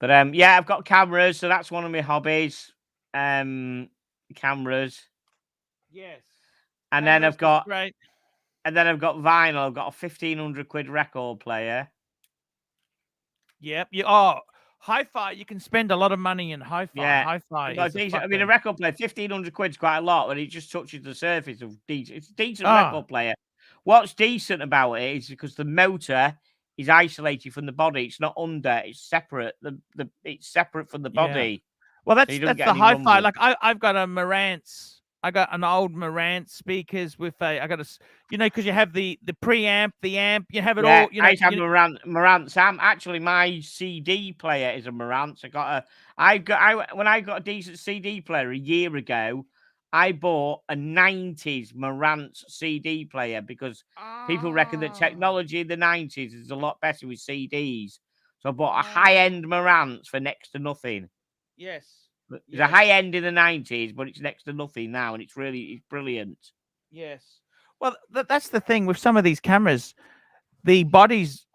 [SPEAKER 9] But I've got cameras, so that's one of my hobbies. Cameras.
[SPEAKER 1] Yes.
[SPEAKER 9] And then I've got vinyl. I've got a 1,500 quid record player.
[SPEAKER 1] Yep. Hi-fi. You can spend a lot of money in hi-fi.
[SPEAKER 9] Yeah.
[SPEAKER 1] Hi-fi.
[SPEAKER 9] I mean, a record player, 1,500 quid's quite a lot, but it just touches the surface of decent. It's a decent record player. What's decent about it is because the motor is isolated from the body. It's not under. It's separate. It's separate from the body.
[SPEAKER 1] Well, that's the hi-fi. Like I've got a Marantz. I got an old Marantz speakers with because you have the preamp, the amp. You have it all.
[SPEAKER 9] I have Marantz amp. Actually, my CD player is a Marantz. When I got a decent CD player a year ago, I bought a 90s Marantz CD player because people reckon that technology in the 90s is a lot better with CDs. So I bought a high-end Marantz for next to nothing.
[SPEAKER 1] Yes.
[SPEAKER 9] It's a high end in the 90s, but it's next to nothing now, and it's brilliant.
[SPEAKER 1] Yes. Well, that's the thing with some of these cameras. The bodies,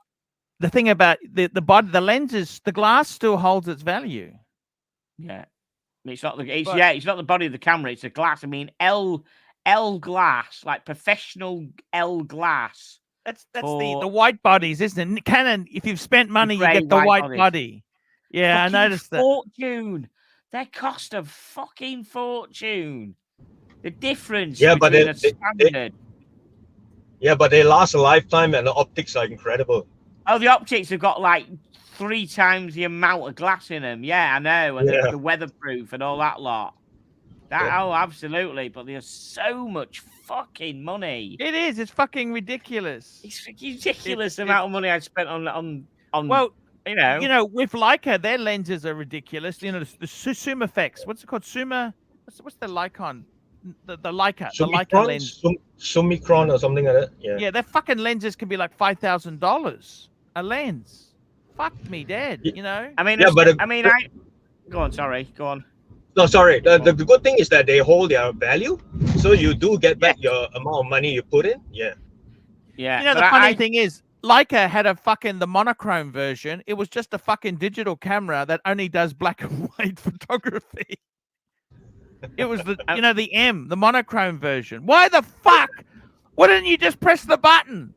[SPEAKER 1] the thing about the body, the lenses, the glass still holds its value.
[SPEAKER 9] Yeah. It's not it's not the body of the camera, it's the glass. I mean, L glass, like professional L glass.
[SPEAKER 1] That's the white bodies, isn't it? Canon, if you've spent money, you get the white body. Yeah,
[SPEAKER 9] fucking
[SPEAKER 1] I noticed that.
[SPEAKER 9] Fortune. They cost a fucking fortune. The difference
[SPEAKER 10] Yeah, but
[SPEAKER 9] between a standard.
[SPEAKER 10] Yeah, but they last a lifetime, and the optics are incredible.
[SPEAKER 9] Oh, the optics have got like 3 times the amount of glass in them. Yeah, I know, and the weatherproof and all that lot. Oh, absolutely. But there's so much fucking money.
[SPEAKER 1] It is. It's fucking ridiculous.
[SPEAKER 9] It's ridiculous the amount of money I spent on.
[SPEAKER 1] Well,
[SPEAKER 9] you know,
[SPEAKER 1] with Leica, their lenses are ridiculous. You know, the Suma effects. What's it called? Suma. What's the Lycon? The Leica. The Leica lens.
[SPEAKER 10] Summicron or something like that. Yeah.
[SPEAKER 1] Yeah, their fucking lenses can be like $5,000 a lens. Fuck me dead. You know.
[SPEAKER 9] I mean, go on. Sorry, go on.
[SPEAKER 10] No, sorry. The good thing is that they hold their value, so you do get back your amount of money you put in. Yeah.
[SPEAKER 9] Yeah.
[SPEAKER 1] You know, the funny thing is, Leica had the monochrome version. It was just a fucking digital camera that only does black and white photography. It was the monochrome version. Why the fuck? Why didn't you just press the button?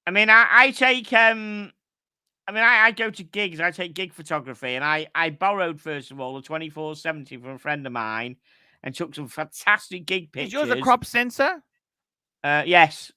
[SPEAKER 9] I mean, I take I go to gigs. I take gig photography, and I borrowed first of all a 24-70 from a friend of mine, and took some fantastic gig pictures.
[SPEAKER 1] Is yours a crop sensor?
[SPEAKER 9] Yes.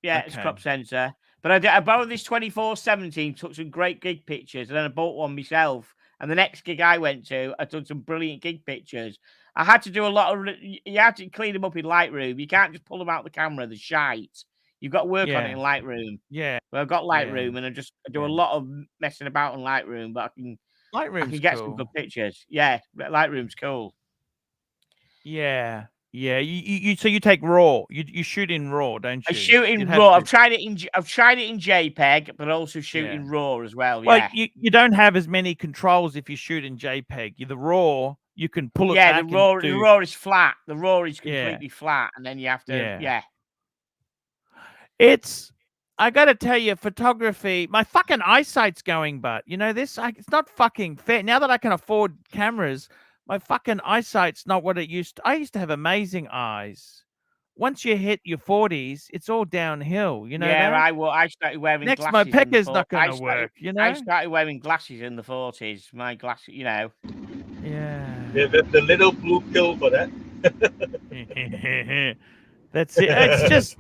[SPEAKER 9] Yeah, it's a crop sensor. But I borrowed this 24-70, took some great gig pictures, and then I bought one myself. And the next gig I went to, I took some brilliant gig pictures. I had to do a lot of. You had to clean them up in Lightroom. You can't just pull them out of the camera. They're shite. You've got to work on it in Lightroom.
[SPEAKER 1] Yeah.
[SPEAKER 9] Well, I've got Lightroom, and I do a lot of messing about in Lightroom, but I can get some good pictures. Yeah, Lightroom's cool.
[SPEAKER 1] Yeah. Yeah, so you take RAW. You shoot in RAW, don't you?
[SPEAKER 9] I shoot in RAW. I've tried it in JPEG, but also shoot in RAW as well.
[SPEAKER 1] Well,
[SPEAKER 9] yeah.
[SPEAKER 1] You don't have as many controls if you shoot in JPEG. The RAW, you can pull it
[SPEAKER 9] back.
[SPEAKER 1] Yeah,
[SPEAKER 9] the RAW is flat. The RAW is completely flat, and then you have to.
[SPEAKER 1] It's. I got to tell you, photography. My fucking eyesight's going, but you know this. It's not fucking fair. Now that I can afford cameras, my fucking eyesight's not what it used to. I used to have amazing eyes. Once you hit your 40s, it's all downhill. You know.
[SPEAKER 9] Yeah, I started wearing glasses.
[SPEAKER 1] My pecker's not going to work. You know.
[SPEAKER 9] I started wearing glasses in the 40s. My glasses, you know.
[SPEAKER 1] Yeah.
[SPEAKER 10] The little blue pill for that.
[SPEAKER 1] That's it. It's just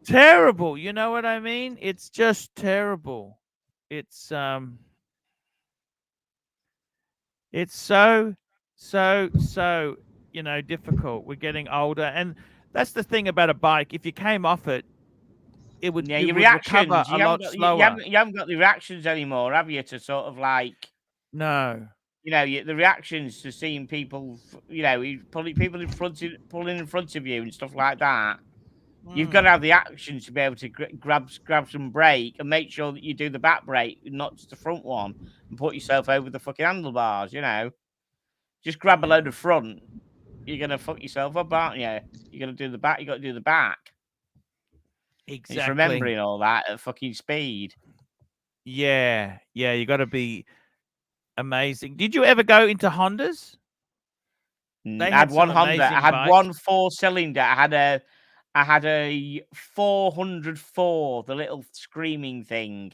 [SPEAKER 1] terrible. You know what I mean? It's just terrible. It's so difficult. We're getting older, and that's the thing about a bike. If you came off it, it would
[SPEAKER 9] your reactions
[SPEAKER 1] recover a lot slower.
[SPEAKER 9] You haven't got the reactions anymore, have you? To sort of like
[SPEAKER 1] no.
[SPEAKER 9] You know, the reactions to seeing people, pulling people pulling in front of you and stuff like that. You've got to have the action to be able to grab some brake and make sure that you do the back brake, not just the front one, and put yourself over the fucking handlebars. You know, just grab a load of front. You're gonna fuck yourself up, aren't you? You're gonna do the back. You got to do the back.
[SPEAKER 1] Exactly.
[SPEAKER 9] It's remembering all that at fucking speed.
[SPEAKER 1] Yeah. You got to be amazing. Did you ever go into Hondas?
[SPEAKER 9] I had one Honda. I had one 4-cylinder. I had a 404, the little screaming thing.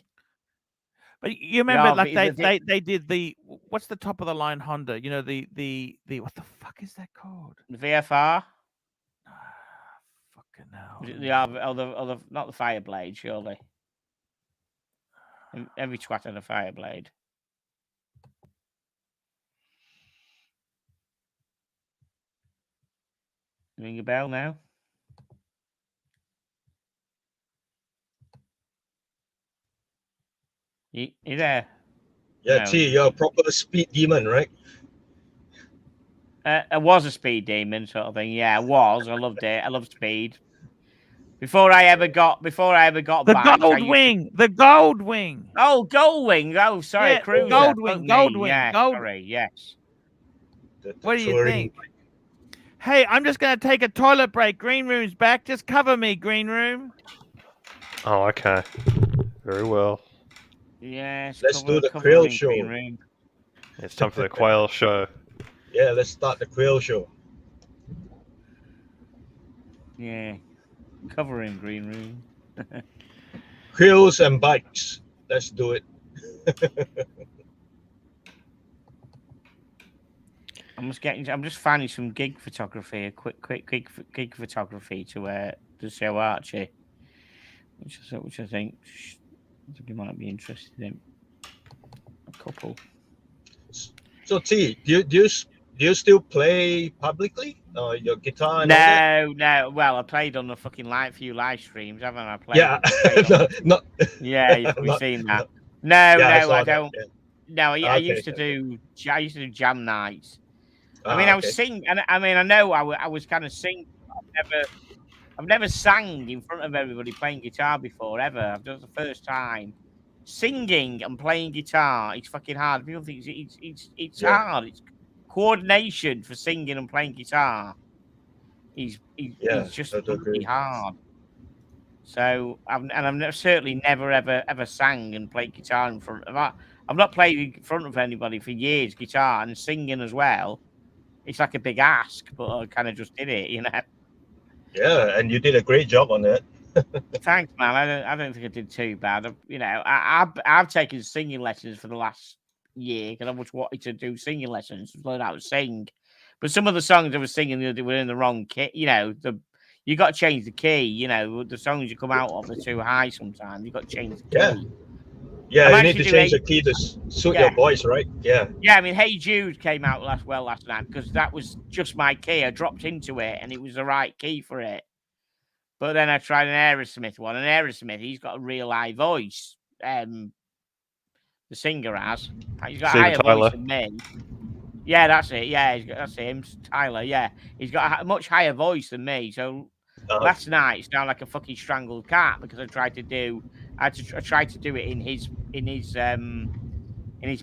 [SPEAKER 1] But you remember, they did the what's the top of the line Honda? You know the what the fuck is that called?
[SPEAKER 9] The VFR.
[SPEAKER 1] Fucking hell.
[SPEAKER 9] The not the Fireblade, surely. Every twat had a Fireblade. Ring a bell now. You there?
[SPEAKER 10] Yeah, no. T, you're a proper speed demon, right?
[SPEAKER 9] I was a speed demon sort of thing. Yeah, I was. I loved it. I loved speed. Before I ever got
[SPEAKER 1] the
[SPEAKER 9] back,
[SPEAKER 1] gold wing. The gold wing.
[SPEAKER 9] Oh, gold wing. Oh, sorry, cruiser.
[SPEAKER 1] Gold wing.
[SPEAKER 9] Yeah,
[SPEAKER 1] gold.
[SPEAKER 9] Sorry, yes.
[SPEAKER 1] What do you
[SPEAKER 10] touring
[SPEAKER 1] think? Hey, I'm just going to take a toilet break. Green room's back. Just cover me, green room.
[SPEAKER 2] Oh, okay. Very well.
[SPEAKER 9] Yes.
[SPEAKER 10] Let's do the Krill show.
[SPEAKER 9] Green room.
[SPEAKER 2] It's time for the quail show.
[SPEAKER 10] Yeah, let's start the Krill show.
[SPEAKER 9] Yeah. Covering green room.
[SPEAKER 10] Krills and bikes. Let's do it.
[SPEAKER 9] I'm just finding some gig photography, a quick gig photography to show Archie, which I think you might be interested in. A couple.
[SPEAKER 10] So T, do you still play publicly? Your guitar and all that?
[SPEAKER 9] No. Well, I played on the fucking few live streams, haven't I?
[SPEAKER 10] Yeah.
[SPEAKER 9] Yeah, you've probably seen that. No, I don't.
[SPEAKER 10] Yeah.
[SPEAKER 9] No, I used to do jam nights. I mean, I was singing, and I mean, I know I was kind of singing. I've never sang in front of everybody playing guitar before, ever. I've done it the first time. Singing and playing guitar, it's fucking hard. People think it's hard. It's coordination for singing and playing guitar. He's just really hard. So I've certainly never ever sang and played guitar in front of. I've not played in front of anybody for years, guitar and singing as well. It's like a big ask, but I kind of just did it, you know.
[SPEAKER 10] Yeah, and you did a great job on that.
[SPEAKER 9] Thanks, man. I don't think I did too bad. I've taken singing lessons for the last year because I was wanting to do singing lessons, learn how to sing. But some of the songs I was singing were in the wrong key. You know, you got to change the key. You know, the songs you come out of are too high sometimes. You got to change the key.
[SPEAKER 10] Yeah, you need to change the key to suit your voice, right? Yeah.
[SPEAKER 9] Yeah, I mean, Hey Jude came out last night because that was just my key. I dropped into it and it was the right key for it. But then I tried an Aerosmith one, and Aerosmith, he's got a real high voice. The singer has. He's got a higher voice than me. Yeah, that's it. Yeah, that's him, Tyler. Yeah, he's got a much higher voice than me. So last night, it's sounded like a fucking strangled cat because I tried to do it in his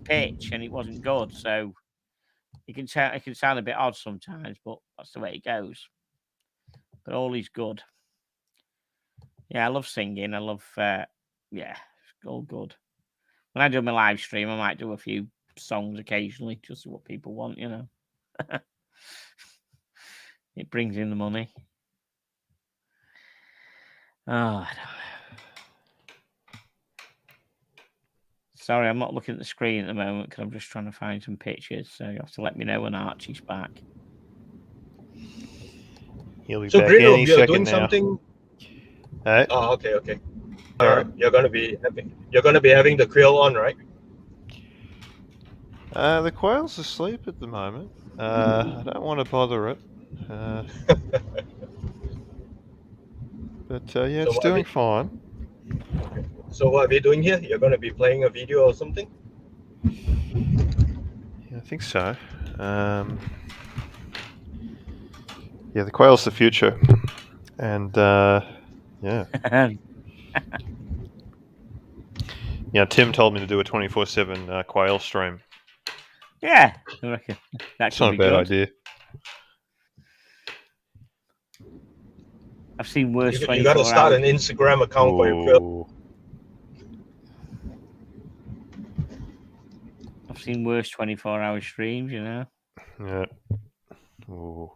[SPEAKER 9] pitch, and it wasn't good. So it can sound a bit odd sometimes, but that's the way it goes. But all is good. Yeah, I love singing. I love, it's all good. When I do my live stream, I might do a few songs occasionally, just what people want, you know. It brings in the money. Oh, sorry, I'm not looking at the screen at the moment because I'm just trying to find some pictures. So you have to let me know when Archie's back.
[SPEAKER 2] He'll be back any second now.
[SPEAKER 10] Something?
[SPEAKER 2] Hey?
[SPEAKER 10] Oh, okay. You're gonna be having the Krill on, right?
[SPEAKER 2] The quail's asleep at the moment. I don't want to bother it. But yeah, it's doing fine.
[SPEAKER 10] So what are we doing here? You're gonna be playing a video or something?
[SPEAKER 2] Yeah, I think so. Yeah, the quail's the future. And yeah. Yeah, Tim told me to do a 24/7 quail stream.
[SPEAKER 9] Yeah, I reckon
[SPEAKER 2] that's not a bad idea.
[SPEAKER 9] I've seen worse.
[SPEAKER 10] You got to start an Instagram account for your Krill.
[SPEAKER 9] I've seen worse 24-hour streams, you know.
[SPEAKER 2] Yeah. Ooh.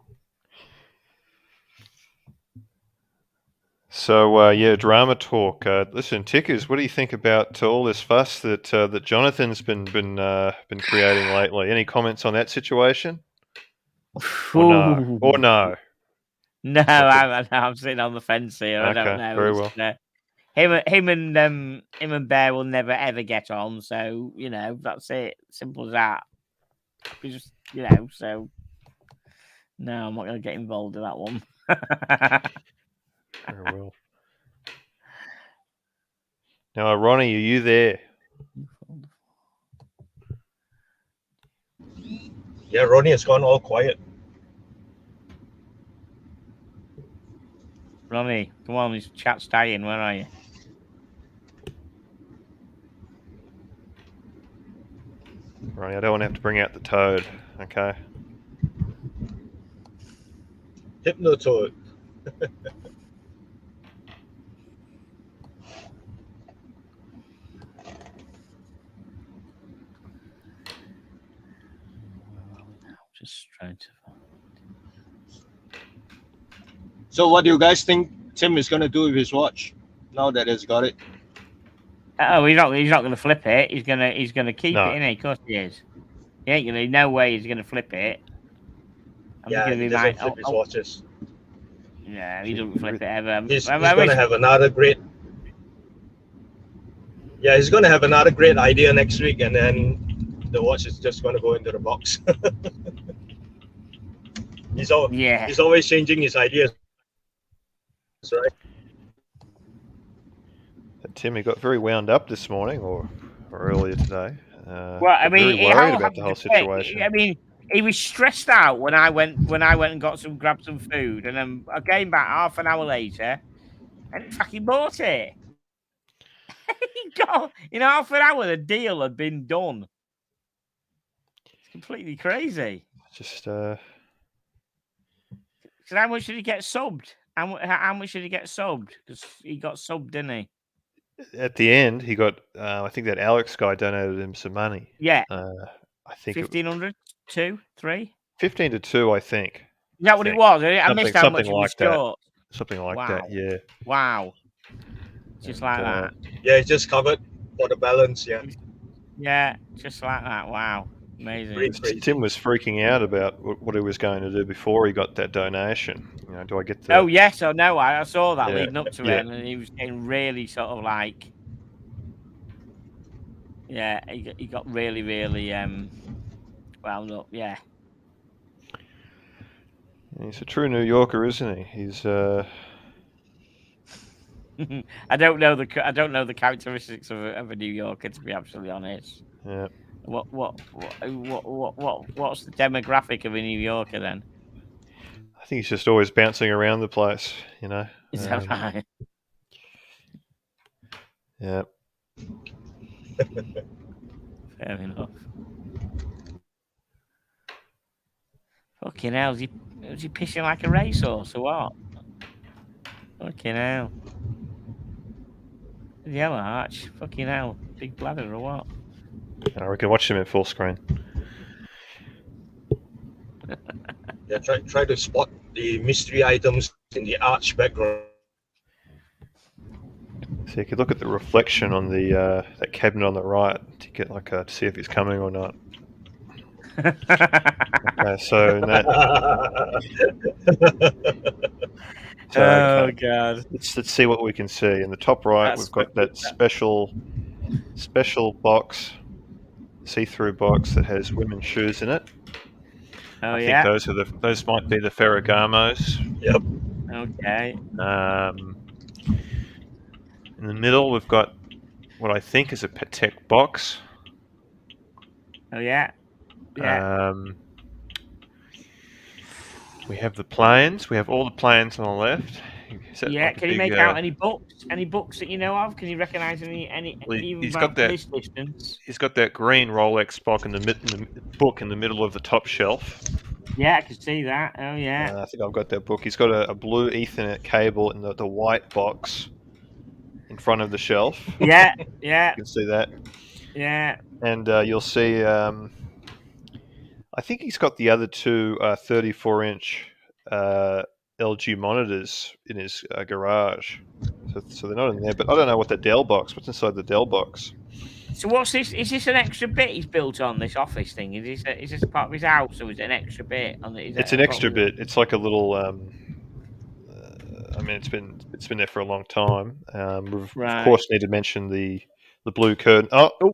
[SPEAKER 2] So yeah, drama talk. Listen, Tickers, what do you think about all this fuss that Jonathan's been creating lately? Any comments on that situation? Or no? Or no?
[SPEAKER 9] No, I'm sitting on the fence here. I don't know.
[SPEAKER 2] Very well.
[SPEAKER 9] Him and Bear will never ever get on. So you know that's it. Simple as that. Just so no, I'm not going to get involved in that one.
[SPEAKER 2] Very well. Now, Ronnie, are you there?
[SPEAKER 10] Yeah, Ronnie has gone all quiet.
[SPEAKER 9] Ronnie, come on, this chat's dying. Where are you?
[SPEAKER 2] Ronnie, I don't want to have to bring out the toad, okay?
[SPEAKER 10] Hypnotoad.
[SPEAKER 9] Just trying to.
[SPEAKER 10] So, what do you guys think Tim is gonna do with his watch now that he's got it?
[SPEAKER 9] Oh, he's not going to flip it. He's gonna keep
[SPEAKER 2] No.
[SPEAKER 9] it in it. Of course he is. He ain't gonna. No way he's gonna flip it.
[SPEAKER 10] Yeah, he doesn't flip his watches.
[SPEAKER 9] Yeah, he doesn't flip it ever.
[SPEAKER 10] He's gonna have another great. Yeah, he's gonna have another great idea next week, and then the watch is just gonna go into the box. He's always changing his ideas. That's right.
[SPEAKER 2] Timmy got very wound up this morning or earlier today.
[SPEAKER 9] Well, I mean,
[SPEAKER 2] very worried about the whole situation.
[SPEAKER 9] I mean, he was stressed out when I went and grabbed some food, and then I came back half an hour later, and he fucking bought it. He got in half an hour. The deal had been done. It's completely crazy.
[SPEAKER 2] Just
[SPEAKER 9] So how much did he get subbed? How much did he get subbed? Because he got subbed, didn't he?
[SPEAKER 2] at the end, he got. I think that Alex guy donated him some money.
[SPEAKER 9] Yeah.
[SPEAKER 2] I think
[SPEAKER 9] 1,500, 2, 3?
[SPEAKER 2] 15 to 2, I think.
[SPEAKER 9] Is that what it was? I missed how much it was
[SPEAKER 2] that.
[SPEAKER 9] short.
[SPEAKER 2] Something like that, yeah.
[SPEAKER 9] Wow. Just like that.
[SPEAKER 10] Yeah, it's just covered for the balance, yeah.
[SPEAKER 9] Yeah, just like that. Wow. Amazing.
[SPEAKER 2] Tim was freaking out about what he was going to do before he got that donation. You know, do I get the...
[SPEAKER 9] Oh, yes or no? I saw that
[SPEAKER 2] Yeah,
[SPEAKER 9] leading up to it, and he was getting really sort of like... Yeah, he got really, really wound up, yeah.
[SPEAKER 2] He's a true New Yorker, isn't he? He's
[SPEAKER 9] I don't know the characteristics of a New Yorker, to be absolutely honest.
[SPEAKER 2] Yeah.
[SPEAKER 9] What's the demographic of a New Yorker then?
[SPEAKER 2] I think he's just always bouncing around the place, you know.
[SPEAKER 9] Is that right?
[SPEAKER 2] Yeah.
[SPEAKER 9] Fair enough. Fucking hell, is he pissing like a racehorse or what? Fucking hell. Yellow Arch. Fucking hell. Big bladder or what?
[SPEAKER 2] We can watch him in full screen.
[SPEAKER 10] Yeah, try to spot the mystery items in the arch background.
[SPEAKER 2] So you could look at the reflection on the that cabinet on the right to get to see if he's coming or not. Okay, so
[SPEAKER 9] oh god!
[SPEAKER 2] Let's see what we can see. In the top right, we've got that special box, see-through box that has women's shoes in it.
[SPEAKER 9] Oh,
[SPEAKER 2] I think those might be the Ferragamos.
[SPEAKER 10] Yep.
[SPEAKER 9] Okay.
[SPEAKER 2] In the middle, we've got what I think is a Patek box.
[SPEAKER 9] Oh yeah. Yeah.
[SPEAKER 2] We have the planes. We have all the planes on the left.
[SPEAKER 9] Yeah. Can you make out any books? Any books that you know of? Can you recognise any?
[SPEAKER 2] Well,
[SPEAKER 9] even
[SPEAKER 2] he's got that.
[SPEAKER 9] This distance?
[SPEAKER 2] He's got that green Rolex book in the book in the middle of the top shelf.
[SPEAKER 9] Yeah, I can see that. Oh yeah.
[SPEAKER 2] I think I've got that book. He's got a blue Ethernet cable in the white box in front of the shelf.
[SPEAKER 9] Yeah. Yeah.
[SPEAKER 2] You can see that.
[SPEAKER 9] Yeah.
[SPEAKER 2] And you'll see. I think he's got the other two 34-inch LG monitors in his garage. So they're not in there. But I don't know what the Dell box. What's inside the Dell box?
[SPEAKER 9] So what's this? Is this an extra bit he's built on this office thing? Is this a part of his house, or is it an extra bit?
[SPEAKER 2] It's an extra bit. It's like a little. I mean, it's been there for a long time. We've of course need to mention the blue curtain. Oh,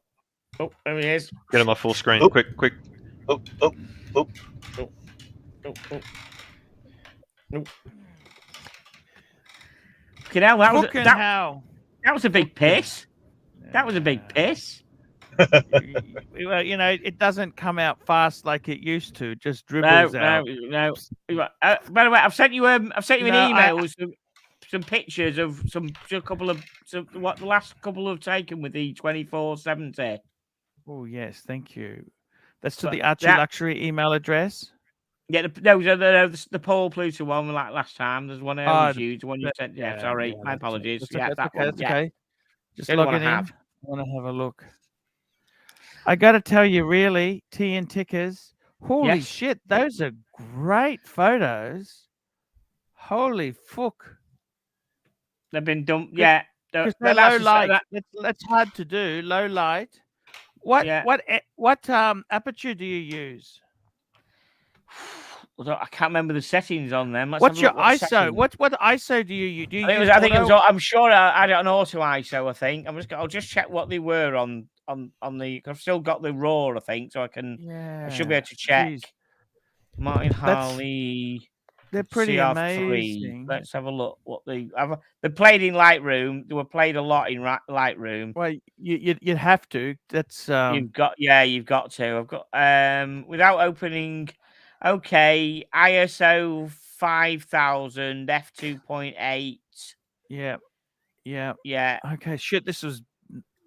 [SPEAKER 9] there he is.
[SPEAKER 2] Get him on full screen, quick.
[SPEAKER 9] Okay, now that was a big piss. That was a big piss.
[SPEAKER 1] Well, you know, it doesn't come out fast like it used to. It just dribbles out.
[SPEAKER 9] No. By the way, I've sent you an email with some pictures of the last couple have taken with the 2470.
[SPEAKER 1] Oh yes, thank you. That's to the ArchieLuxury email address.
[SPEAKER 9] Yeah, the Paul Pluto one like last time. There's one I always used. The one you said. Yeah, sorry, my apologies.
[SPEAKER 1] That's
[SPEAKER 9] yeah,
[SPEAKER 1] okay,
[SPEAKER 9] that one.
[SPEAKER 1] that's
[SPEAKER 9] yeah.
[SPEAKER 1] okay. Just
[SPEAKER 9] The only one
[SPEAKER 1] logging
[SPEAKER 9] I
[SPEAKER 1] in.
[SPEAKER 9] have.
[SPEAKER 1] I want to have a look. I got to tell you, really, tea and tickers. Holy
[SPEAKER 9] Yes.
[SPEAKER 1] shit, those are great photos. Holy fuck.
[SPEAKER 9] They've been done. Yeah.
[SPEAKER 1] Because they're low light. That's hard to do. Low light. What aperture do you use?
[SPEAKER 9] I can't remember the settings on them. Let's
[SPEAKER 1] What's your ISO?
[SPEAKER 9] settings.
[SPEAKER 1] What ISO do you use? Do you use
[SPEAKER 9] I think it was.
[SPEAKER 1] auto?
[SPEAKER 9] I'm sure I had an auto ISO. I think I'll just check what they were on the. I've still got the raw. I think so. I can.
[SPEAKER 1] Yeah.
[SPEAKER 9] I should be able to check.
[SPEAKER 1] Geez.
[SPEAKER 9] Martin Harley.
[SPEAKER 1] They're pretty
[SPEAKER 9] CR3.
[SPEAKER 1] amazing.
[SPEAKER 9] Let's have a look. What they played in Lightroom. They were played a lot in Lightroom.
[SPEAKER 1] Well, you'd have to. That's
[SPEAKER 9] You've got to. I've got without opening. Okay, ISO 5000 f2.8.
[SPEAKER 1] Yeah.
[SPEAKER 9] Yeah.
[SPEAKER 1] Okay, shit. This was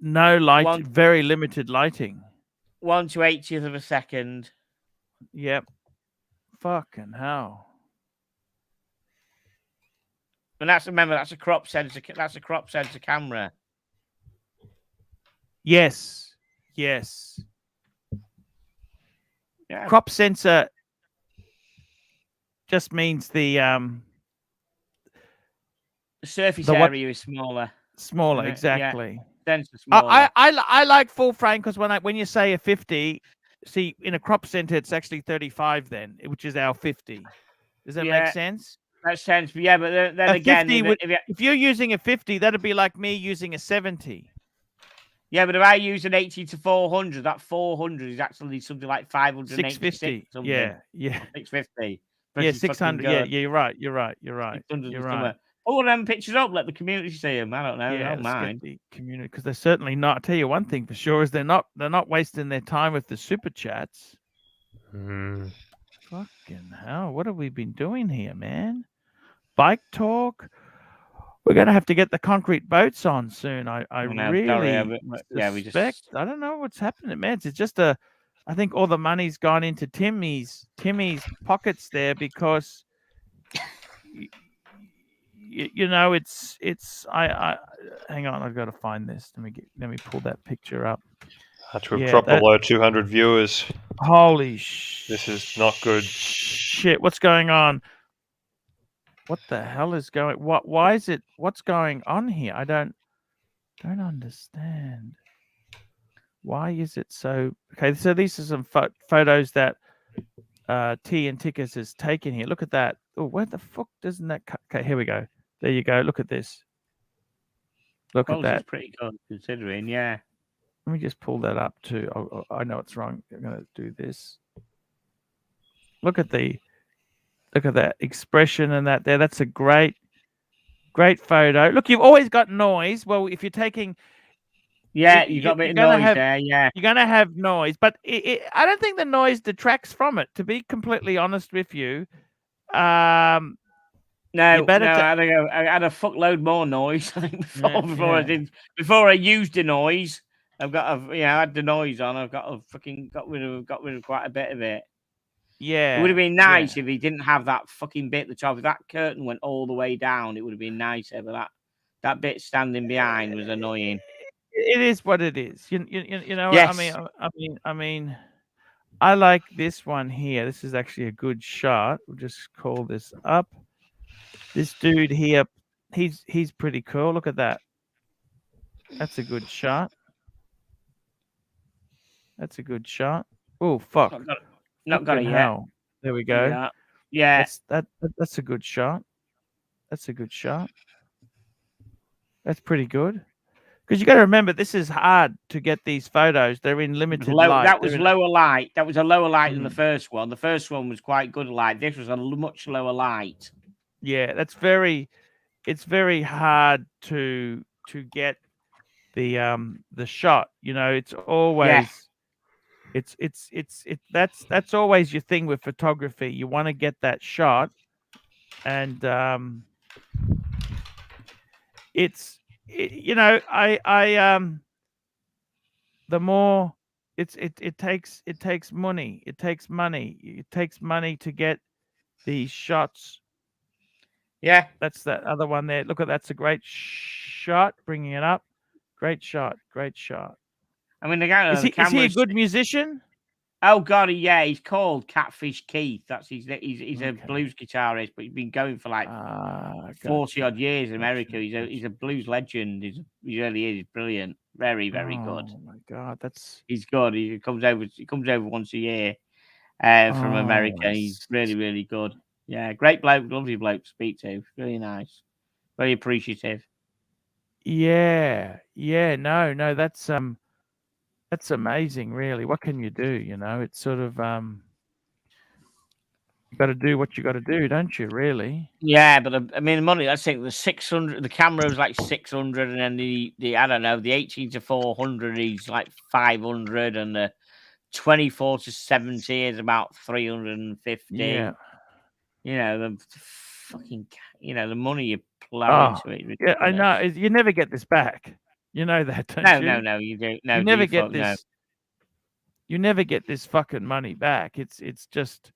[SPEAKER 1] no light, very limited lighting.
[SPEAKER 9] 1 to 80th of a second.
[SPEAKER 1] Yep. Fucking hell.
[SPEAKER 9] And that's a crop sensor. That's a crop sensor camera.
[SPEAKER 1] Yes.
[SPEAKER 9] Yeah.
[SPEAKER 1] Crop sensor just means the
[SPEAKER 9] surface area is smaller.
[SPEAKER 1] Smaller, exactly.
[SPEAKER 9] Yeah. Sensor smaller.
[SPEAKER 1] I like full frame because when you say a 50, see in a crop center it's actually 35 then, which is our 50. Does that make sense?
[SPEAKER 9] Makes sense. But yeah, but then again,
[SPEAKER 1] if you're using a 50, that'd be like me using a 70.
[SPEAKER 9] Yeah, but if I use an 80 to 400, that 400 is actually something like 586.
[SPEAKER 1] 650.
[SPEAKER 9] Something.
[SPEAKER 1] Yeah.
[SPEAKER 9] 650.
[SPEAKER 1] Yeah, 600. Yeah, you're right.
[SPEAKER 9] 600. Pull them pictures up. Let the community see them. I don't know.
[SPEAKER 1] Yeah,
[SPEAKER 9] I don't mind.
[SPEAKER 1] the community, because they're certainly not. I'll tell you one thing for sure is they're not wasting their time with the super chats. Fucking hell! What have we been doing here, man? Bike talk. We're gonna have to get the concrete boats on soon. I really suspect. I don't know what's happening, man. It's just I think all the money's gone into Timmy's pockets there because you know it's I hang on, I've got to find this. Let me pull that picture up.
[SPEAKER 2] We've dropped below 200 viewers.
[SPEAKER 1] Holy shit!
[SPEAKER 2] This is not good.
[SPEAKER 1] Shit! What's going on? What the hell is going? Why is it? What's going on here? I don't understand. Why is it so? Okay, so these are some photos that T and Tickers has taken here. Look at that. Oh, where the fuck doesn't that? Okay, here we go. There you go. Look at this. Look at that.
[SPEAKER 9] Pretty good considering, yeah.
[SPEAKER 1] Let me just pull that up too. I know it's wrong. I'm gonna do this. Look at that expression and that there. That's a great photo. Look, you've always got noise. Well, if you're taking,
[SPEAKER 9] you got a bit of noise there. Yeah,
[SPEAKER 1] you're gonna have noise, but I don't think the noise detracts from it. To be completely honest with you,
[SPEAKER 9] I think I had a fuckload more noise. I think before I used the noise. I had the noise on. I've got rid of quite a bit of it.
[SPEAKER 1] Yeah,
[SPEAKER 9] it would have been nice if he didn't have that fucking bit at the top. If that curtain went all the way down, it would have been nicer. But that bit standing behind was annoying.
[SPEAKER 1] It is what it is. You know.
[SPEAKER 9] Yes.
[SPEAKER 1] I mean, I like this one here. This is actually a good shot. We'll just call this up. This dude here, he's pretty cool. Look at that. That's a good shot. That's a good shot. Oh fuck!
[SPEAKER 9] Not got it yet.
[SPEAKER 1] There we go.
[SPEAKER 9] Yeah.
[SPEAKER 1] That's a good shot. That's a good shot. That's pretty good. Because you got to remember, this is hard to get these photos. They're in limited light.
[SPEAKER 9] That was lower light. That was a lower light than the first one. The first one was quite good light. This was a much lower light.
[SPEAKER 1] Yeah, it's very hard to get the shot. You know, it's always that's always your thing with photography. You want to get that shot, and the more it takes money. It takes money. It takes money to get these shots.
[SPEAKER 9] Yeah,
[SPEAKER 1] that's that other one there. Look at that's a great shot. Bringing it up, great shot. Great shot.
[SPEAKER 9] I mean, the guy on the camera.
[SPEAKER 1] Is he a good musician?
[SPEAKER 9] Oh God, yeah, he's called Catfish Keith. That's he's a blues guitarist, but he's been going for like 40 odd years in America. He's a blues legend. He really is. He's brilliant. Very good.
[SPEAKER 1] Oh my God,
[SPEAKER 9] he's good. He comes over once a year from America. He's really good. Yeah, great bloke, lovely bloke to speak to. Really nice. Very appreciative.
[SPEAKER 1] Yeah. No, that's amazing, really. What can you do? You know, it's sort of you got to do what you got to do, don't you? Really?
[SPEAKER 9] Yeah, but I mean, the money. I think the 600. The camera was like 600, and then the I don't know, the 18 to 400 is like 500, and the 24 to 70 is about 350.
[SPEAKER 1] Yeah.
[SPEAKER 9] You know the fucking. You know the money you plow into it.
[SPEAKER 1] Yeah, I know. You never get this back. You know that, don't you?
[SPEAKER 9] No, you don't. No,
[SPEAKER 1] you never get this. No. You never get this fucking money back. It's just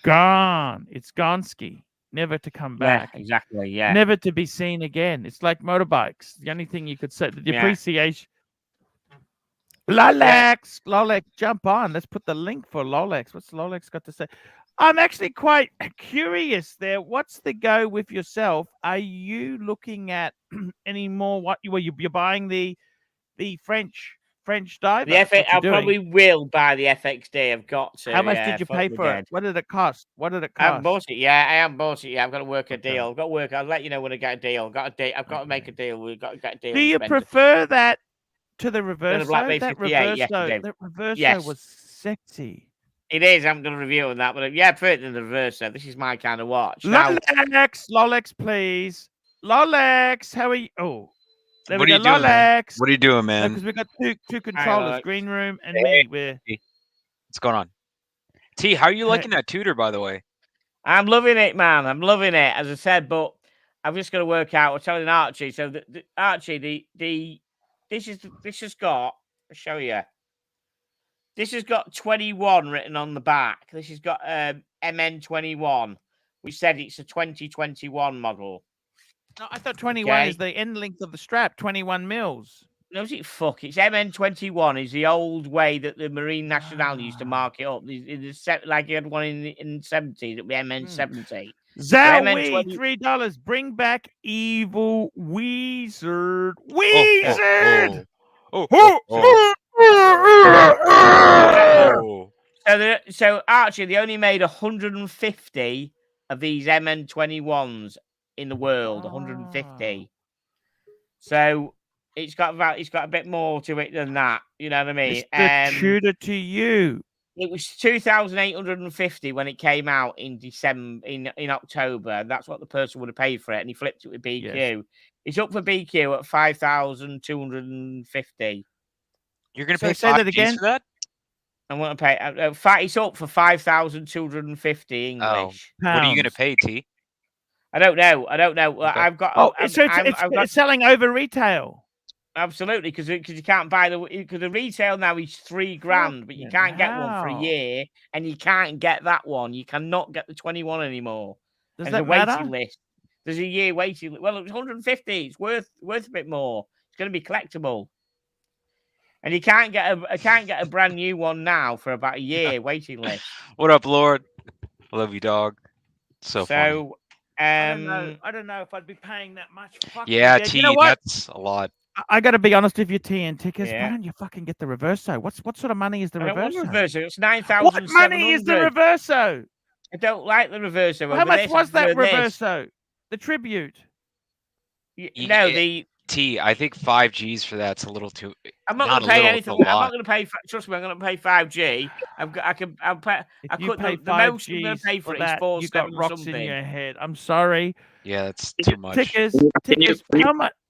[SPEAKER 1] gone. It's gonski. Never to come back.
[SPEAKER 9] Yeah, exactly. Yeah.
[SPEAKER 1] Never to be seen again. It's like motorbikes. The only thing you could say, the depreciation. Lolex, Lolex, jump on. Let's put the link for Lolex. What's Lolex got to say? I'm actually quite curious there. What's the go with yourself? Are you looking at any more? You're buying the French diver?
[SPEAKER 9] The FX, I probably will buy the FXD. I've got to.
[SPEAKER 1] How much did you pay for it? What did it cost?
[SPEAKER 9] I haven't bought it. Yeah, I haven't bought it. Yeah, I've got to work a deal. I've got to work. I'll let you know when I get a deal. I've got to make a deal. We've got to get a deal.
[SPEAKER 1] Do you prefer that to the Reverso? That Reverso was sexy.
[SPEAKER 9] It is. I'm going to review on that, but yeah, I prefer it than the Reverso. This is my kind of watch.
[SPEAKER 1] Lolex, please. Lolex, how are you? Oh, there we go.
[SPEAKER 11] Doing,
[SPEAKER 1] Lolex.
[SPEAKER 11] What are you doing, man?
[SPEAKER 1] Because we've got two controllers, green room and me.
[SPEAKER 11] What's going on? T, how are you liking that Tudor, by the way?
[SPEAKER 9] I'm loving it, man. I'm loving it, as I said, but I'm just going to work out. We're telling Archie. So, Archie, this has got. I'll show you. This has got 21 written on the back. This has got MN21. We said it's a 2021 model.
[SPEAKER 1] No, I thought 21 is the end length of the strap, 21 mils.
[SPEAKER 9] No, it's It's MN21 is the old way that the Marine Nationale used to mark it up. Like you had one in the 70s, it'd be MN70.
[SPEAKER 1] Zowie, $3. Bring back Evil Wizard. Wizard!
[SPEAKER 9] So Archie, they only made 150 of these MN21s in the world. 150. So it's got a bit more to it than that. You know what I mean?
[SPEAKER 1] It's the Tudor to you.
[SPEAKER 9] It was 2,850 when it came out in December, in October. And that's what the person would have paid for it, and he flipped it with BQ. Yes. It's up for BQ at 5,250.
[SPEAKER 11] You're going to pay that again for that?
[SPEAKER 9] I'm going to pay. It's up for 5,250 English.
[SPEAKER 11] Oh. What are you going to pay, T?
[SPEAKER 9] I don't know. Okay.
[SPEAKER 1] I've got. It's selling over retail.
[SPEAKER 9] Absolutely, because you can't buy because the retail now is $3,000, but you can't get one for a year, and you can't get that one. You cannot get the 21 anymore.
[SPEAKER 1] There's
[SPEAKER 9] a waiting list. There's a year waiting list. Well, it's 150. It's worth a bit more. It's going to be collectible. And you can't get a brand new one now for about a year waiting list.
[SPEAKER 11] What up, Lord? Love you, dog. So funny.
[SPEAKER 1] I don't know if I'd be paying that much.
[SPEAKER 11] Yeah, T, that's a lot.
[SPEAKER 1] I got to be honest with you, T and Tickers. Why don't you fucking get the Reverso? What sort of money is the Reverso?
[SPEAKER 9] It's 9,000.
[SPEAKER 1] What money is the Reverso?
[SPEAKER 9] I don't like the Reverso.
[SPEAKER 1] How much was that Reverso? The Tribute.
[SPEAKER 11] T, I think 5Gs for that's a little too.
[SPEAKER 9] I'm not going to pay anything. I'm not going to pay. Trust me, I'm going to pay 5G. I'll pay.
[SPEAKER 1] If you pay 5Gs, the most I'm going to pay for it is 4 you got rocks something. In your head. I'm sorry.
[SPEAKER 11] Yeah, that's too much.
[SPEAKER 1] Tickers.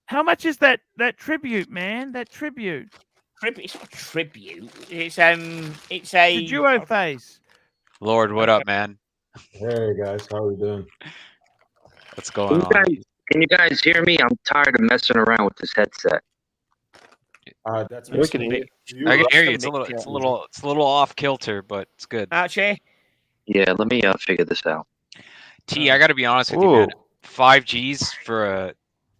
[SPEAKER 1] How much is that Tribute, man? That Tribute.
[SPEAKER 9] It's not Tribute. It's a
[SPEAKER 1] the duo face.
[SPEAKER 11] Lord, what up, man?
[SPEAKER 12] Hey guys, how are we doing?
[SPEAKER 11] What's going on?
[SPEAKER 13] Can you guys hear me? I'm tired of messing around with this headset.
[SPEAKER 12] That's
[SPEAKER 11] I can hear you. It's a little off kilter, but it's good.
[SPEAKER 9] Archie?
[SPEAKER 13] Yeah, let me figure this out.
[SPEAKER 11] T, I got to be honest with you, man. 5 Gs for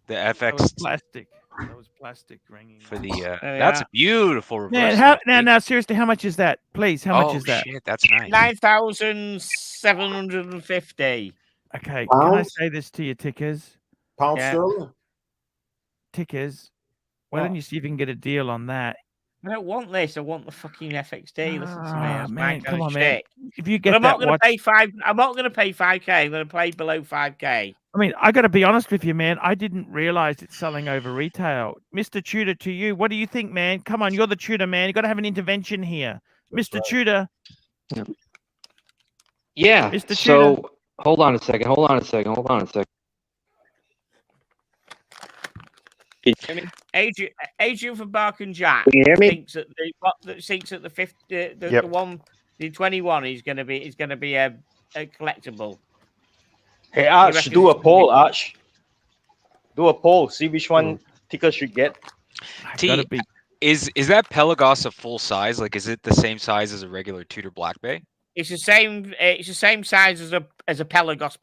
[SPEAKER 11] the FX.
[SPEAKER 1] That was plastic. That was plastic ringing.
[SPEAKER 11] For the that's a beautiful reverse.
[SPEAKER 1] Man, now seriously, how much is that? Please, how much is that?
[SPEAKER 11] Oh shit, that's nice.
[SPEAKER 9] 9,750.
[SPEAKER 1] Okay,
[SPEAKER 12] Pounds?
[SPEAKER 1] can I say this to you, Tickers?
[SPEAKER 12] Pound sterling?
[SPEAKER 1] Tickers, why don't you see if you can get a deal on that?
[SPEAKER 9] I don't want this. I want the fucking FXD. Listen to me. That's my
[SPEAKER 1] Man,
[SPEAKER 9] kind
[SPEAKER 1] come
[SPEAKER 9] of
[SPEAKER 1] on, man.
[SPEAKER 9] shit.
[SPEAKER 1] If you
[SPEAKER 9] But
[SPEAKER 1] get
[SPEAKER 9] I'm
[SPEAKER 1] that
[SPEAKER 9] not going to
[SPEAKER 1] watch,
[SPEAKER 9] pay 5. I'm not going to pay 5K. I'm going to pay below 5K.
[SPEAKER 1] I mean, I got to be honest with you, man. I didn't realize it's selling over retail. Mr. Tudor, to you, what do you think, man? Come on, you're the Tudor, man. You got to have an intervention here, Mr. Tudor.
[SPEAKER 13] Yeah.
[SPEAKER 1] Mr.
[SPEAKER 13] So
[SPEAKER 1] Tudor.
[SPEAKER 13] hold on a second.
[SPEAKER 9] Adrian from Bark and Jack
[SPEAKER 13] Can you hear me?
[SPEAKER 9] thinks that the 21 is going to be a collectible.
[SPEAKER 10] Hey, Arch, do a poll, Arch. Do a poll. See which one Ticker should get.
[SPEAKER 11] T, is that Pelagos a full size? Like, is it the same size as a regular Tudor Black Bay?
[SPEAKER 9] It's the same. It's the same size as a Pelagos,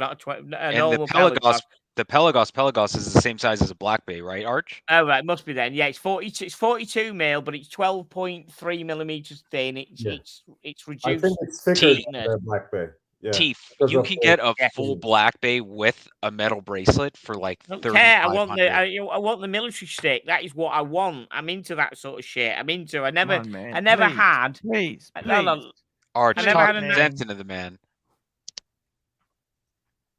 [SPEAKER 9] not a normal Pelagos.
[SPEAKER 11] The Pelagos is the same size as a Black Bay, right, Arch?
[SPEAKER 9] Oh right, must be then. Yeah, it's 42 mil, but it's 12.3 millimeters thin. It's reduced.
[SPEAKER 12] I think it's thicker than the Black Bay. Yeah.
[SPEAKER 11] T, you can get a full Black Bay with a metal bracelet for like $3,500.
[SPEAKER 9] I want the military stick. That is what I want. I'm into that sort of shit. I never had.
[SPEAKER 1] Please.
[SPEAKER 11] Arch,
[SPEAKER 9] I never
[SPEAKER 11] talk
[SPEAKER 9] had a
[SPEAKER 11] sense into the man.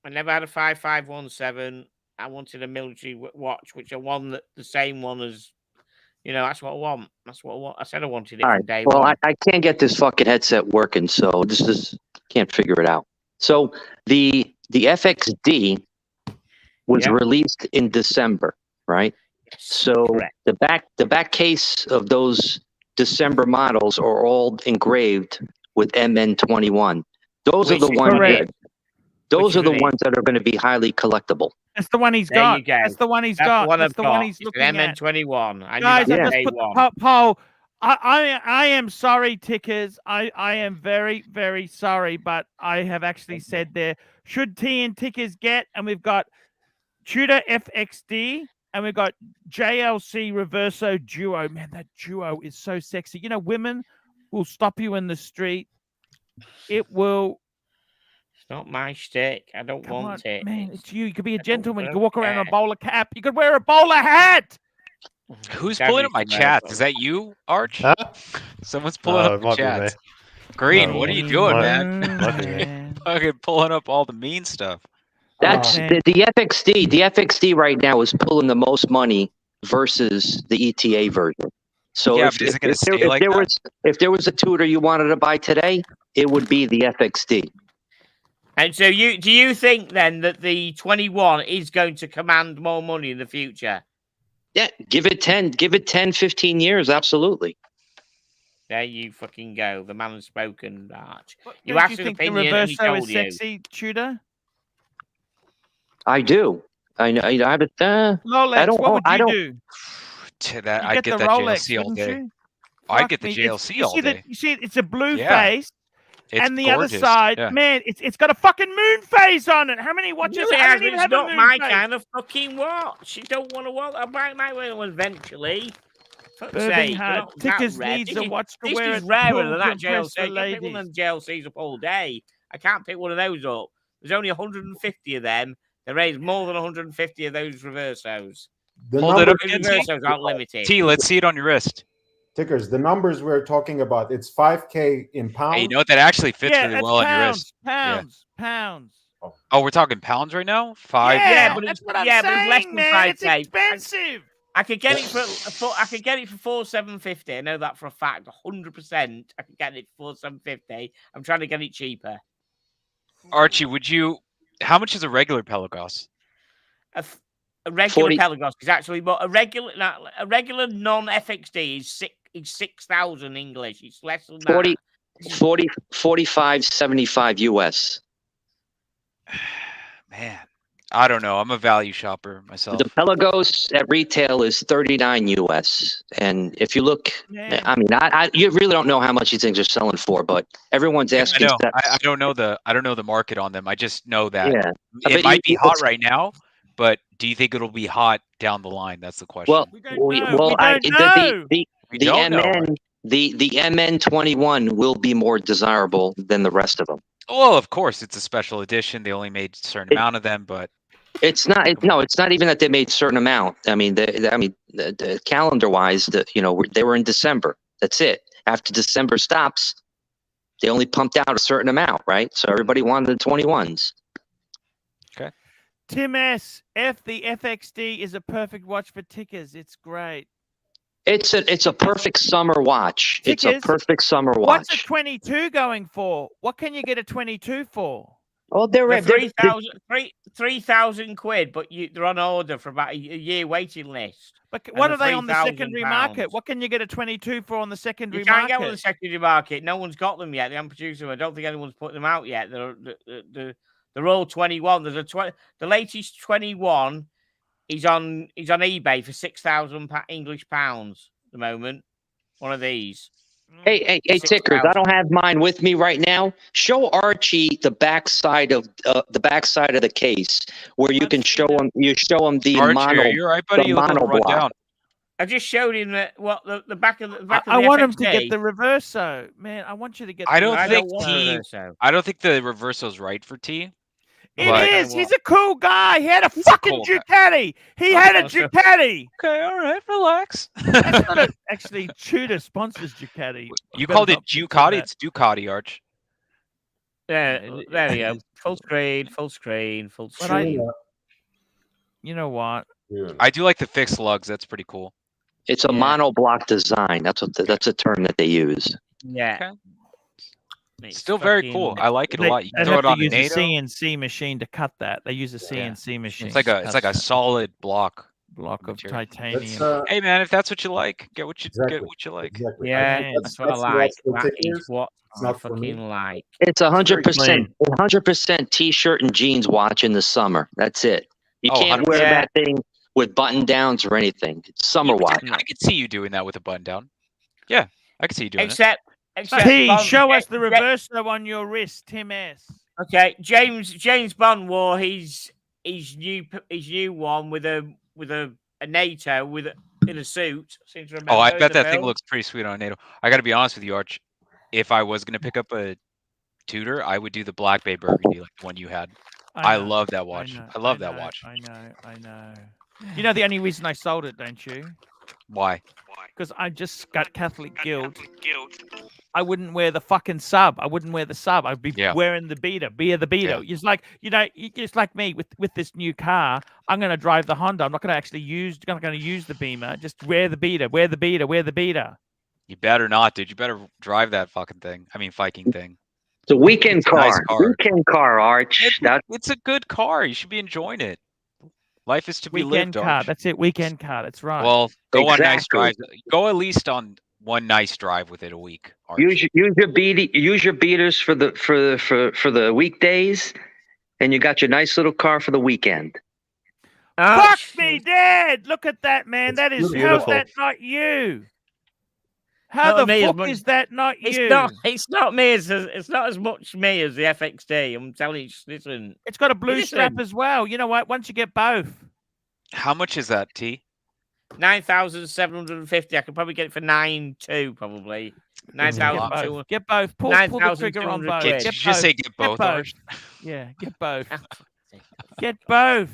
[SPEAKER 9] I never had a 5517. I wanted a military watch, which I won the same one as. That's what I want. That's what I want. I said I wanted it
[SPEAKER 13] All
[SPEAKER 9] from
[SPEAKER 13] right.
[SPEAKER 9] day
[SPEAKER 13] Well,
[SPEAKER 9] one.
[SPEAKER 13] I can't get this fucking headset working, so can't figure it out. So the FXD was released in December, right?
[SPEAKER 9] Yes,
[SPEAKER 13] so
[SPEAKER 9] correct.
[SPEAKER 13] the back case of those December models are all engraved with MN21. Those are the ones that. Those are the ones that are going to be highly collectable.
[SPEAKER 1] That's the one he's got. That's the one he's got. That's the one he's looking at.
[SPEAKER 9] MN21.
[SPEAKER 1] Guys, I just put the poll. I am sorry, Tickers. I am very, very sorry, but I have actually said there, should T and Tickers get, and we've got Tudor FXD, and we've got JLC Reverso Duo. Man, that Duo is so sexy. Women will stop you in the street. It will.
[SPEAKER 9] It's not my stick. I don't want it.
[SPEAKER 1] Man, it's you. You could be a gentleman. You could walk around in a bowler cap. You could wear a bowler hat.
[SPEAKER 11] Who's pulling up my chat? Is that you, Arch? Huh? Someone's pulling up the chat. Green, what are you doing, man? Fucking pulling up all the mean stuff.
[SPEAKER 13] That's the FXD. The FXD right now is pulling the most money versus the ETA version. So if there was a Tudor you wanted to buy today, it would be the FXD.
[SPEAKER 9] And so do you think then that the 21 is going to command more money in the future?
[SPEAKER 13] Yeah, give it 10-15 years, absolutely.
[SPEAKER 9] There you fucking go. The man has spoken, Arch. You
[SPEAKER 1] asked his opinion and he told you. Sexy, Tudor?
[SPEAKER 13] I do. I know. I have it.
[SPEAKER 1] Rolex, what would you do?
[SPEAKER 11] To that, I'd get that JLC all day. I'd get the JLC all day.
[SPEAKER 1] You see, it's a blue face. And the
[SPEAKER 11] gorgeous.
[SPEAKER 1] other side, man, it's got a fucking moon phase on it. How many watches?
[SPEAKER 9] It's not my kind of fucking watch. You don't want to watch. I might wear one eventually.
[SPEAKER 1] Tickers needs a watch to wear.
[SPEAKER 9] This is rarer than that JLC. I can't pick one of them JLCs up all day. I can't pick one of those up. There's only 150 of them. There is more than 150 of those Reversos.
[SPEAKER 11] Hold it up
[SPEAKER 9] again. Reversos aren't limited.
[SPEAKER 11] T, let's see it on your wrist.
[SPEAKER 12] Tickers, the numbers we're talking about, it's 5K in pounds.
[SPEAKER 11] Hey, you know what? That actually fits really well on your wrist.
[SPEAKER 1] Pounds.
[SPEAKER 11] Oh, we're talking pounds right now? 5?
[SPEAKER 9] Yeah, but
[SPEAKER 1] that's
[SPEAKER 9] it's
[SPEAKER 1] what I'm saying,
[SPEAKER 9] but it's less than 5K.
[SPEAKER 1] It's expensive.
[SPEAKER 9] I could get it for 4,750. I know that for a fact, 100%. I could get it for 4,750. I'm trying to get it cheaper.
[SPEAKER 11] Archie, how much is a regular Pelagos?
[SPEAKER 9] A regular Pelagos is actually, but a regular non-FXD is 6,000 English. It's less than that.
[SPEAKER 13] 45.75 US.
[SPEAKER 11] Man, I don't know. I'm a value shopper myself.
[SPEAKER 13] The Pelagos at retail is $39 US, and if you look, I mean, you really don't know how much these things are selling for, but everyone's asking.
[SPEAKER 11] I know. I don't know the market on them. I just know that
[SPEAKER 13] Yeah.
[SPEAKER 11] it might be hot right now, but do you think it'll be hot down the line? That's the question.
[SPEAKER 13] Well,
[SPEAKER 1] we don't know.
[SPEAKER 13] The MN21 will be more desirable than the rest of them.
[SPEAKER 11] Well, of course, it's a special edition. They only made a certain amount of them, but
[SPEAKER 13] it's not. No, it's not even that they made a certain amount. I mean, the calendar-wise, they were in December. That's it. After December stops, they only pumped out a certain amount, right? So everybody wanted the 21s.
[SPEAKER 11] Okay.
[SPEAKER 1] Tim S. The FXD is a perfect watch for tickers. It's great.
[SPEAKER 13] It's a perfect summer watch.
[SPEAKER 1] Tickers,
[SPEAKER 13] it's a perfect summer watch.
[SPEAKER 1] What's a 22 going for? What can you get a 22 for?
[SPEAKER 13] Oh, they're
[SPEAKER 9] 3,000 quid, but they're on order for about a year waiting list.
[SPEAKER 1] But what are they on the secondary market? What can you get a 22 for on the secondary market?
[SPEAKER 9] You can't get one on the secondary market. No one's got them yet. They haven't produced them. I don't think anyone's put them out yet. They're all 21. There's the latest 21 is on eBay for £6,000 English pounds at the moment. One of these.
[SPEAKER 13] Hey, Tickers! I don't have mine with me right now. Show Archie the backside of the case where you can show him. You show him the
[SPEAKER 11] Archie, are you right, buddy? You look a little run down.
[SPEAKER 9] I just showed him the back of the
[SPEAKER 1] I want him to get the Reverso, man. I want you to get.
[SPEAKER 11] I don't think the Reverso's right for T.
[SPEAKER 1] It is. He's a cool guy. He had a fucking Ducati. He had a Ducati.
[SPEAKER 11] Okay, all right, relax.
[SPEAKER 1] Actually, Tudor sponsors Ducati.
[SPEAKER 11] You called it Ducati. It's Ducati, Arch.
[SPEAKER 9] Yeah, there you go. Full screen.
[SPEAKER 1] You know what?
[SPEAKER 11] I do like the fixed lugs. That's pretty cool.
[SPEAKER 13] It's a monoblock design. That's a term that they use.
[SPEAKER 9] Yeah.
[SPEAKER 11] Okay. Still very cool. I like it a lot. You can throw it on a NATO.
[SPEAKER 1] CNC machine to cut that. They use a CNC machine.
[SPEAKER 11] It's like a solid block
[SPEAKER 1] of titanium.
[SPEAKER 11] Hey man, if that's what you like, get what you like.
[SPEAKER 12] Exactly.
[SPEAKER 9] Yeah, that's what I like. That is what I fucking like.
[SPEAKER 13] It's 100% t-shirt and jeans watch in the summer. That's it. You can't wear that thing with button downs or anything. It's summer watch.
[SPEAKER 11] I could see you doing that with a button down. Yeah, I could see you doing
[SPEAKER 9] it.
[SPEAKER 1] T, show us the Reverso on your wrist, Tim S.
[SPEAKER 9] Okay, James Bond wore his new one with a NATO in a suit.
[SPEAKER 11] Oh, I bet that thing looks pretty sweet on a NATO. I got to be honest with you, Arch. If I was gonna pick up a Tudor, I would do the Black Bay Burgundy, like the one you had. I love that watch. I love that watch.
[SPEAKER 1] I know. You know the only reason I sold it, don't you?
[SPEAKER 11] Why?
[SPEAKER 1] Because I just got Catholic guilt. I wouldn't wear the fucking sub. I wouldn't wear the sub. I'd be wearing the beater. Be the beater. It's like, it's like me with this new car. I'm going to drive the Honda. I'm not going to actually use the Beamer. Just wear the beater. Wear the beater.
[SPEAKER 11] You better not, dude. You better drive that fucking thing. I mean, Viking thing.
[SPEAKER 13] It's a weekend car.
[SPEAKER 11] Nice car.
[SPEAKER 13] Weekend car, Arch.
[SPEAKER 11] It's a good car. You should be enjoying it. Life is to be lived,
[SPEAKER 1] car.
[SPEAKER 11] Arch.
[SPEAKER 1] That's it. Weekend car. That's right.
[SPEAKER 11] Well, go on nice drives. Go at least on one nice drive with it a week. Arch.
[SPEAKER 13] Use your beaters for the weekdays, and you got your nice little car for the weekend.
[SPEAKER 1] Fuck me, Dad! Look at that, man. That is how's that not you? How the fuck is that not you?
[SPEAKER 9] It's not me. It's not as much me as the FXD. I'm telling you. Listen,
[SPEAKER 1] it's got a blue strap as well. You know what? Once you get both.
[SPEAKER 11] How much is that, T?
[SPEAKER 9] 9,750. I could probably get it for 9,200, probably. 9,200.
[SPEAKER 1] Get both. Pull the trigger on both.
[SPEAKER 11] Just say get both.
[SPEAKER 1] Yeah, get both. Get both.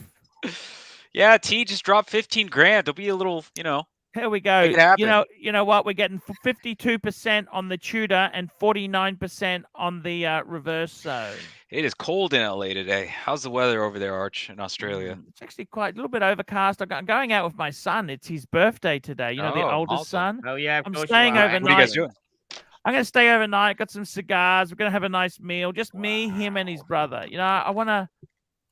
[SPEAKER 11] Yeah, T just dropped 15 grand. There'll be a little,
[SPEAKER 1] Here we go. You know what? We're getting 52% on the Tudor and 49% on the Reverso.
[SPEAKER 11] It is cold in LA today. How's the weather over there, Arch, in Australia?
[SPEAKER 1] It's actually quite a little bit overcast. I'm going out with my son. It's his birthday today. You know, the oldest son.
[SPEAKER 9] Oh yeah,
[SPEAKER 1] I'm staying overnight.
[SPEAKER 11] What are you guys doing?
[SPEAKER 1] I'm going to stay overnight. Got some cigars. We're going to have a nice meal. Just me, him, and his brother. You know, I want to.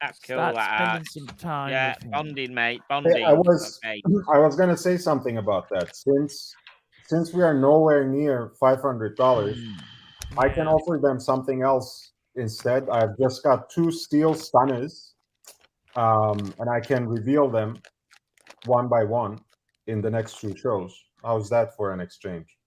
[SPEAKER 9] That's cool.
[SPEAKER 1] Start spending some time.
[SPEAKER 9] Yeah, bonding, mate. Bonding.
[SPEAKER 12] Hey, I was going to say something about that. Since we are nowhere near $500, I can offer them something else instead. I've just got 2 steel stunners and I can reveal them one by one in the next 2 shows. How's that for an exchange?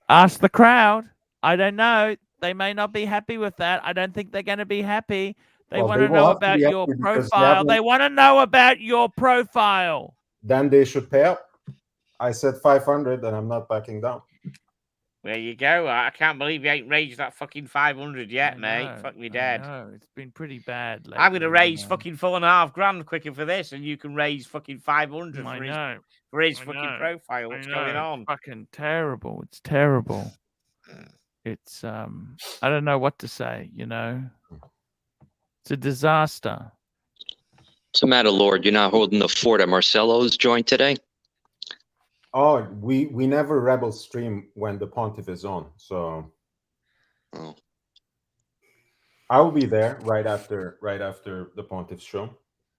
[SPEAKER 1] Ask the crowd. I don't know. They may not be happy with that. I don't think they're going to be happy. They want to know about your profile. They want to know about your profile.
[SPEAKER 12] Then they should pay up. I said 500, and I'm not backing down.
[SPEAKER 9] There you go. I can't believe you ain't raised that fucking 500 yet, mate. Fuck me dead.
[SPEAKER 1] No, it's been pretty bad lately.
[SPEAKER 9] I'm going to raise fucking $4.5 grand quicker for this, and you can raise fucking 500 for his fucking profile. What's going on?
[SPEAKER 1] It's fucking terrible. It's terrible. It's I don't know what to say. You know, it's a disaster.
[SPEAKER 13] What's the matter, Lord? You're not holding the fort at Marcelo's joint today?
[SPEAKER 12] Oh, we never rebel stream when the Pontiff is on, so I'll be there right after the Pontiff's show.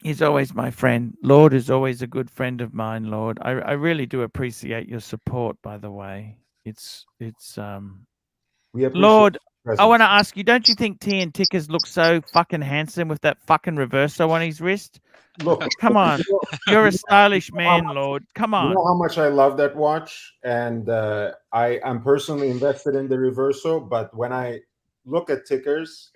[SPEAKER 1] He's always my friend. Lord is always a good friend of mine, Lord. I really do appreciate your support, by the way. It's Lord, I want to ask you, don't you think T and Tickers look so fucking handsome with that fucking Reverso on his wrist?
[SPEAKER 12] Look,
[SPEAKER 1] come on. You're a stylish man, Lord. Come on.
[SPEAKER 12] You know how much I love that watch, and I'm personally invested in the Reverso, but when I look at Tickers,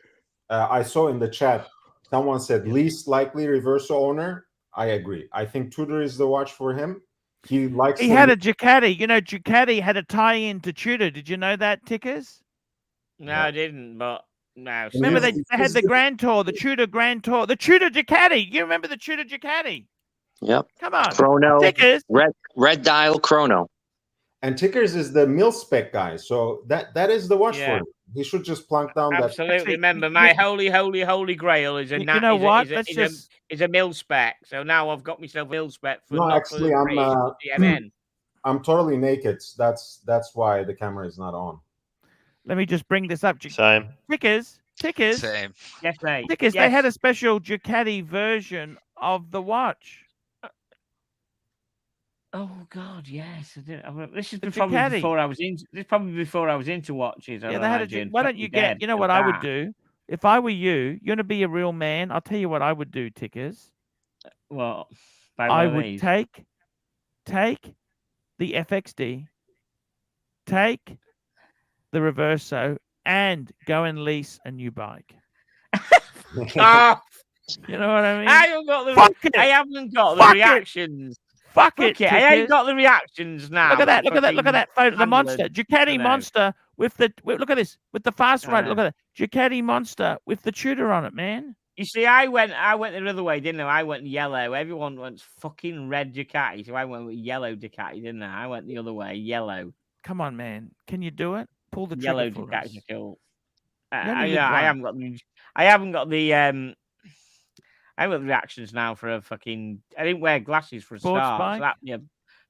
[SPEAKER 12] I saw in the chat, someone said least likely Reverso owner. I agree. I think Tudor is the watch for him. He
[SPEAKER 1] had a Ducati. You know, Ducati had a tie-in to Tudor. Did you know that, Tickers?
[SPEAKER 9] No, I didn't, but no.
[SPEAKER 1] Remember they had the Grand Tour, the Tudor Grand Tour, the Tudor Ducati. You remember the Tudor Ducati?
[SPEAKER 13] Yep.
[SPEAKER 1] Come on.
[SPEAKER 13] Chrono.
[SPEAKER 1] Tickers.
[SPEAKER 13] Red dial chrono.
[SPEAKER 12] And Tickers is the mil-spec guy, so that is the watch for him. He should just plunk down that.
[SPEAKER 9] Absolutely. Remember, my holy grail is a
[SPEAKER 1] you know what?
[SPEAKER 9] Is a mil spec. So now I've got myself mil spec for.
[SPEAKER 12] No, actually, I'm totally naked. That's why the camera is not on.
[SPEAKER 1] Let me just bring this up.
[SPEAKER 2] Same.
[SPEAKER 1] Tickers.
[SPEAKER 11] Same.
[SPEAKER 9] Yes, mate.
[SPEAKER 1] Tickers. They had a special Ducati version of the watch.
[SPEAKER 9] Oh God, yes. This is probably before I was into. This is probably before I was into watches.
[SPEAKER 1] Yeah, they had why don't you get? You know what I would do if I were you? You want to be a real man? I'll tell you what I would do, Tickers.
[SPEAKER 9] Well,
[SPEAKER 1] I would take the FXD, take the Reverso, and go and lease a new bike.
[SPEAKER 9] Oh,
[SPEAKER 1] you know what I mean?
[SPEAKER 9] I haven't got the reactions.
[SPEAKER 1] Fuck it.
[SPEAKER 9] I ain't got the reactions now.
[SPEAKER 1] Look at that. Look at that photo. The monster. Ducati monster with the look at this. With the fast ride. Look at that. Ducati monster with the Tudor on it, man.
[SPEAKER 9] You see, I went the other way, didn't I? I went yellow. Everyone went fucking red Ducati, so I went with yellow Ducati, didn't I? I went the other way, yellow.
[SPEAKER 1] Come on, man. Can you do it? Pull the trigger
[SPEAKER 9] yellow
[SPEAKER 1] for
[SPEAKER 9] Ducati.
[SPEAKER 1] us.
[SPEAKER 9] Cool. I haven't got the reactions now for a fucking. I didn't wear glasses for a start. So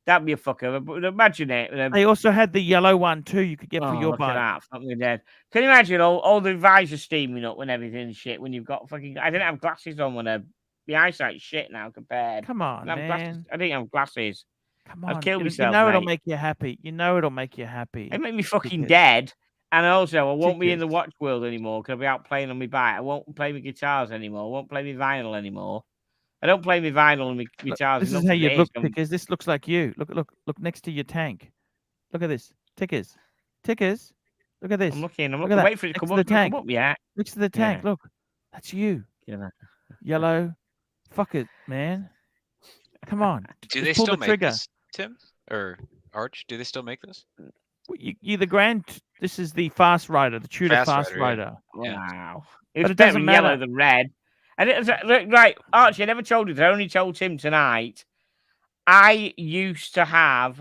[SPEAKER 9] that'd be a fucker. But imagine it.
[SPEAKER 1] They also had the yellow one too. You could get for your bike.
[SPEAKER 9] That, fucking dead. Can you imagine all the visors steaming up and everything shit when you've got fucking? I didn't have glasses on when the eyesight's shit now compared.
[SPEAKER 1] Come on, man.
[SPEAKER 9] I didn't have glasses.
[SPEAKER 1] Come on.
[SPEAKER 9] I'd kill myself.
[SPEAKER 1] You know it'll
[SPEAKER 9] mate.
[SPEAKER 1] make you happy. You know it'll make you happy.
[SPEAKER 9] It make me fucking dead. And also, I won't be in the watch world anymore because I'll be out playing on my bike. I won't play my guitars anymore. I won't play my vinyl anymore. I don't play my vinyl and my guitars.
[SPEAKER 1] This is how you look, Tickers. This looks like you. Look next to your tank. Look at this. Tickers. Look at this.
[SPEAKER 9] I'm looking. Wait for it to come up.
[SPEAKER 1] Tank.
[SPEAKER 9] Come up, yeah.
[SPEAKER 1] Next to the tank. Yeah. Look. That's you.
[SPEAKER 9] Yeah.
[SPEAKER 1] Yellow. Fuck it, man. Come on.
[SPEAKER 11] Do they still make this, Tim? Or Arch? Do they still make this?
[SPEAKER 1] You the Grand. This is the fast rider, the Tudor fast rider.
[SPEAKER 9] Yeah. Wow. It's better yellow than red. And right, Archie, I never told you. I only told him tonight. I used to have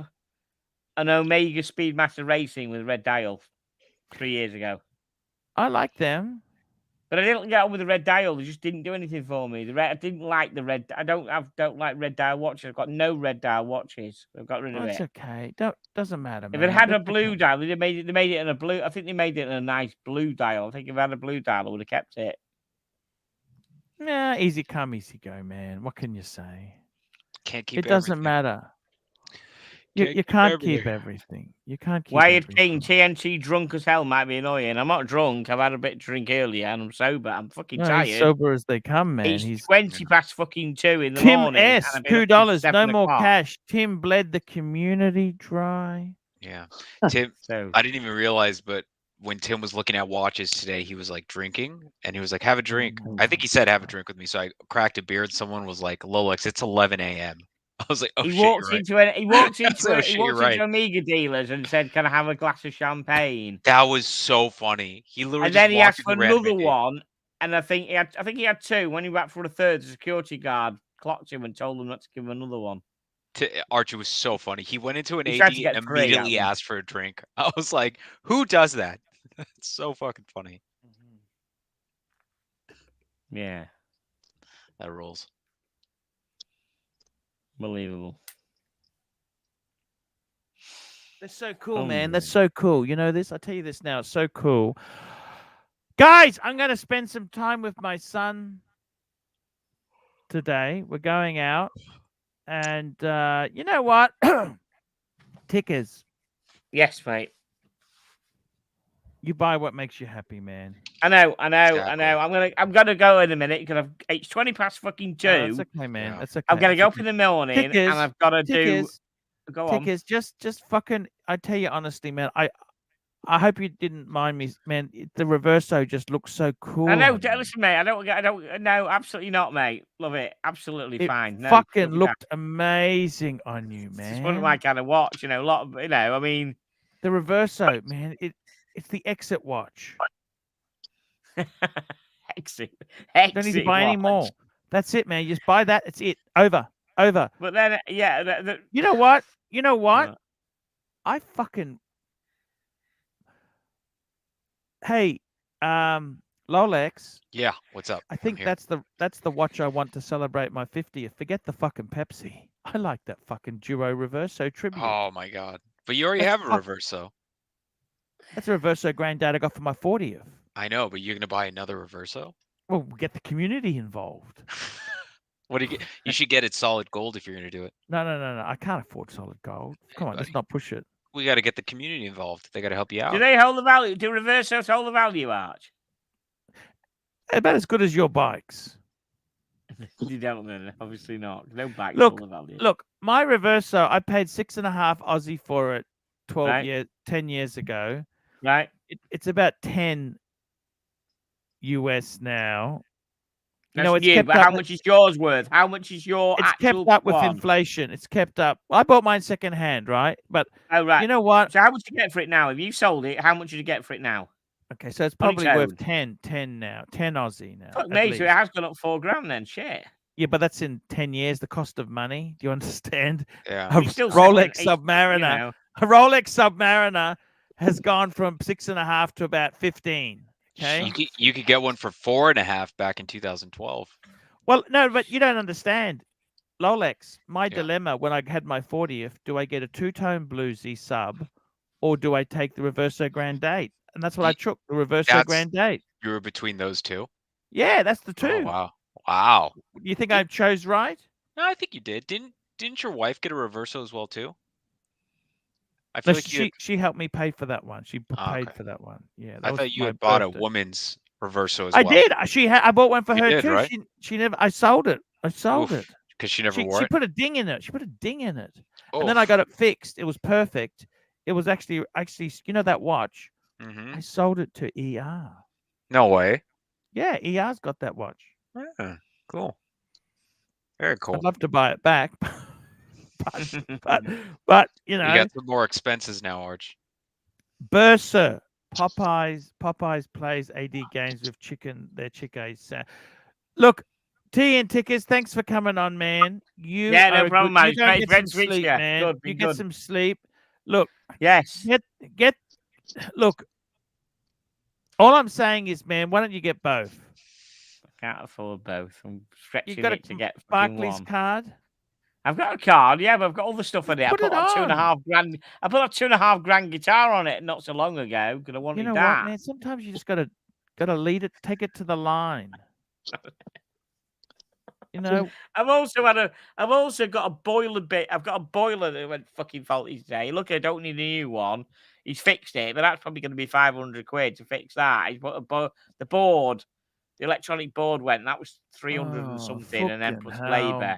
[SPEAKER 9] an Omega Speedmaster Racing with red dial 3 years ago.
[SPEAKER 1] I like them,
[SPEAKER 9] but I didn't get on with the red dial. They just didn't do anything for me. I didn't like the red. I don't like red dial watches. I've got no red dial watches. I've got rid of it.
[SPEAKER 1] That's okay. Doesn't matter.
[SPEAKER 9] If it had a blue dial, they made it in a blue. I think they made it in a nice blue dial. I think if it had a blue dial, I would have kept it.
[SPEAKER 1] Yeah, easy come, easy go, man. What can you say?
[SPEAKER 11] Can't keep
[SPEAKER 1] it doesn't matter. You can't keep everything. You can't keep
[SPEAKER 9] Why you
[SPEAKER 1] everything.
[SPEAKER 9] think TNT drunk as hell might be annoying? I'm not drunk. I've had a bit of drink earlier and I'm sober. I'm fucking
[SPEAKER 1] No,
[SPEAKER 9] tired.
[SPEAKER 1] he's sober as they come, man.
[SPEAKER 9] It's 20 past fucking 2 in the
[SPEAKER 1] Tim
[SPEAKER 9] morning.
[SPEAKER 1] S.
[SPEAKER 9] And I've been up since
[SPEAKER 1] $2. No
[SPEAKER 9] 7
[SPEAKER 1] more
[SPEAKER 9] o'clock.
[SPEAKER 1] cash. Tim bled the community dry.
[SPEAKER 11] Yeah. Tim, I didn't even realize, but when Tim was looking at watches today, he was like drinking and he was like, have a drink. I think he said, have a drink with me. So I cracked a beer and someone was like, Lolex, it's 11 a.m. I was like, oh,
[SPEAKER 9] He
[SPEAKER 11] shit,
[SPEAKER 9] walked
[SPEAKER 11] you're
[SPEAKER 9] into
[SPEAKER 11] right.
[SPEAKER 9] he walked
[SPEAKER 11] I was
[SPEAKER 9] into
[SPEAKER 11] like,
[SPEAKER 9] a,
[SPEAKER 11] oh,
[SPEAKER 9] he
[SPEAKER 11] shit,
[SPEAKER 9] walked
[SPEAKER 11] you're
[SPEAKER 9] into
[SPEAKER 11] right.
[SPEAKER 9] Amiga dealers and said, "Can I have a glass of champagne?"
[SPEAKER 11] That was so funny. He literally
[SPEAKER 9] And
[SPEAKER 11] just
[SPEAKER 9] then he asked
[SPEAKER 11] walked
[SPEAKER 9] for
[SPEAKER 11] into random
[SPEAKER 9] another
[SPEAKER 11] AD.
[SPEAKER 9] one, and I think he had 2. When he went for a third, the security guard clocked him and told him not to give him another one.
[SPEAKER 11] Archie was so funny. He went into an
[SPEAKER 9] He
[SPEAKER 11] AD
[SPEAKER 9] tried to get
[SPEAKER 11] and
[SPEAKER 9] 3 out of
[SPEAKER 11] immediately
[SPEAKER 9] him.
[SPEAKER 11] asked for a drink. I was like, who does that? It's so fucking funny.
[SPEAKER 9] Yeah.
[SPEAKER 11] That rules.
[SPEAKER 9] Believable.
[SPEAKER 1] That's so cool, man. That's so cool. You know this? I'll tell you this now. It's so cool. Guys, I'm going to spend some time with my son today. We're going out. And you know what? Tickers.
[SPEAKER 9] Yes, mate.
[SPEAKER 1] You buy what makes you happy, man.
[SPEAKER 9] I know. I'm gonna go in a minute because it's 20 past fucking 2.
[SPEAKER 1] That's okay, man. That's okay.
[SPEAKER 9] I'm gonna
[SPEAKER 1] That's
[SPEAKER 9] go
[SPEAKER 1] okay.
[SPEAKER 9] up in the morning
[SPEAKER 1] Tickers,
[SPEAKER 9] and I've got to do.
[SPEAKER 1] Tickers,
[SPEAKER 9] Go on.
[SPEAKER 1] Tickers, just fucking. I tell you honestly, man. I hope you didn't mind me, man. The Reverso just looks so cool.
[SPEAKER 9] I know. Listen, mate. I don't. No, absolutely not, mate. Love it. Absolutely
[SPEAKER 1] it
[SPEAKER 9] fine. No,
[SPEAKER 1] fucking looked amazing on you, man.
[SPEAKER 9] It's one of my kind of watch. You know, a lot of. You know, I mean,
[SPEAKER 1] the Reverso, man. It's the exit watch.
[SPEAKER 9] exit.
[SPEAKER 1] Don't need to buy any more. That's it, man. You just buy that. It's it. Over.
[SPEAKER 9] But then, yeah.
[SPEAKER 1] You know what? You know what? I fucking. Hey, Lolex.
[SPEAKER 11] Yeah, what's up?
[SPEAKER 1] I think that's the watch I want to celebrate my 50th. Forget the fucking Pepsi. I like that fucking Duo Reverso tribute.
[SPEAKER 11] Oh my god! But you already have a Reverso.
[SPEAKER 1] That's a Reverso Granddad I got for my 40th.
[SPEAKER 11] I know, but you're gonna buy another Reverso?
[SPEAKER 1] Well, we'll get the community involved.
[SPEAKER 11] What do you get? You should get it solid gold if you're gonna do it.
[SPEAKER 1] No. I can't afford solid gold. Come on, let's not push it.
[SPEAKER 11] We got to get the community involved. They got to help you out.
[SPEAKER 9] Do they hold the value? Do Reversos hold the value, Arch?
[SPEAKER 1] About as good as your bikes.
[SPEAKER 9] You don't know, obviously not. No bikes
[SPEAKER 1] Look,
[SPEAKER 9] hold the value.
[SPEAKER 1] Look, my Reverso, I paid 6.5 Aussie for it 10 years ago.
[SPEAKER 9] Right.
[SPEAKER 1] It's about 10 US now.
[SPEAKER 9] You know, it's kept but how much is yours worth? How much is your
[SPEAKER 1] It's
[SPEAKER 9] actual
[SPEAKER 1] kept up with
[SPEAKER 9] one?
[SPEAKER 1] inflation. It's kept up. I bought mine second hand, right? But you know what?
[SPEAKER 9] So how much do you get for it now? If you sold it, how much did you get for it now?
[SPEAKER 1] Okay, so it's probably worth 10 now. 10 Aussie now.
[SPEAKER 9] Fuck me, so it has gone up $4,000 then. Shit.
[SPEAKER 1] Yeah, but that's in 10 years, the cost of money. Do you understand?
[SPEAKER 11] Yeah.
[SPEAKER 1] A Rolex Submariner. You know. A Rolex Submariner has gone from 6.5 to about 15. Okay.
[SPEAKER 11] You could get one for 4.5 back in 2012.
[SPEAKER 1] Well, no, but you don't understand. Rolex, my dilemma when I had my 40th, do I get a two-tone bluesy sub or do I take the Reverso Grand Date? And that's what I took, the Reverso Grand Date.
[SPEAKER 11] You were between those two?
[SPEAKER 1] Yeah, that's the two.
[SPEAKER 11] Oh, wow. Wow.
[SPEAKER 1] You think I chose right?
[SPEAKER 11] No, I think you did. Didn't your wife get a Reverso as well too? I feel like
[SPEAKER 1] she helped me pay for that one. She paid for that one. Yeah.
[SPEAKER 11] I thought you had bought a woman's Reverso as well.
[SPEAKER 1] I did. I bought one for her
[SPEAKER 11] did,
[SPEAKER 1] too.
[SPEAKER 11] Right?
[SPEAKER 1] She never. I sold it.
[SPEAKER 11] Because she never wore it.
[SPEAKER 1] She put a ding in it. And then I got it fixed. It was perfect. It was actually you know that watch.
[SPEAKER 11] Mm-hmm.
[SPEAKER 1] I sold it to ER.
[SPEAKER 11] No way.
[SPEAKER 1] Yeah, ER's got that watch.
[SPEAKER 11] Yeah, cool. Very cool.
[SPEAKER 1] I'd love to buy it back, but you know,
[SPEAKER 11] you got some more expenses now, Arch.
[SPEAKER 1] Bursa, Popeyes plays AD games with their chickens. Look, T and Tickers, thanks for coming on, man.
[SPEAKER 9] No problem, mate.
[SPEAKER 1] You get some sleep, man. You get some sleep. Look,
[SPEAKER 9] yes.
[SPEAKER 1] Look. All I'm saying is, man, why don't you get both?
[SPEAKER 9] I can't afford both. I'm stretching
[SPEAKER 1] you got
[SPEAKER 9] it to get
[SPEAKER 1] Barclays
[SPEAKER 9] one.
[SPEAKER 1] Card.
[SPEAKER 9] I've got a card, yeah, but I've got all the stuff in it. I put that $2.5 I put a $2.5 guitar on it not so long ago because I wanted
[SPEAKER 1] that. What, man? Sometimes you just gotta lead it, take it to the line. You know,
[SPEAKER 9] I've also got a boiler bit. I've got a boiler that went fucking faulty today. Look, I don't need a new one. He's fixed it, but that's probably going to be 500 quid to fix that. He's put the board, the electronic board went. That was 300 and something, and then plus labour.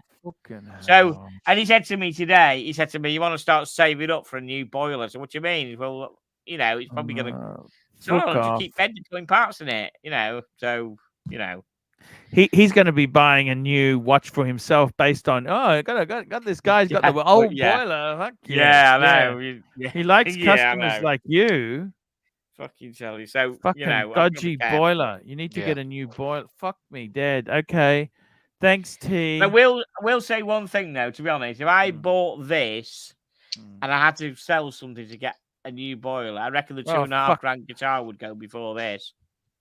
[SPEAKER 9] So, and he said to me today, you want to start saving up for a new boiler. So what do you mean? Well, you know, it's probably going to. So I'll just keep putting parts in it, you know. So, you know.
[SPEAKER 1] He's going to be buying a new watch for himself based on got this guy's got the old boiler. Fuck
[SPEAKER 9] yeah, I know.
[SPEAKER 1] Yeah. He likes customers like you.
[SPEAKER 9] Fucking silly. So
[SPEAKER 1] fucking dodgy boiler. You need to get a new boiler. Fuck me dead. Okay. Thanks, T.
[SPEAKER 9] I will say one thing though, to be honest. If I bought this and I had to sell something to get a new boiler, I reckon the $2.5 grand guitar would go before this.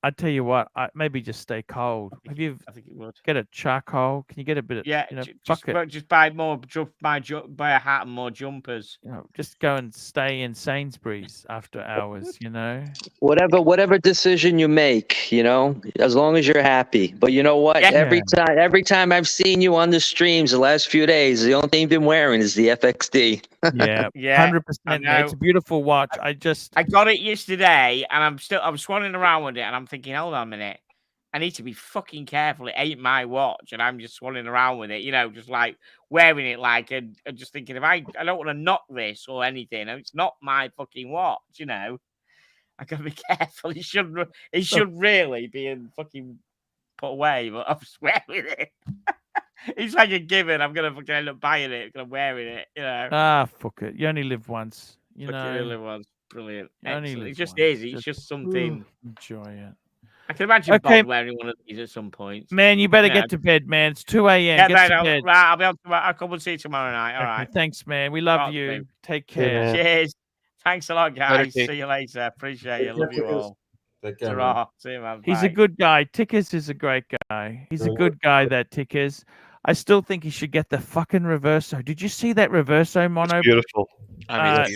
[SPEAKER 1] I tell you what, maybe just stay cold. I think it would. Get a charcoal. Can you get a bit of
[SPEAKER 9] just buy more. Buy a hat and more jumpers.
[SPEAKER 1] You know, just go and stay in Sainsbury's after hours. You know.
[SPEAKER 13] Whatever decision you make, you know, as long as you're happy. But you know what? Every time I've seen you on the streams the last few days, the only thing you've been wearing is the FXD.
[SPEAKER 1] Yeah, 100%. It's a beautiful watch. I
[SPEAKER 9] got it yesterday, and I'm swanning around with it, and I'm thinking, hold on a minute, I need to be fucking careful. It ain't my watch, and I'm just swanning around with it, you know, just like wearing it and just thinking, if I don't want to knock this or anything, it's not my fucking watch, you know. I gotta be careful. It should really be fucking put away, but I'm just wearing it. It's like a given. I'm gonna fucking end up buying it because I'm wearing it, you know.
[SPEAKER 1] Fuck it. You only live once, you know.
[SPEAKER 9] You only live once. Brilliant. It just
[SPEAKER 1] once.
[SPEAKER 9] is. It's just something.
[SPEAKER 1] Enjoy it.
[SPEAKER 9] I can imagine Bob wearing one of these at some point.
[SPEAKER 1] Man, you better get to bed, man. It's 2 a.m. Get to bed.
[SPEAKER 9] Right, I'll be able to. I'll come and see you tomorrow night. All right.
[SPEAKER 1] Thanks, man. We love you.
[SPEAKER 9] Babe.
[SPEAKER 1] Take care.
[SPEAKER 9] Cheers. Thanks a lot, guys. See you later. Appreciate you. Love you all.
[SPEAKER 12] Take care.
[SPEAKER 9] See you, man.
[SPEAKER 1] He's a good guy. Tickers is a great guy. He's a good guy, that Tickers. I still think he should get the fucking Reverso. Did you see that Reverso mono?
[SPEAKER 2] It's beautiful.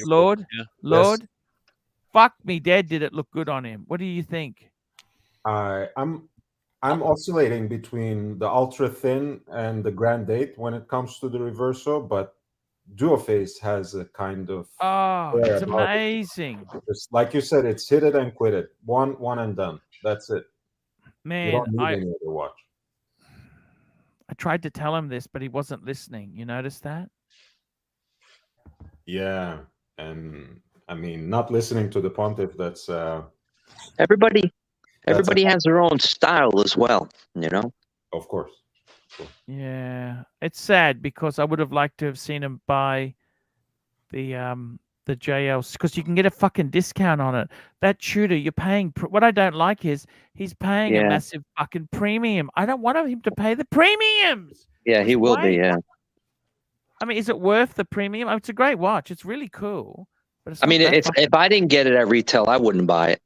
[SPEAKER 1] Lord,
[SPEAKER 2] yeah.
[SPEAKER 1] Lord, fuck me dead. Did it look good on him? What do you think?
[SPEAKER 12] I'm oscillating between the ultra thin and the Grand Date when it comes to the Reverso, but Duoface has a kind of
[SPEAKER 1] it's amazing.
[SPEAKER 12] Just like you said, it's hit it and quit it. One and done. That's it.
[SPEAKER 1] Man,
[SPEAKER 12] you don't need any other watch.
[SPEAKER 1] I tried to tell him this, but he wasn't listening. You notice that?
[SPEAKER 12] Yeah, and I mean, not listening to the pontiff. That's
[SPEAKER 13] everybody has their own style as well. You know.
[SPEAKER 12] Of course.
[SPEAKER 1] Yeah, it's sad because I would have liked to have seen him buy the JL because you can get a fucking discount on it. That Tudor, you're paying. What I don't like is he's paying a massive fucking premium. I don't want him to pay the premiums.
[SPEAKER 13] Yeah, he will be. Yeah.
[SPEAKER 1] I mean, is it worth the premium? It's a great watch. It's really cool. But it's
[SPEAKER 13] if I didn't get it at retail, I wouldn't buy it.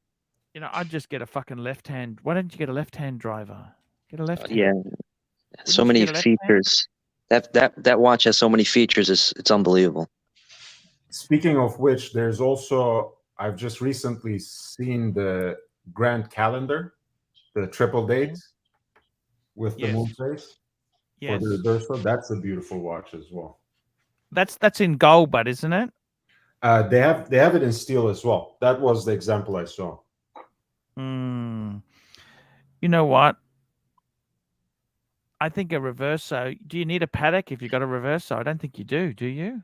[SPEAKER 1] You know, I'd just get a fucking left hand. Why don't you get a left hand driver? Get a left hand.
[SPEAKER 13] Yeah. So many features. That watch has so many features. It's unbelievable.
[SPEAKER 12] Speaking of which, there's also I've just recently seen the Grand Calendar, the triple date with the moon phase for the Reverso. That's a beautiful watch as well.
[SPEAKER 1] That's in gold, but isn't it?
[SPEAKER 12] They have it in steel as well. That was the example I saw.
[SPEAKER 1] You know what? I think a Reverso. Do you need a Patek if you got a Reverso? I don't think you do. Do you?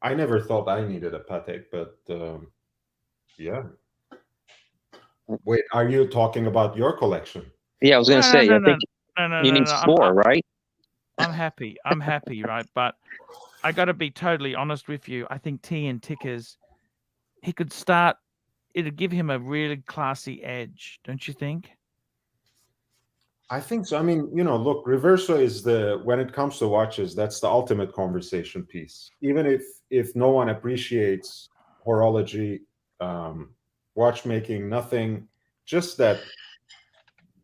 [SPEAKER 12] I never thought I needed a Patek, but yeah. Wait, are you talking about your collection?
[SPEAKER 13] Yeah, I was going to say. I think you need 4, right?
[SPEAKER 1] I'm happy. I'm happy, right? But I got to be totally honest with you. I think T and Tickers, he could start. It'd give him a really classy edge, don't you think?
[SPEAKER 12] I think so. I mean, you know, look, Reverso is when it comes to watches, that's the ultimate conversation piece. Even if no one appreciates horology, watchmaking, nothing, just that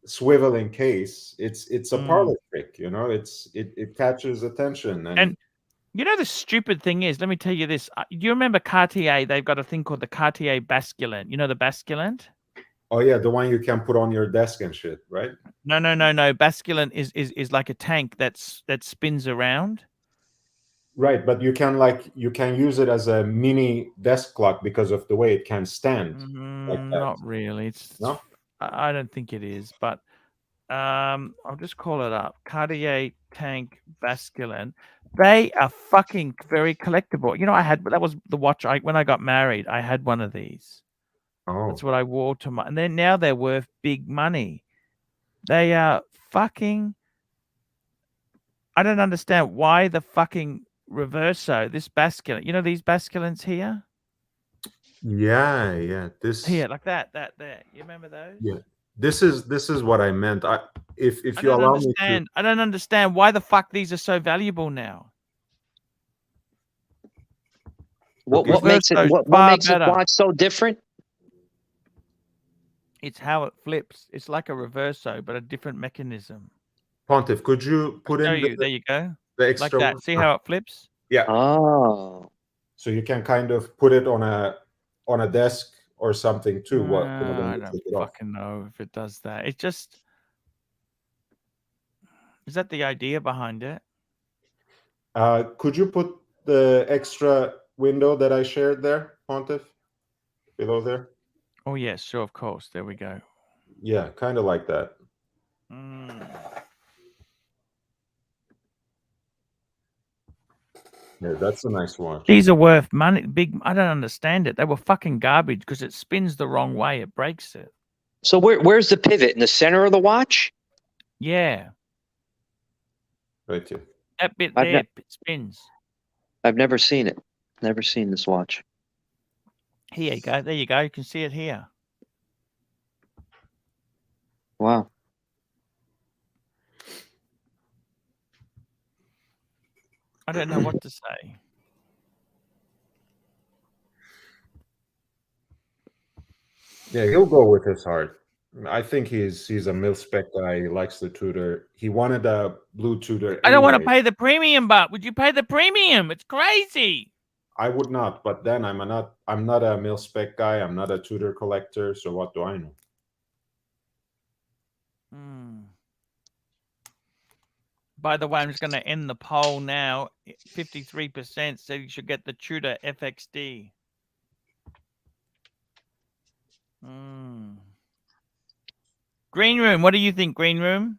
[SPEAKER 12] swiveling case, it's a parlor trick, you know, it catches attention.
[SPEAKER 1] And you know, the stupid thing is, let me tell you this. Do you remember Cartier? They've got a thing called the Cartier Basculant. You know the Basculant?
[SPEAKER 12] Oh yeah, the one you can put on your desk and shit, right?
[SPEAKER 1] No. Basculin is like a tank that spins around.
[SPEAKER 12] Right, but you can use it as a mini desk clock because of the way it can stand. Like that.
[SPEAKER 1] Not really. It's
[SPEAKER 12] no.
[SPEAKER 1] I don't think it is, but I'll just call it up. Cartier tank Basculin. They are fucking very collectible. You know, that was the watch when I got married. I had one of these.
[SPEAKER 12] Oh.
[SPEAKER 1] That's what I wore to my. And now they're worth big money. They are fucking. I don't understand why the fucking Reverso, this Basculin. You know these Basculins here?
[SPEAKER 12] Yeah. This
[SPEAKER 1] here, like that there. You remember those?
[SPEAKER 12] Yeah. This is what I meant. If
[SPEAKER 1] I
[SPEAKER 12] you
[SPEAKER 1] don't
[SPEAKER 12] allow me
[SPEAKER 1] understand.
[SPEAKER 12] to,
[SPEAKER 1] I don't understand why the fuck these are so valuable now.
[SPEAKER 13] What makes it watch so different?
[SPEAKER 1] It's how it flips. It's like a Reverso, but a different mechanism.
[SPEAKER 12] Pontiff, could you put in
[SPEAKER 1] there you go.
[SPEAKER 12] The extra
[SPEAKER 1] like that. See how it flips?
[SPEAKER 12] Yeah.
[SPEAKER 13] Oh.
[SPEAKER 12] So you can kind of put it on a desk or something too.
[SPEAKER 1] I don't fucking know if it does that. It just is that the idea behind it?
[SPEAKER 12] Could you put the extra window that I shared there, Pontiff, below there?
[SPEAKER 1] Oh yes, sure, of course. There we go.
[SPEAKER 12] Yeah, kind of like that. Yeah, that's a nice watch.
[SPEAKER 1] These are worth money. Big. I don't understand it. They were fucking garbage because it spins the wrong way. It breaks it.
[SPEAKER 13] So where's the pivot? In the center of the watch?
[SPEAKER 1] Yeah.
[SPEAKER 12] Right here.
[SPEAKER 1] That bit there, it spins.
[SPEAKER 13] I've never seen it. Never seen this watch.
[SPEAKER 1] Here you go. There you go. You can see it here.
[SPEAKER 13] Wow.
[SPEAKER 1] I don't know what to say.
[SPEAKER 12] Yeah, he'll go with his heart. I think he's a mil-spec guy. He likes the Tudor. He wanted a blue Tudor.
[SPEAKER 1] I don't want to pay the premium, but would you pay the premium? It's crazy.
[SPEAKER 12] I would not, but then I'm not a mil-spec guy. I'm not a Tudor collector, so what do I know?
[SPEAKER 1] By the way, I'm just going to end the poll now. 53% said you should get the Tudor FXD. Green Room, what do you think, Green Room?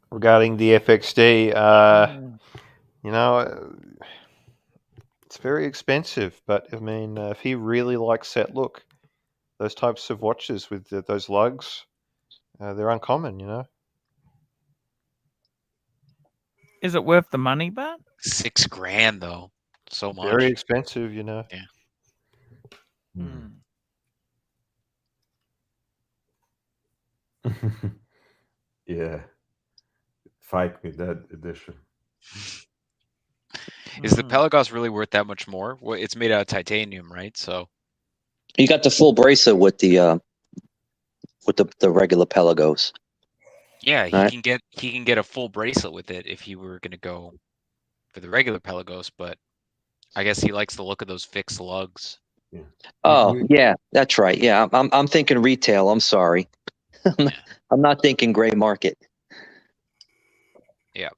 [SPEAKER 2] Regarding the FXD, you know, it's very expensive, but I mean, if he really likes that look, those types of watches with those lugs, they're uncommon, you know.
[SPEAKER 1] Is it worth the money, but
[SPEAKER 11] $6 grand though, so much.
[SPEAKER 2] Very expensive, you know.
[SPEAKER 12] Yeah. Yeah. Fight me that edition.
[SPEAKER 11] Is the Pelagos really worth that much more? Well, it's made out of titanium, right? So
[SPEAKER 13] you got the full bracelet with the regular Pelagos.
[SPEAKER 11] yeah, he can get a full bracelet with it if he were going to go for the regular Pelagos, but I guess he likes the look of those fixed lugs.
[SPEAKER 12] Yeah.
[SPEAKER 13] Oh, yeah, that's right. Yeah, I'm thinking retail. I'm sorry. I'm not thinking gray market.
[SPEAKER 11] Yeah.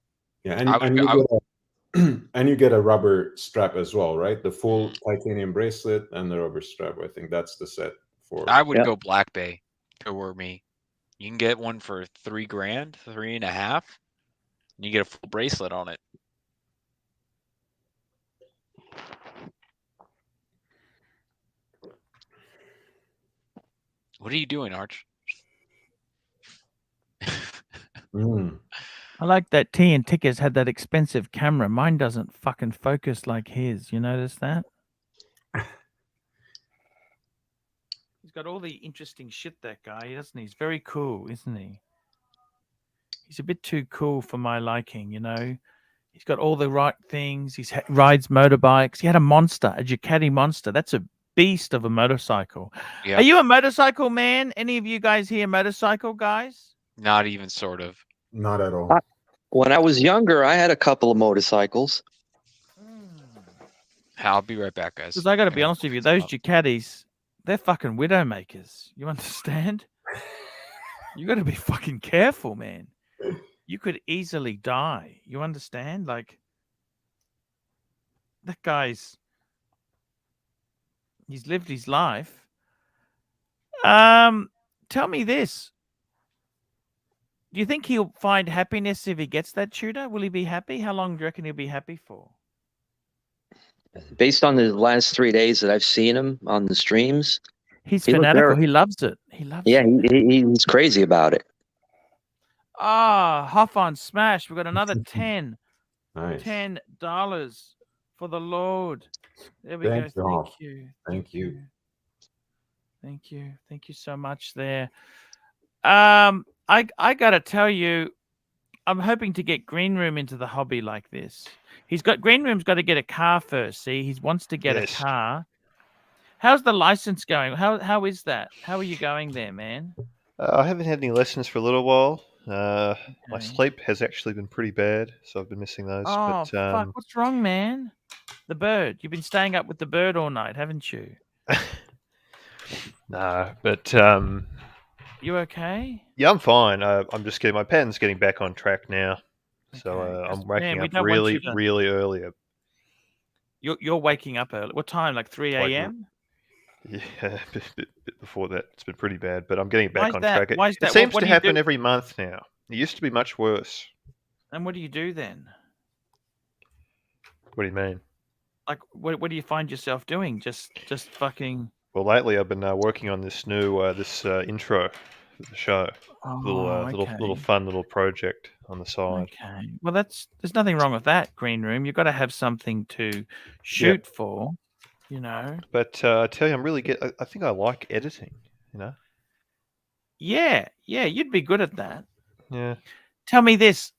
[SPEAKER 12] Yeah, and you get a rubber strap as well, right? The full titanium bracelet and the rubber strap. I think that's the set for.
[SPEAKER 11] I would go Black Bay if it were me. You can get one for $3 grand, 3.5, and you get a full bracelet on it. What are you doing, Arch?
[SPEAKER 1] I like that TINT Tickers had that expensive camera. Mine doesn't fucking focus like his. You notice that? He's got all the interesting shit, that guy, doesn't he? He's very cool, isn't he? He's a bit too cool for my liking, you know? He's got all the right things. He rides motorbikes. He had a monster, a Ducati monster. That's a beast of a motorcycle.
[SPEAKER 11] Yep.
[SPEAKER 1] Are you a motorcycle man? Any of you guys here motorcycle guys?
[SPEAKER 11] Not even sort of.
[SPEAKER 12] Not at all.
[SPEAKER 13] When I was younger, I had a couple of motorcycles.
[SPEAKER 11] I'll be right back, guys.
[SPEAKER 1] Because I got to be honest with you, those Ducatis, They're fucking widow makers. You understand? You got to be fucking careful, man. You could easily die. You understand? Like, that he's lived his life. Tell me this. Do you think he'll find happiness if he gets that Tudor? Will he be happy? How long do you reckon he'll be happy for?
[SPEAKER 13] Based on the last 3 days that I've seen him on the streams,
[SPEAKER 1] he's fanatical. He loves it. He loves it.
[SPEAKER 13] Yeah, he's crazy about it.
[SPEAKER 1] Huff on Smash. We've got another 10.
[SPEAKER 12] Nice.
[SPEAKER 1] $10 for the Lord. There we
[SPEAKER 12] Thank
[SPEAKER 1] go.
[SPEAKER 12] you,
[SPEAKER 1] Thank
[SPEAKER 12] Huff.
[SPEAKER 1] you.
[SPEAKER 12] Thank you.
[SPEAKER 1] Thank you. Thank you so much there. I gotta tell you, I'm hoping to get Green Room into the hobby like this. Green Room's got to get a car first. See, he wants to get a car. How's the license going? How is that? How are you going there, man?
[SPEAKER 2] I haven't had any lessons for a little while. My sleep has actually been pretty bad, so I've been missing those.
[SPEAKER 1] Oh,
[SPEAKER 2] but,
[SPEAKER 1] fuck. What's wrong, man? The bird. You've been staying up with the bird all night, haven't you?
[SPEAKER 2] No, but...
[SPEAKER 1] You okay?
[SPEAKER 2] Yeah, I'm fine. I'm just my pattern's getting back on track now. So I'm waking up really early.
[SPEAKER 1] You're waking up early. What time? Like 3 a.m.?
[SPEAKER 2] Yeah, a bit before that. It's been pretty bad, but I'm getting back on track.
[SPEAKER 1] Why is that?
[SPEAKER 2] It seems to happen every month now. It used to be much worse.
[SPEAKER 1] And what do you do then?
[SPEAKER 2] What do you mean?
[SPEAKER 1] Like, what do you find yourself doing? Just fucking...
[SPEAKER 2] Well, lately I've been working on this new intro for the show. Little fun little project on the side.
[SPEAKER 1] Okay. Well, there's nothing wrong with that, Green Room. You've got to have something to shoot for, you know.
[SPEAKER 2] But I tell you, I think I like editing, you know.
[SPEAKER 1] Yeah, you'd be good at that.
[SPEAKER 2] Yeah.
[SPEAKER 1] Tell me this.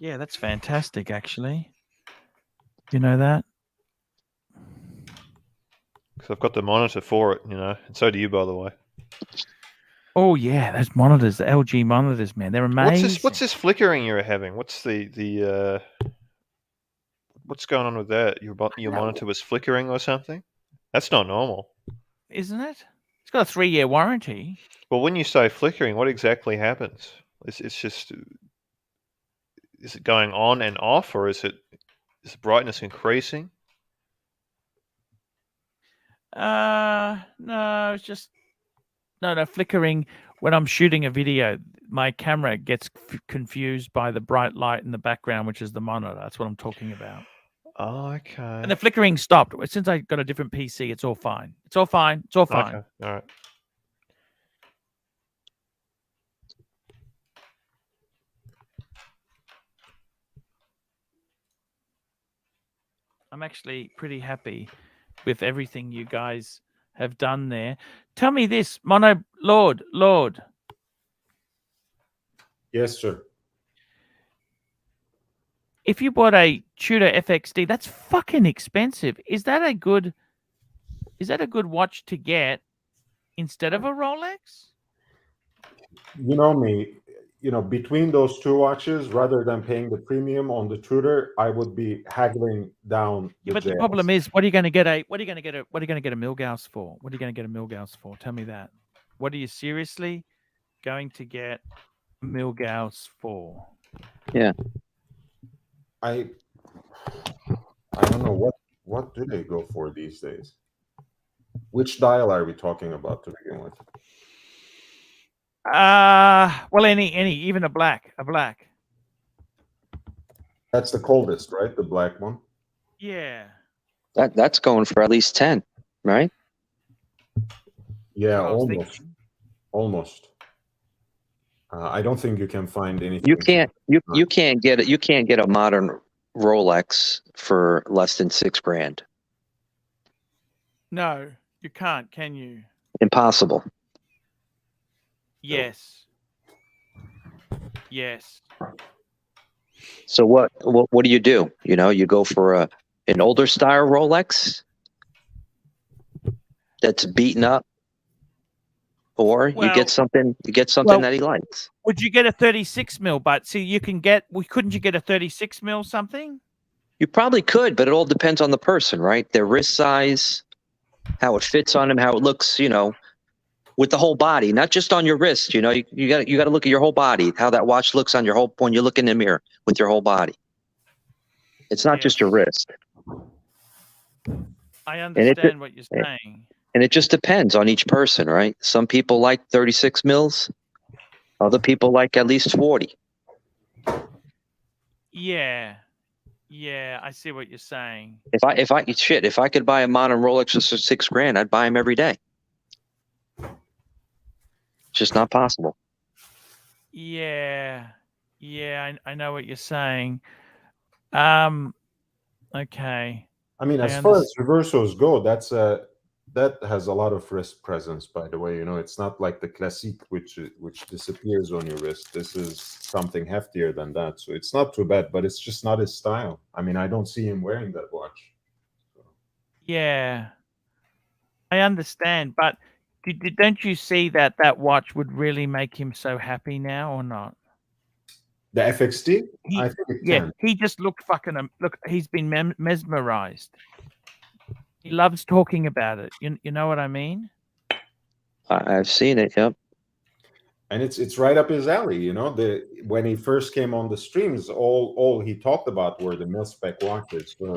[SPEAKER 1] Yeah, that's fantastic, actually. You know that?
[SPEAKER 2] Because I've got the monitor for it, you know, and so do you, by the way.
[SPEAKER 1] Oh yeah, those monitors, the LG monitors, man, they're amazing.
[SPEAKER 2] What's this flickering you're having? What's the what's going on with that? Your monitor was flickering or something? That's not normal,
[SPEAKER 1] isn't it? It's got a 3-year warranty.
[SPEAKER 2] Well, when you say flickering, what exactly happens? It's just, is it going on and off, or is the brightness increasing?
[SPEAKER 1] No, it's just no flickering. When I'm shooting a video, my camera gets confused by the bright light in the background, which is the monitor. That's what I'm talking about.
[SPEAKER 2] Oh, okay.
[SPEAKER 1] And the flickering stopped. Since I got a different PC, it's all fine. It's all fine. It's all fine.
[SPEAKER 2] Okay. All right.
[SPEAKER 1] I'm actually pretty happy with everything you guys have done there. Tell me this, Mono Lord.
[SPEAKER 12] Yes, sir.
[SPEAKER 1] If you bought a Tudor FXD, that's fucking expensive. Is that a good watch to get instead of a Rolex?
[SPEAKER 12] You know me, between those two watches, rather than paying the premium on the Tudor, I would be haggling down.
[SPEAKER 1] But the problem is, what are you going to get a Milgauss for? What are you going to get a Milgauss for? Tell me that. What are you seriously going to get Milgauss for?
[SPEAKER 13] Yeah.
[SPEAKER 12] I don't know what do they go for these days. Which dial are we talking about to begin with?
[SPEAKER 1] Well, any, even a black.
[SPEAKER 12] That's the coldest, right? The black one.
[SPEAKER 1] Yeah.
[SPEAKER 13] That's going for at least 10, right?
[SPEAKER 12] Yeah, almost. I don't think you can find anything.
[SPEAKER 13] You can't get it. You can't get a modern Rolex for less than $6,000.
[SPEAKER 1] No, you can't. Can you?
[SPEAKER 13] Impossible.
[SPEAKER 1] Yes.
[SPEAKER 13] So what do? You know, you go for an older style Rolex that's beaten up, or you get something that he likes.
[SPEAKER 1] Would you get a 36 mil? But see, you can get. Couldn't you get a 36 mil something?
[SPEAKER 13] You probably could, but it all depends on the person, right? Their wrist size, how it fits on them, how it looks, you know, with the whole body, not just on your wrist. You know, you got to look at your whole body, how that watch looks on your whole, when you look in the mirror with your whole body. It's not just your wrist.
[SPEAKER 1] I understand what you're saying.
[SPEAKER 13] And it just depends on each person, right? Some people like 36 mils. Other people like at least 40.
[SPEAKER 1] Yeah. Yeah, I see what you're saying.
[SPEAKER 13] If I could buy a modern Rolex for $6,000, I'd buy them every day. It's just not possible.
[SPEAKER 1] Yeah. Yeah, I know what you're saying. Okay.
[SPEAKER 12] I mean, as far as reversos go, that has a lot of wrist presence, by the way. You know, it's not like the classique, which disappears on your wrist. This is something heftier than that, so it's not too bad. But it's just not his style. I mean, I don't see him wearing that watch. So.
[SPEAKER 1] Yeah, I understand, but don't you see that watch would really make him so happy now, or not?
[SPEAKER 12] The FXT? I think it can.
[SPEAKER 1] He just looked fucking. Look, he's been mesmerized. He loves talking about it. You know what I mean?
[SPEAKER 13] I've seen it. Yep.
[SPEAKER 12] And it's right up his alley. You know, when he first came on the streams, all he talked about were the mil-spec watches. So,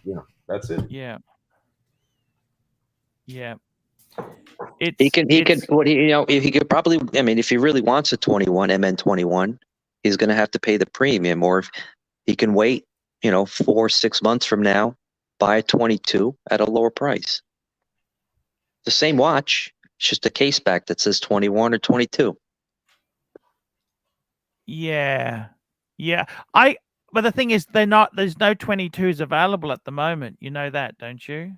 [SPEAKER 12] you know, that's it.
[SPEAKER 1] Yeah. Yeah.
[SPEAKER 13] He could probably, I mean, if he really wants a 21 MN21, he's going to have to pay the premium, or if he can wait, you know, 4 or 6 months from now, buy a 22 at a lower price. The same watch, it's just a case back that says 21 or 22.
[SPEAKER 1] Yeah. Yeah. But the thing is, there's no 22s available at the moment. You know that, don't you?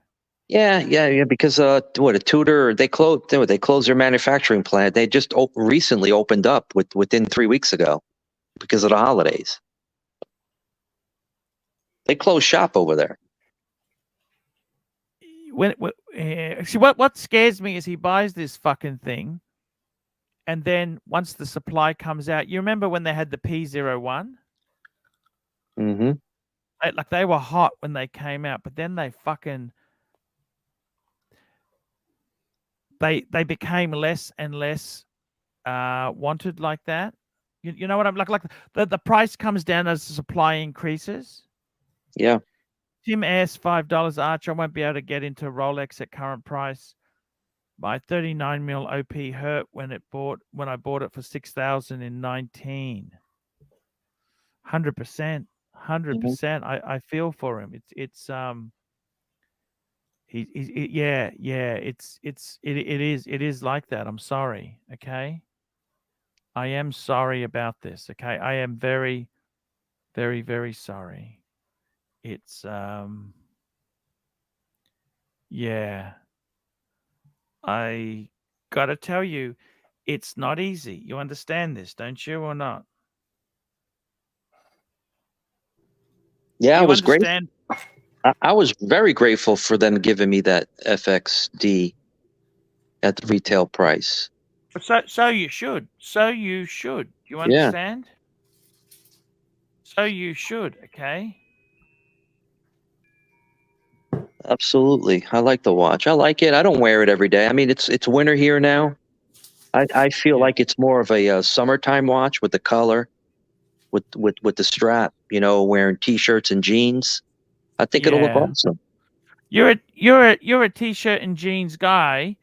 [SPEAKER 13] Yeah. Because a Tudor, they closed their manufacturing plant. They just recently opened up within 3 weeks ago because of the holidays. They closed shop over there.
[SPEAKER 1] See, what scares me is he buys this fucking thing, and then once the supply comes out, you remember when they had the P01?
[SPEAKER 13] Mm-hmm.
[SPEAKER 1] Like they were hot when they came out, but then they fucking they became less and less wanted like that. You know what I'm like the price comes down as the supply increases.
[SPEAKER 13] Yeah.
[SPEAKER 1] Tim asked $5, Arch. I won't be able to get into Rolex at current price. My 39 mil OP hurt when I bought it for 6,000 in 19. 100%. I feel for him. It is like that. I'm sorry. Okay. I am sorry about this. Okay. I am very, very, very sorry. It's yeah. I gotta tell you, it's not easy. You understand this, don't you, or not?
[SPEAKER 13] Yeah, I was great. I was very grateful for them giving me that FXD at the retail price.
[SPEAKER 1] So you should. So you should. Do you understand? Yeah. So you should, okay?
[SPEAKER 13] Absolutely. I like the watch. I like it. I don't wear it every day. I mean, it's winter here now. I feel like it's more of a summertime watch with the color, with the strap, you know, wearing t-shirts and jeans. I think it'll look awesome.
[SPEAKER 1] You're a t-shirt and jeans guy,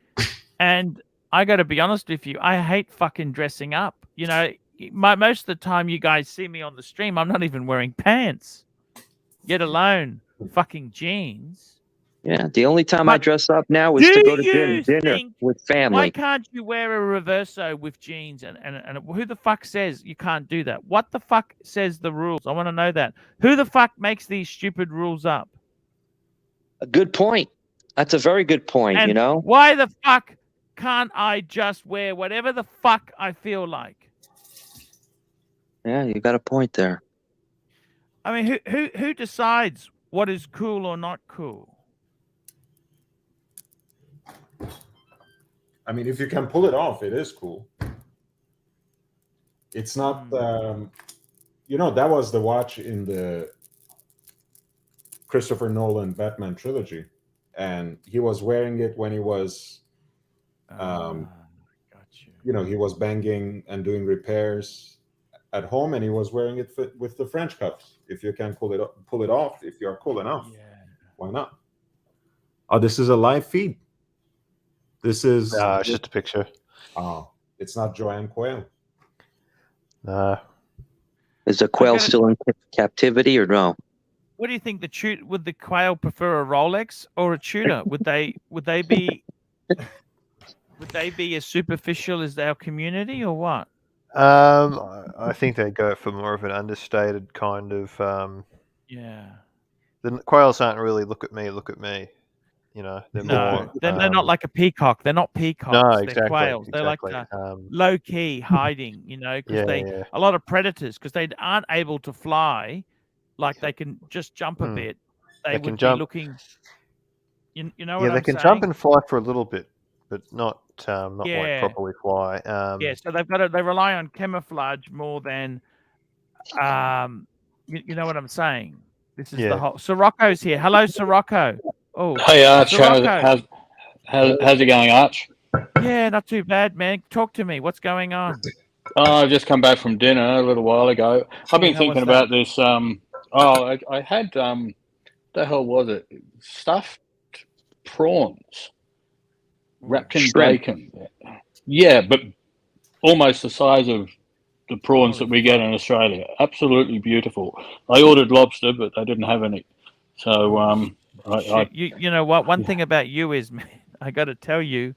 [SPEAKER 1] and I got to be honest with you. I hate fucking dressing up. You know, most of the time you guys see me on the stream, I'm not even wearing pants, yet alone fucking jeans.
[SPEAKER 13] Yeah, the only time I dress up now is to go to dinner with family.
[SPEAKER 1] Why can't you wear a Reverso with jeans? And who the fuck says you can't do that? What the fuck says the rules? I want to know that. Who the fuck makes these stupid rules up?
[SPEAKER 13] A good point. That's a very good point,
[SPEAKER 1] and
[SPEAKER 13] you know?
[SPEAKER 1] Why the fuck can't I just wear whatever the fuck I feel like?
[SPEAKER 13] Yeah, you got a point there.
[SPEAKER 1] I mean, who decides what is cool or not cool?
[SPEAKER 12] I mean, if you can pull it off, it is cool. It's not, you know, that was the watch in the Christopher Nolan Batman trilogy, and he was wearing it when he was, you know, he was banging and doing repairs at home, and he was wearing it with the French cuffs. If you can pull it off, if you're cool enough, why not? Oh, this is a live feed. This is
[SPEAKER 2] it's just a picture.
[SPEAKER 12] Oh, it's not Joanne Quayle.
[SPEAKER 13] Is the quail still in captivity or no?
[SPEAKER 1] What do you think? Would the quail prefer a Rolex or a Tudor? Would they be as superficial as our community or what?
[SPEAKER 2] I think they go for more of an understated kind of.
[SPEAKER 1] Yeah.
[SPEAKER 2] The quails aren't really look at me. You know, they're more.
[SPEAKER 1] They're not like a peacock. They're not peacocks.
[SPEAKER 2] No,
[SPEAKER 1] they're
[SPEAKER 2] exactly.
[SPEAKER 1] quails. They're like low key hiding. You know, because a lot of predators, because they aren't able to fly, like they can just jump a bit. They would be looking. You know what I'm saying?
[SPEAKER 2] Yeah, they can jump and fly for a little bit, but not like properly fly.
[SPEAKER 1] So they rely on camouflage more than, you know what I'm saying. This is the whole. Sirocco's here. Hello, Sirocco. Oh,
[SPEAKER 14] hey Arch, how's it going, Arch?
[SPEAKER 1] Yeah, not too bad, man. Talk to me. What's going on?
[SPEAKER 14] Oh, I've just come back from dinner a little while ago. I've been thinking about this. I had the hell was it? Stuffed prawns wrapped in bacon. Yeah, but almost the size of the prawns that we get in Australia. Absolutely beautiful. I ordered lobster, but they didn't have any. So
[SPEAKER 1] you know what? One thing about you is, man, I got to tell you,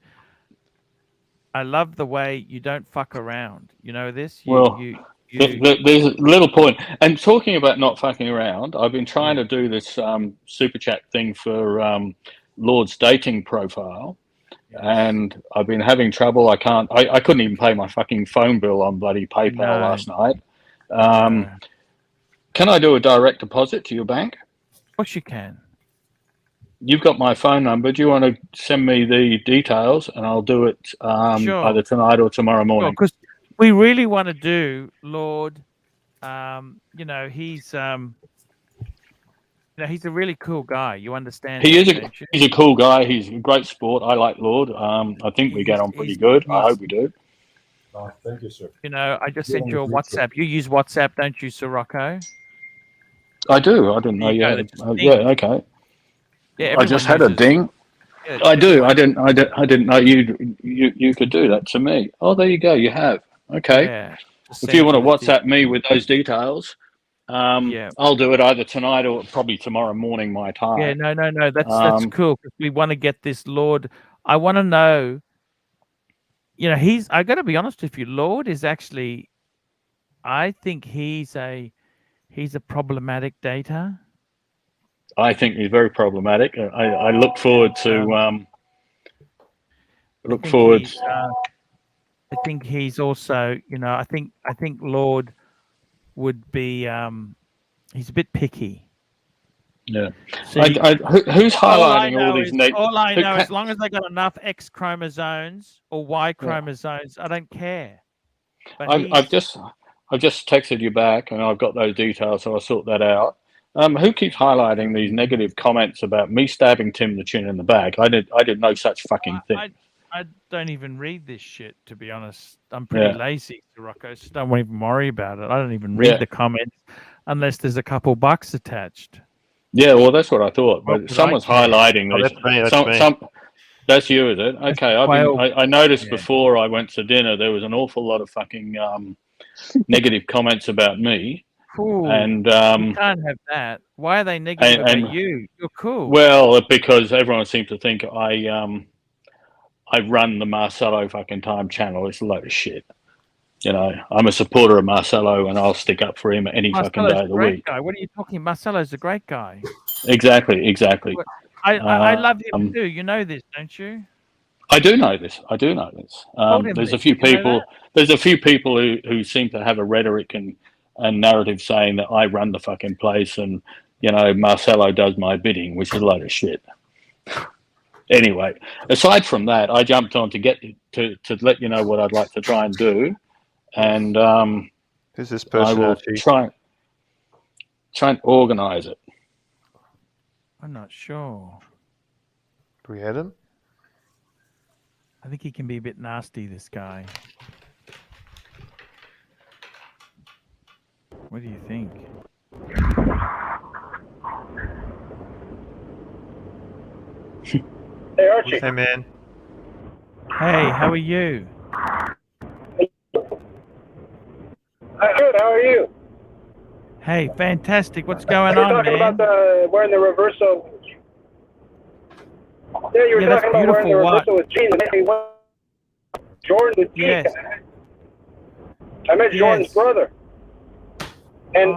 [SPEAKER 1] I love the way you don't fuck around. You know this?
[SPEAKER 14] There's a little point. And talking about not fucking around, I've been trying to do this super chat thing for Lord's dating profile, and I've been having trouble. I couldn't even pay my fucking phone bill on bloody PayPal last night. Can I do a direct deposit to your bank?
[SPEAKER 1] Of course you can.
[SPEAKER 14] You've got my phone number. Do you want to send me the details, and I'll do it either tonight or tomorrow morning?
[SPEAKER 1] Because we really want to do Lord. You know, he's he's a really cool guy. You understand?
[SPEAKER 14] He's a cool guy. He's a great sport. I like Lord. I think we get on pretty good. I hope we do.
[SPEAKER 12] Oh, thank you, sir.
[SPEAKER 1] You know, I just sent you a WhatsApp. You use WhatsApp, don't you, Sirocco?
[SPEAKER 14] I do. I didn't know. Yeah, okay.
[SPEAKER 1] Yeah,
[SPEAKER 14] I just had a ding. Yeah, I do. I didn't know you could do that to me. Oh, there you go. You have. Okay. Yeah, if you want to WhatsApp me with those details, I'll do it either tonight or probably tomorrow morning my time.
[SPEAKER 1] Yeah, no. That's cool because we want to get this Lord. I want to know. You know, I got to be honest with you. Lord is actually, I think he's a problematic dater.
[SPEAKER 14] I think he's very problematic. I look forward to.
[SPEAKER 1] I think he's also, you know, I think Lord would be. He's a bit picky.
[SPEAKER 14] Yeah. Who's highlighting all these negatives?
[SPEAKER 1] All I know, as long as they got enough X chromosomes or Y chromosomes, I don't care. But
[SPEAKER 14] I've just texted you back, and I've got those details, so I'll sort that out. Who keeps highlighting these negative comments about me stabbing Tim the chin in the back? I did no such fucking thing.
[SPEAKER 1] I don't even read this shit, to be honest. I'm pretty lazy, Rocco, so don't even worry about it. I don't even read the comments unless there's a couple bucks attached.
[SPEAKER 14] Yeah, well, that's what I thought. But someone's highlighting these. That's me. That's you, is it? Okay. I noticed before I went to dinner there was an awful lot of fucking negative comments about me.
[SPEAKER 1] Ooh,
[SPEAKER 14] and
[SPEAKER 1] you can't have that. Why are they negative about you? You're cool.
[SPEAKER 14] Well, because everyone seems to think I run the Marcelo fucking Time channel. It's a load of shit. You know, I'm a supporter of Marcelo, and I'll stick up for him any fucking day of the week.
[SPEAKER 1] Guy. What are you talking? Marcelo's a great guy.
[SPEAKER 14] Exactly.
[SPEAKER 1] I love him too. You know this, don't you?
[SPEAKER 14] I do know this. There's a few people. There's a few people who seem to have a rhetoric and and narrative saying that I run the fucking place and, you know, Marcelo does my bidding, which is a load of shit. Anyway, aside from that, I jumped on to get to let you know what I'd like to try and do, and
[SPEAKER 2] who's this person?
[SPEAKER 14] I will
[SPEAKER 2] Archie?
[SPEAKER 14] try and organize it.
[SPEAKER 1] I'm not sure.
[SPEAKER 2] Do we have him?
[SPEAKER 1] I think he can be a bit nasty, this guy. What do you think?
[SPEAKER 15] Hey, Archie.
[SPEAKER 2] Hey, man.
[SPEAKER 1] Hey, how are you?
[SPEAKER 15] Good. How are you?
[SPEAKER 1] Hey, fantastic. What's going
[SPEAKER 15] You're
[SPEAKER 1] on,
[SPEAKER 15] talking
[SPEAKER 1] man?
[SPEAKER 15] about wearing the Reverso. Yeah, you were
[SPEAKER 1] Yeah,
[SPEAKER 15] talking about wearing the Reverso with jeans. Jordan with jeans.
[SPEAKER 1] Yes.
[SPEAKER 15] I met Jordan's brother. And,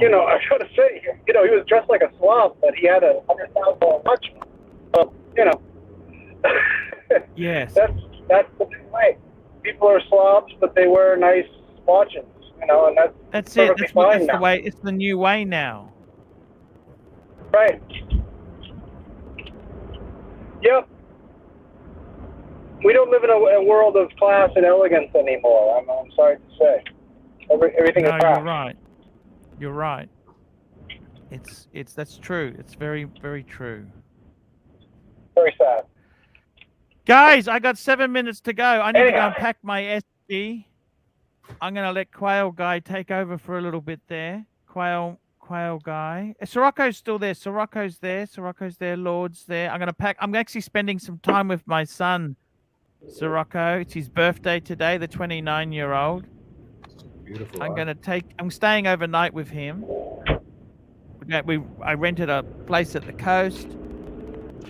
[SPEAKER 15] you know, I gotta say, you know, he was dressed like a slob, but he had a $100,000 watch. So, you know.
[SPEAKER 1] Yes.
[SPEAKER 15] That's the way. People are slobs, but they wear nice watches, you know, and
[SPEAKER 1] That's it.
[SPEAKER 15] perfectly
[SPEAKER 1] That's what.
[SPEAKER 15] fine
[SPEAKER 1] That's
[SPEAKER 15] now.
[SPEAKER 1] the way. It's the new way now.
[SPEAKER 15] Right. Yep. We don't live in a world of class and elegance anymore. I'm sorry to say. Everything
[SPEAKER 1] No,
[SPEAKER 15] is crap.
[SPEAKER 1] you're right. You're right. That's true. It's very, very true.
[SPEAKER 15] Very sad.
[SPEAKER 1] Guys, I got 7 minutes to go. I need to go and pack my SD. I'm gonna let Quail Guy take over for a little bit there. Quail Guy. Sirocco's still there. Sirocco's there. Lord's there. I'm actually spending some time with my son, Sirocco. It's his birthday today, the 29-year-old.
[SPEAKER 12] Beautiful.
[SPEAKER 1] I'm staying overnight with him. I rented a place at the coast.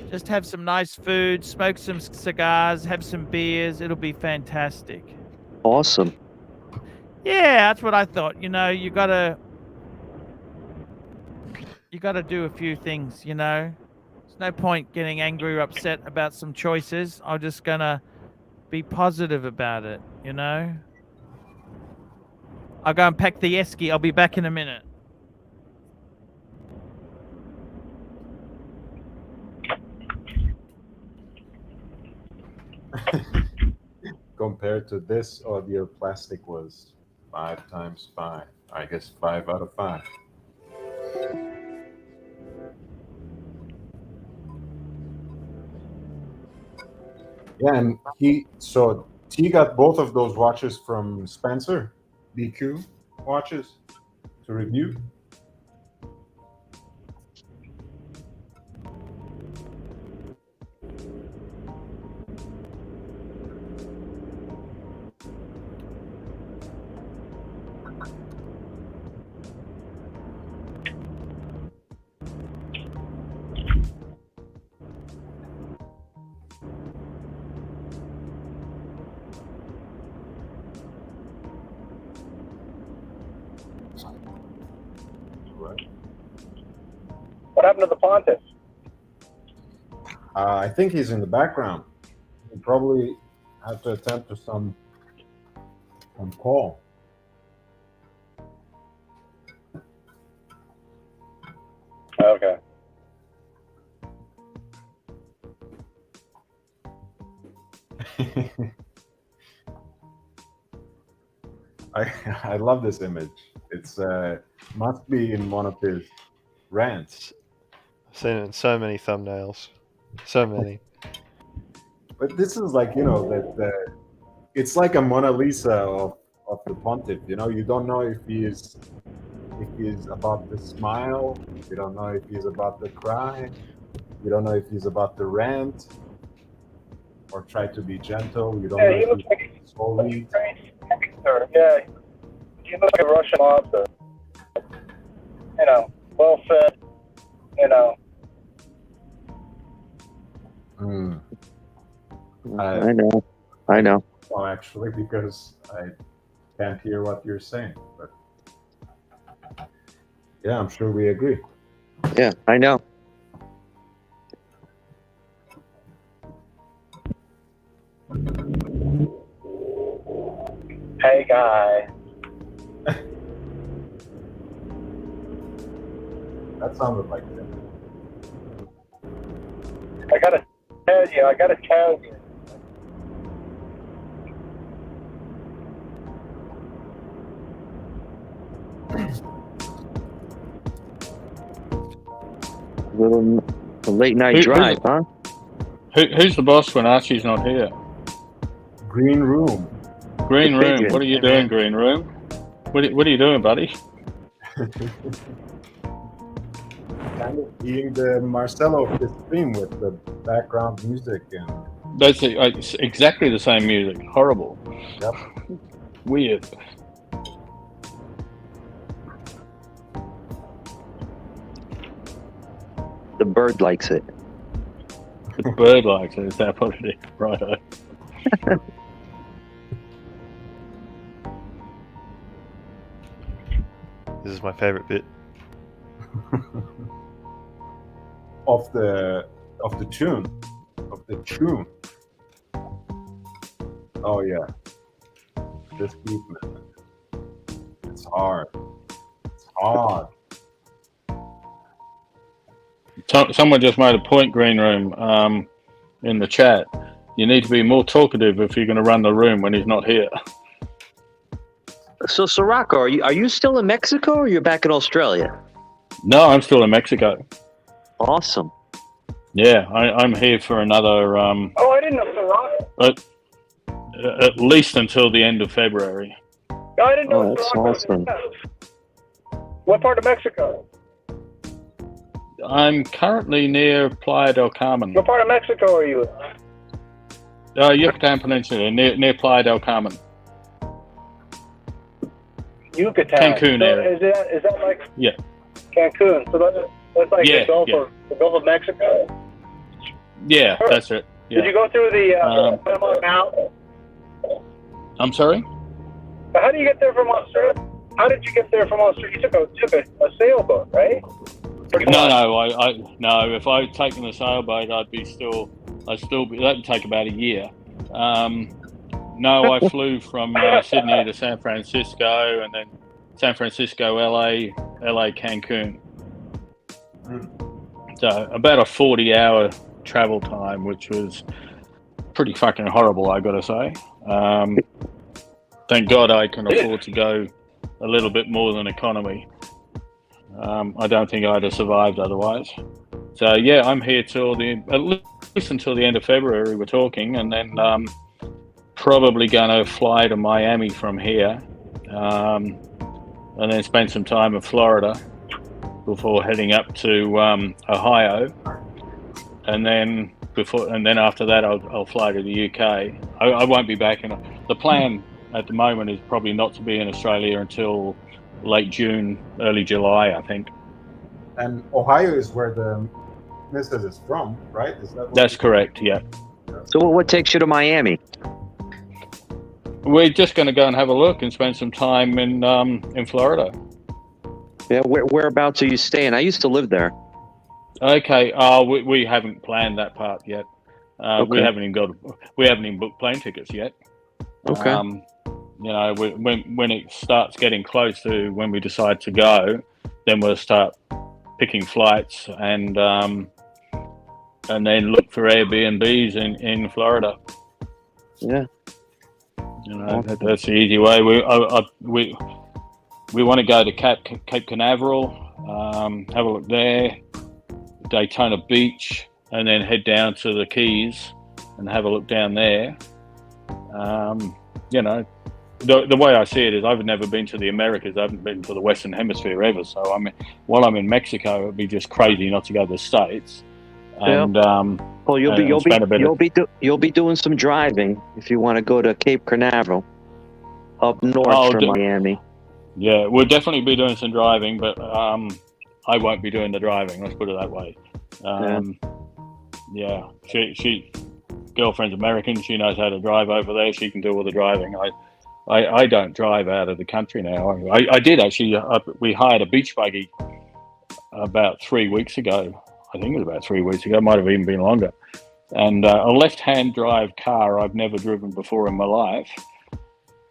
[SPEAKER 1] Just have some nice food, smoke some cigars, have some beers. It'll be fantastic.
[SPEAKER 13] Awesome.
[SPEAKER 1] Yeah, that's what I thought. You know, you gotta do a few things, you know. There's no point getting angry or upset about some choices. I'm just gonna be positive about it, you know. I'll go and pack the esky. I'll be back in a minute.
[SPEAKER 12] Compared to this audio, plastic was 5 times 5. I guess 5 out of 5. Yeah, and T got both of those watches from Spencer, DQ watches, to review.
[SPEAKER 15] What happened to the Pontiff?
[SPEAKER 12] I think he's in the background. He probably had to attend to some call.
[SPEAKER 15] Okay.
[SPEAKER 12] I love this image. It's must be in one of his rants.
[SPEAKER 2] I've seen it in so many thumbnails, so many.
[SPEAKER 12] But this is like, you know, that it's like a Mona Lisa of the Pontiff. You know, you don't know if he's about to smile. You don't know if he's about to cry. You don't know if he's about to rant or try to be gentle. You don't know
[SPEAKER 15] He
[SPEAKER 12] if
[SPEAKER 15] looks like
[SPEAKER 12] he's slowly.
[SPEAKER 15] Yeah, he looks like a Russian lobster. You know, well fed. You know.
[SPEAKER 13] I know.
[SPEAKER 12] Well, actually, because I can't hear what you're saying. But yeah, I'm sure we agree.
[SPEAKER 13] Yeah, I know.
[SPEAKER 15] Hey, guy.
[SPEAKER 12] That sounded like it.
[SPEAKER 15] I gotta tell you.
[SPEAKER 13] A late night drive, huh?
[SPEAKER 14] Who's the boss when Archie's not here?
[SPEAKER 12] Green room.
[SPEAKER 14] Green room. What are you doing, Green room? What are you doing, buddy?
[SPEAKER 12] Kind of being the Marcelo of the stream with the background music and.
[SPEAKER 14] That's exactly the same music. Horrible.
[SPEAKER 12] Yep.
[SPEAKER 14] Weird.
[SPEAKER 13] The bird likes it.
[SPEAKER 14] The bird likes it. Is that what it is? Right.
[SPEAKER 2] This is my favorite bit.
[SPEAKER 12] Of the tune. Of the tune. Oh yeah. This beat, man. It's hard. It's hard.
[SPEAKER 14] Someone just made a point, Green Room, in the chat. You need to be more talkative if you're going to run the room when he's not here.
[SPEAKER 13] So, Rocco, are you still in Mexico or you're back in Australia?
[SPEAKER 14] No, I'm still in Mexico.
[SPEAKER 13] Awesome.
[SPEAKER 14] Yeah, I'm here for another.
[SPEAKER 15] Oh, I didn't know Rocco.
[SPEAKER 14] At least until the end of February.
[SPEAKER 15] Oh, I didn't know.
[SPEAKER 13] That's awesome.
[SPEAKER 15] What part of Mexico?
[SPEAKER 14] I'm currently near Playa del Carmen.
[SPEAKER 15] What part of Mexico are you in?
[SPEAKER 14] Yucatan Peninsula, near Playa del Carmen.
[SPEAKER 15] Yucatan.
[SPEAKER 14] Cancun
[SPEAKER 15] so
[SPEAKER 14] area.
[SPEAKER 15] Is that like
[SPEAKER 14] Yeah.
[SPEAKER 15] Cancun? So that's like the Gulf of Mexico.
[SPEAKER 14] Yeah, that's it. Yeah.
[SPEAKER 15] Did you go through the Panama Mountain?
[SPEAKER 14] I'm sorry?
[SPEAKER 15] How do you get there from Australia? How did you get there from Australia? You took a sailboat, right?
[SPEAKER 14] No. If I'd taken the sailboat, that'd take about a year. No, I flew from Sydney to San Francisco, and then San Francisco, LA, Cancun. So about a 40-hour travel time, which was pretty fucking horrible, I gotta say. Thank God I can afford to go a little bit more than economy. I don't think I'd have survived otherwise. So yeah, I'm here at least until the end of February. We're talking, and then probably gonna fly to Miami from here, and then spend some time in Florida before heading up to Ohio, and then after that I'll fly to the UK. I won't be back in. The plan at the moment is probably not to be in Australia until late June, early July, I think.
[SPEAKER 12] And Ohio is where the missus is from, right?
[SPEAKER 14] That's correct, yeah.
[SPEAKER 13] So what takes you to Miami?
[SPEAKER 14] We're just going to go and have a look and spend some time in Florida.
[SPEAKER 13] Yeah, whereabouts are you staying? I used to live there.
[SPEAKER 14] Okay, we haven't planned that part yet.
[SPEAKER 13] Okay.
[SPEAKER 14] We haven't even booked plane tickets yet.
[SPEAKER 13] Okay.
[SPEAKER 14] When it starts getting close to when we decide to go, then we'll start picking flights and then look for Airbnbs in Florida.
[SPEAKER 13] Yeah.
[SPEAKER 14] That's the easy way. We want to go to Cape Canaveral, have a look there, Daytona Beach, and then head down to the Keys and have a look down there. The way I see it is I've never been to the Americas. I haven't been to the Western Hemisphere ever. So while I'm in Mexico, it'd be just crazy not to go to the States. And
[SPEAKER 13] well, you'll be doing some driving if you want to go to Cape Canaveral, up north from Miami.
[SPEAKER 14] Yeah, we'll definitely be doing some driving, but I won't be doing the driving. Let's put it that way. Yeah, she girlfriend's American. She knows how to drive over there. She can do all the driving. I don't drive out of the country now. I did actually. We hired a beach buggy about 3 weeks ago. I think it was about 3 weeks ago. It might have even been longer. And a left-hand drive car I've never driven before in my life,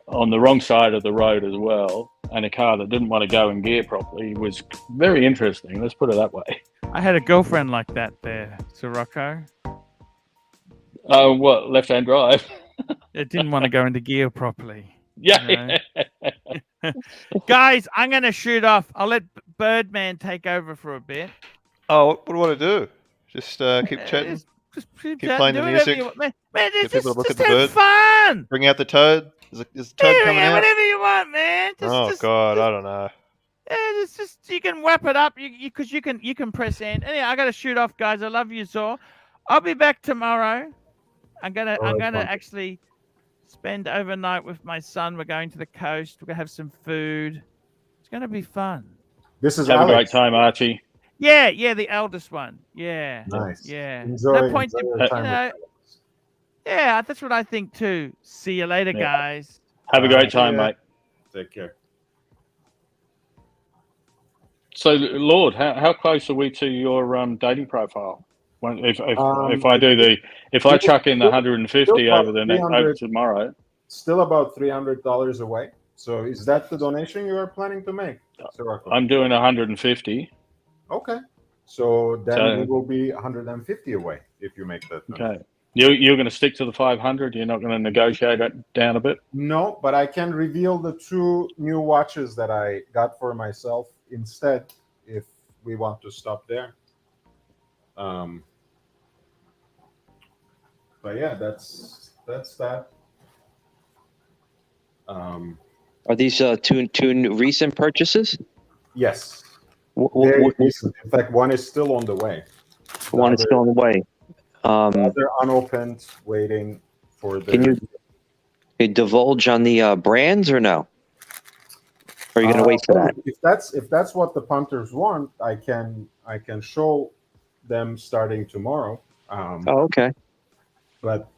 [SPEAKER 14] on the wrong side of the road as well. and a car that didn't want to go in gear properly was very interesting. Let's put it that way.
[SPEAKER 1] I had a girlfriend like that there, Sirocco.
[SPEAKER 14] Oh, what, left-hand drive?
[SPEAKER 1] It didn't want to go into gear properly.
[SPEAKER 14] Yeah.
[SPEAKER 1] You know? Guys, I'm going to shoot off. I'll let Birdman take over for a bit.
[SPEAKER 2] Oh, what do you want to do? Just keep chatting?
[SPEAKER 1] Just
[SPEAKER 2] keep playing the music?
[SPEAKER 1] Man,
[SPEAKER 2] Get people to look at the
[SPEAKER 1] have
[SPEAKER 2] bird?
[SPEAKER 1] fun!
[SPEAKER 2] Bring out the toad? Is the toad coming out?
[SPEAKER 1] Whatever you want, man.
[SPEAKER 2] God, I don't know.
[SPEAKER 1] It's just you can wrap it up because you can press end. Anyway, I got to shoot off, guys. I love you, Zor. I'll be back tomorrow. I'm gonna actually spend overnight with my son. We're going to the coast. We're gonna have some food. It's gonna be fun.
[SPEAKER 12] This is
[SPEAKER 14] have
[SPEAKER 12] Alex.
[SPEAKER 14] a great time, Archie.
[SPEAKER 1] Yeah, the eldest one. Yeah,
[SPEAKER 12] nice.
[SPEAKER 1] Yeah,
[SPEAKER 12] enjoy your time.
[SPEAKER 1] Yeah, that's what I think too. See you later, guys.
[SPEAKER 14] Have a great time, mate.
[SPEAKER 12] Take care.
[SPEAKER 14] So, Lord, how close are we to your dating profile? If I chuck in the 150 over tomorrow,
[SPEAKER 12] still about $300 away. So, is that the donation you are planning to make?
[SPEAKER 14] I'm doing 150.
[SPEAKER 12] Okay, so then we will be 150 away if you make that.
[SPEAKER 14] Okay, you're going to stick to the 500. You're not going to negotiate it down a bit.
[SPEAKER 12] No, but I can reveal the 2 new watches that I got for myself instead, if we want to stop there. But yeah, that's that.
[SPEAKER 13] Are these two recent purchases?
[SPEAKER 12] Yes. Very recent. In fact, one is still on the way.
[SPEAKER 13] One is still on the way.
[SPEAKER 12] They're unopened, waiting for the.
[SPEAKER 13] Can you divulge on the brands or no? Or are you going to wait for that?
[SPEAKER 12] If that's what the punters want, I can show them starting tomorrow.
[SPEAKER 13] Okay.
[SPEAKER 12] But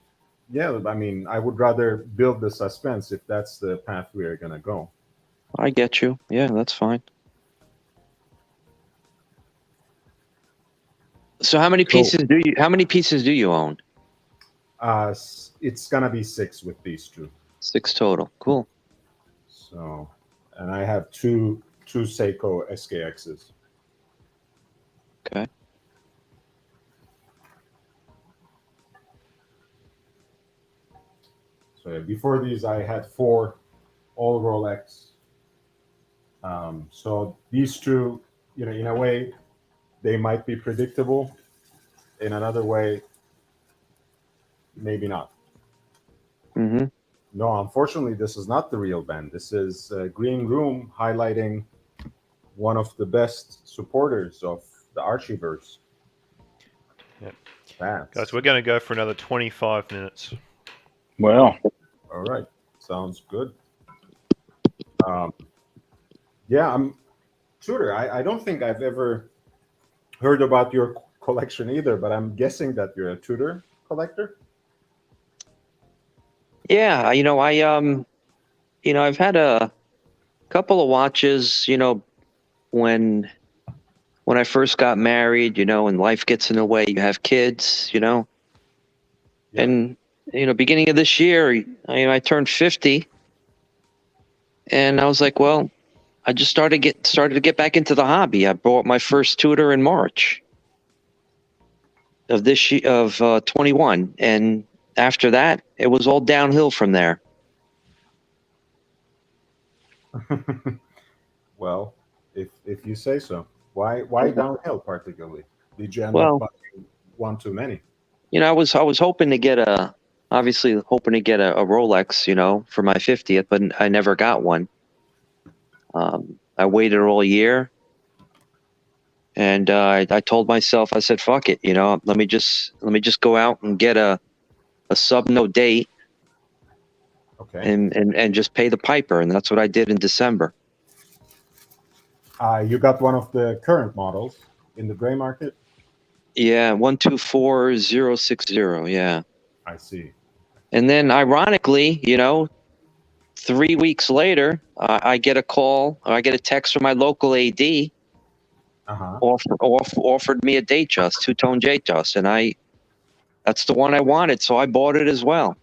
[SPEAKER 12] yeah, I mean, I would rather build the suspense if that's the path we are going to go.
[SPEAKER 13] I get you. Yeah, that's fine. So how many pieces do you own?
[SPEAKER 12] It's gonna be 6 with these 2.
[SPEAKER 13] 6 total. Cool.
[SPEAKER 12] So, and I have two Seiko SKXs.
[SPEAKER 13] Okay.
[SPEAKER 12] So yeah, before these, I had 4 all Rolex. So these 2, in a way, they might be predictable. In another way, maybe not.
[SPEAKER 13] Mm-hmm.
[SPEAKER 12] No, unfortunately, this is not the real band. This is Green Room highlighting one of the best supporters of the Archieverse.
[SPEAKER 2] Yep.
[SPEAKER 12] Bands.
[SPEAKER 2] Guys, we're going to go for another 25 minutes.
[SPEAKER 14] Wow.
[SPEAKER 12] All right. Sounds good. Yeah, Tudor, I don't think I've ever heard about your collection either, but I'm guessing that you're a Tudor collector.
[SPEAKER 13] Yeah, I've had a couple of watches, when I first got married, and life gets in the way, you have kids, and beginning of this year, I turned 50, and I was like, well, I just started to get back into the hobby. I bought my first Tudor in March of this year, of 21, and after that, it was all downhill from there.
[SPEAKER 12] Well, if you say so. Why downhill particularly? Did you end up buying one too many?
[SPEAKER 13] I was hoping to get a Rolex, for my 50th, but I never got one. I waited all year, and I told myself, I said, "Fuck it, let me just go out and get a sub no date,
[SPEAKER 12] okay,
[SPEAKER 13] and just pay the piper," and that's what I did in December.
[SPEAKER 12] You got one of the current models in the gray market.
[SPEAKER 13] Yeah, 124060. Yeah,
[SPEAKER 12] I see.
[SPEAKER 13] And then, ironically, 3 weeks later, I get a call, or I get a text from my local AD. Offered me a Datejust, 2-tone Datejust, and that's the one I wanted, so I bought it as well.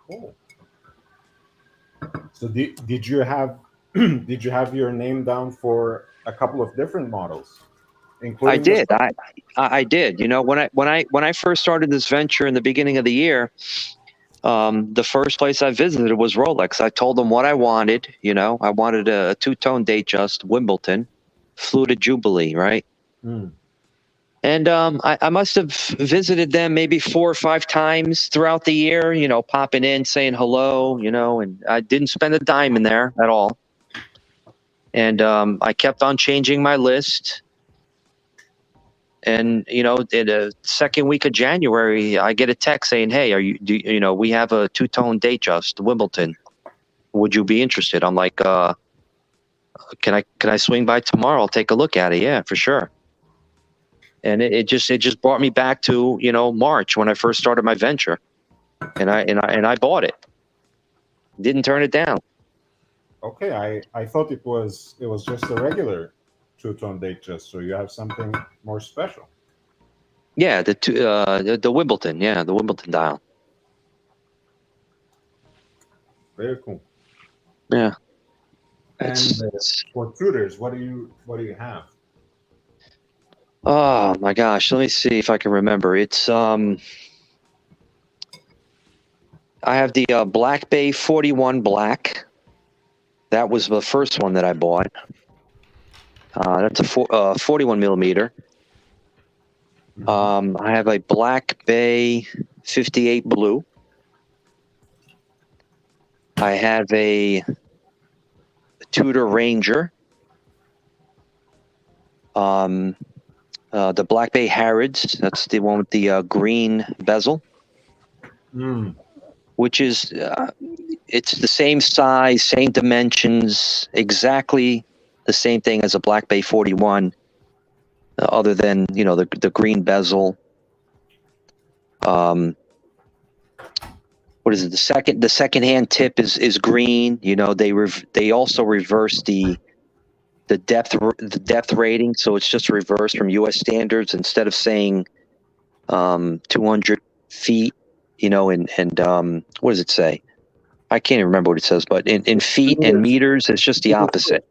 [SPEAKER 12] Cool. So did you have did you have your name down for a couple of different models, including?
[SPEAKER 13] I did. I did. You know, when I first started this venture in the beginning of the year, the first place I visited was Rolex. I told them what I wanted. You know, I wanted a two-tone Datejust Wimbledon, flew to Jubilee, right?
[SPEAKER 12] Mm.
[SPEAKER 13] And I must have visited them maybe 4 or 5 times throughout the year, you know, popping in, saying hello, you know, and I didn't spend a dime in there at all. And I kept on changing my list. And, you know, in the second week of January, I get a text saying, hey, you know, we have a two-tone Datejust Wimbledon. Would you be interested? I'm like, can I swing by tomorrow? I'll take a look at it. Yeah, for sure. And it just brought me back to, you know, March when I first started my venture, and I bought it. Didn't turn it down.
[SPEAKER 12] Okay, I thought it was just a regular two-tone Datejust, so you have something more special.
[SPEAKER 13] Yeah, the Wimbledon, yeah, the Wimbledon dial.
[SPEAKER 12] Very cool.
[SPEAKER 13] Yeah.
[SPEAKER 12] And for Tudors, what do you have?
[SPEAKER 13] Oh my gosh, let me see if I can remember. It's I have the Black Bay 41 Black. That was the first one that I bought. That's a 41 millimeter. I have a Black Bay 58 Blue. I have a Tudor Ranger. The Black Bay Harrods. That's the one with the green bezel. Which is it's the same size, same dimensions, exactly the same thing as a Black Bay 41, other than, you know, the green bezel. What is it? The second hand tip is green. You know, they also reverse the depth rating, so it's just reversed from U.S. standards. Instead of saying 200 feet, you know, and what does it say? I can't even remember what it says, but in feet and meters, it's just the opposite.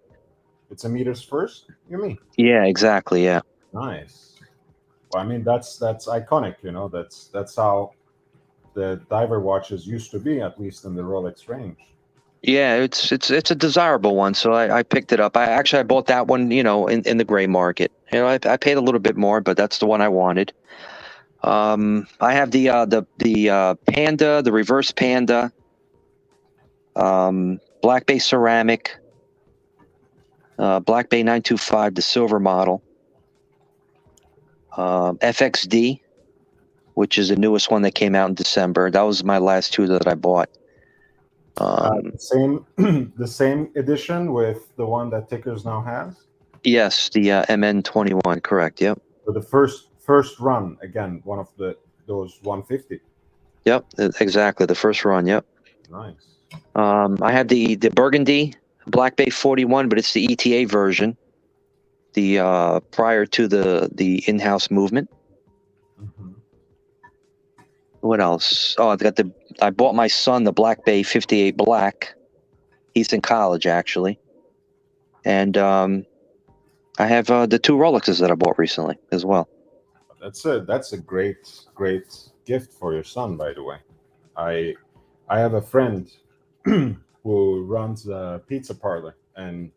[SPEAKER 12] It's a meters first, you mean?
[SPEAKER 13] Yeah, exactly. Yeah.
[SPEAKER 12] Nice. Well, I mean, that's iconic. You know, that's how the diver watches used to be, at least in the Rolex range.
[SPEAKER 13] Yeah, it's a desirable one, so I picked it up. I bought that one, you know, in the gray market. You know, I paid a little bit more, but that's the one I wanted. I have the Panda, the reverse Panda, Black Bay ceramic, Black Bay 925, the silver model, FXD, which is the newest one that came out in December. That was my last two that I bought.
[SPEAKER 12] The same edition with the one that Tickers now has.
[SPEAKER 13] Yes, the MN21, correct. Yep.
[SPEAKER 12] So the first run, again, one of those 150.
[SPEAKER 13] Yep, exactly. The first run. Yep.
[SPEAKER 12] Nice.
[SPEAKER 13] I have the Burgundy Black Bay 41, but it's the ETA version. The prior to the in-house movement. What else? Oh, I bought my son the Black Bay 58 Black. He's in college actually, and I have the 2 Rolexes that I bought recently as well.
[SPEAKER 12] That's a great gift for your son, by the way. I have a friend who runs a pizza parlor, and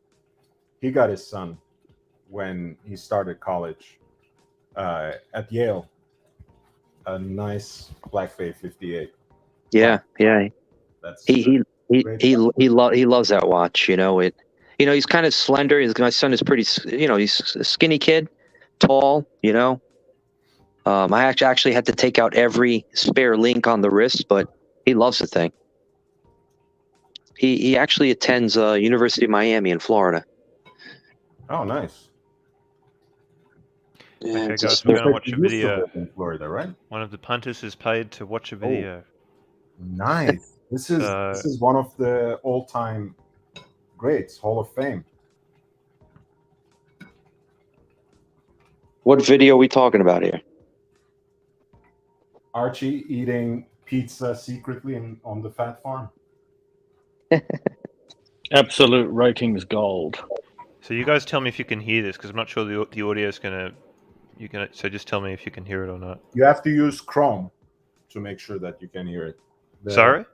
[SPEAKER 12] he got his son when he started college at Yale. A nice Black Bay 58.
[SPEAKER 13] Yeah, yeah.
[SPEAKER 12] That's
[SPEAKER 13] he loves that watch. You know it. You know, he's kind of slender. My son is pretty. You know, he's a skinny kid, tall. You know. I actually had to take out every spare link on the wrist, but he loves the thing. He actually attends University of Miami in Florida.
[SPEAKER 12] Oh, nice.
[SPEAKER 13] Yeah,
[SPEAKER 2] Okay, guys, we're going to watch a video.
[SPEAKER 12] In Florida, right?
[SPEAKER 2] One of the punters is paid to watch a video.
[SPEAKER 12] Nice. This is one of the all-time greats, Hall of Fame.
[SPEAKER 13] What video are we talking about here?
[SPEAKER 12] Archie eating pizza secretly on the Fat Farm.
[SPEAKER 14] Absolute ratings gold.
[SPEAKER 2] So you guys tell me if you can hear this, because I'm not sure the audio is gonna. So just tell me if you can hear it or not.
[SPEAKER 12] You have to use Chrome to make sure that you can hear it.
[SPEAKER 2] Sorry?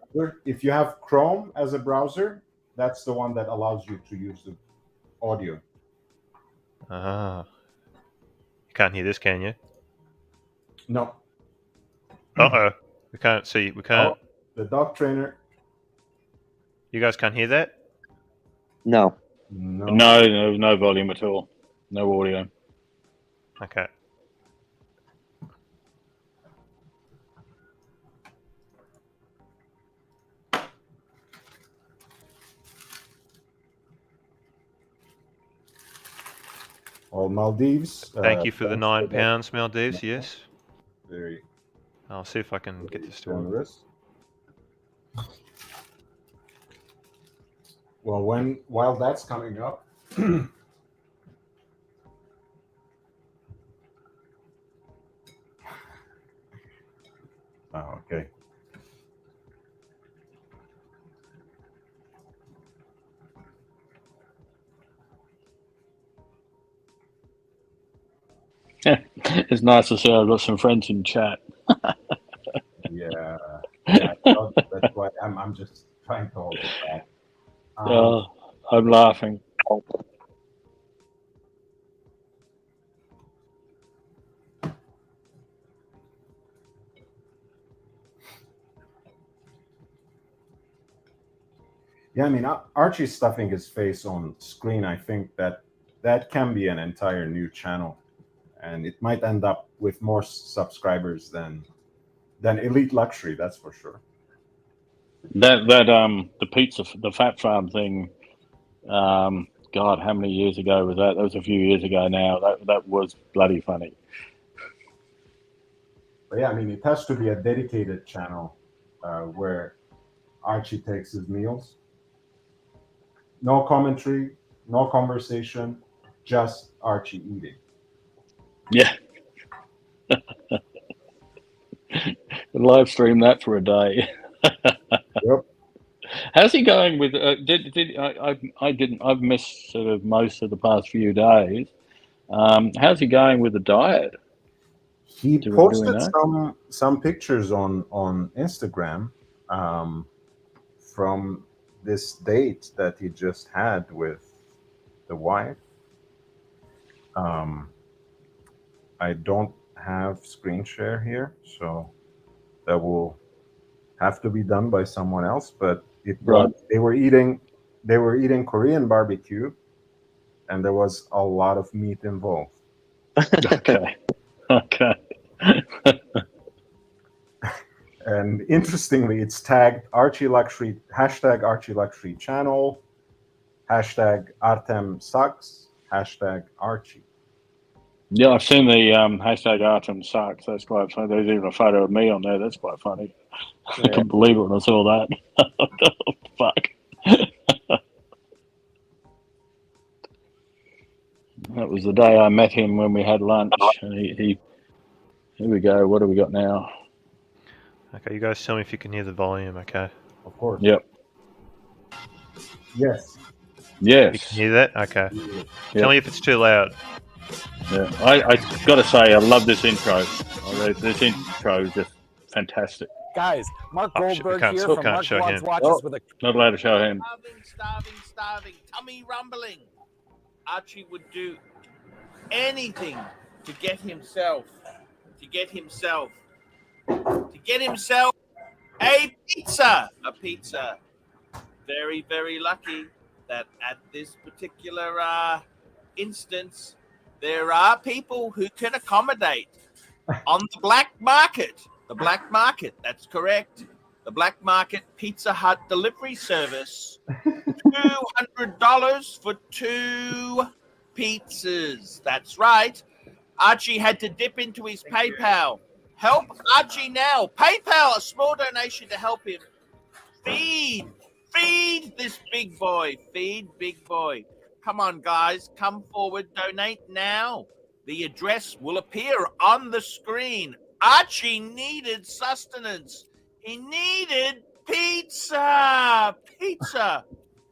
[SPEAKER 12] If you have Chrome as a browser, that's the one that allows you to use the audio.
[SPEAKER 2] Ah. You can't hear this, can you?
[SPEAKER 12] No.
[SPEAKER 2] Uh-oh. We can't see. We can't.
[SPEAKER 12] Oh, the dog trainer.
[SPEAKER 2] You guys can't hear that?
[SPEAKER 13] No.
[SPEAKER 14] No volume at all. No audio.
[SPEAKER 2] Okay.
[SPEAKER 12] Well, Maldives.
[SPEAKER 2] Thank you for the £9, Maldives. Yes.
[SPEAKER 12] Very.
[SPEAKER 2] I'll see if I can get this to
[SPEAKER 12] work. Well, while that's coming up. Oh, okay.
[SPEAKER 14] It's nice to see I've got some friends in chat.
[SPEAKER 12] Yeah, that's why I'm just trying to hold it back.
[SPEAKER 14] I'm laughing.
[SPEAKER 12] Yeah, I mean, Archie stuffing his face on screen, I think that can be an entire new channel, and it might end up with more subscribers than Elite Luxury, that's for sure.
[SPEAKER 14] The pizza, the Fat Farm thing, God, how many years ago was that? That was a few years ago now. That was bloody funny.
[SPEAKER 12] But yeah, I mean, it has to be a dedicated channel where Archie takes his meals. No commentary, no conversation, just Archie eating.
[SPEAKER 14] Yeah. Live stream that for a day.
[SPEAKER 12] Yep.
[SPEAKER 14] How's he going with? I've missed sort of most of the past few days. How's he going with the diet?
[SPEAKER 12] He posted some pictures on Instagram from this date that he just had with the wife. I don't have screen share here, so that will have to be done by someone else. But they were eating Korean barbecue, and there was a lot of meat involved.
[SPEAKER 14] Okay.
[SPEAKER 12] And interestingly, it's tagged ArchieLuxury, #ArchieLuxury channel, #Artem sucks, #Archie.
[SPEAKER 14] Yeah, I've seen the #Artem sucks. That's quite funny. There's even a photo of me on there. That's quite funny. Yeah. I couldn't believe it when I saw that. Fuck. That was the day I met him when we had lunch. And he here we go. What do we got now?
[SPEAKER 2] Okay, you guys tell me if you can hear the volume, okay?
[SPEAKER 12] Of course.
[SPEAKER 14] Yep.
[SPEAKER 12] Yes.
[SPEAKER 14] Yes.
[SPEAKER 2] You can hear that? Okay.
[SPEAKER 14] Yep.
[SPEAKER 2] Tell me if it's too loud.
[SPEAKER 14] Yeah, I got to say, I love this intro. This intro is just fantastic.
[SPEAKER 16] Guys, Mark Goldberg here from Mark Vlogs Watches with a...
[SPEAKER 14] Not allowed to show him.
[SPEAKER 1] Starving, tummy rumbling. Archie would do anything to get himself a pizza. Very, very lucky that at this particular instance, there are people who can accommodate on the black market. The black market, that's correct. The black market Pizza Hut delivery service. $200 for 2 pizzas. That's right. Archie had to dip into his PayPal. Help Archie now. PayPal, a small donation to help him. Feed this big boy. Feed big boy. Come on, guys. Come forward. Donate now. The address will appear on the screen. Archie needed sustenance. He needed pizza.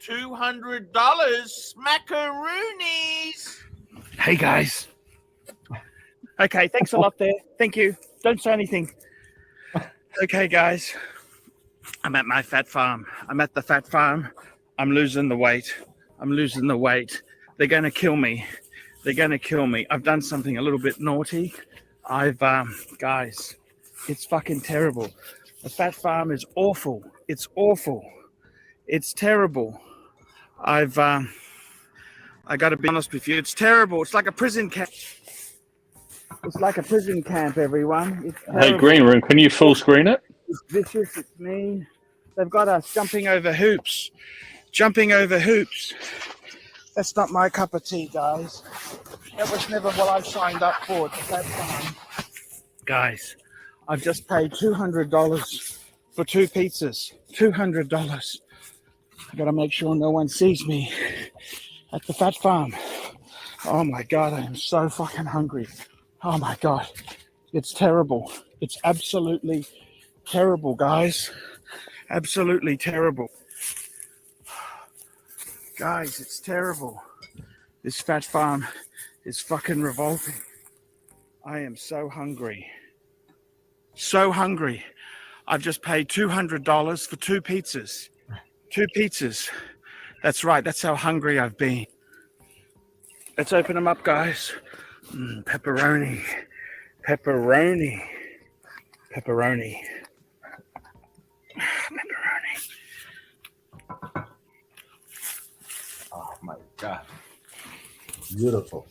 [SPEAKER 1] $200 macaroonies. Hey guys. Okay, thanks a lot there. Thank you. Don't say anything. Okay, guys. I'm at my fat farm. I'm at the fat farm. I'm losing the weight. They're going to kill me. I've done something a little bit naughty. Guys, it's fucking terrible. The fat farm is awful. It's awful. It's terrible. I got to be honest with you. It's terrible. It's like a prison camp. Everyone. It's terrible.
[SPEAKER 14] Hey, Green Room, can you full screen it?
[SPEAKER 1] It's vicious. It's mean. They've got us jumping over hoops. That's not my cup of tea, guys. That was never what I signed up for at the fat farm. Guys, I've just paid $200 for 2 pizzas. $200. I gotta make sure no one sees me at the fat farm. Oh my God, I am so fucking hungry. Oh my God, it's terrible. It's absolutely terrible, guys. Absolutely terrible. Guys, it's terrible. This fat farm is fucking revolting. I am so hungry. So hungry. I've just paid $200 for 2 pizzas. 2 pizzas. That's right. That's how hungry I've been. Let's open them up, guys. Pepperoni. Pepperoni. Pepperoni. Pepperoni.
[SPEAKER 12] Oh my God. Beautiful.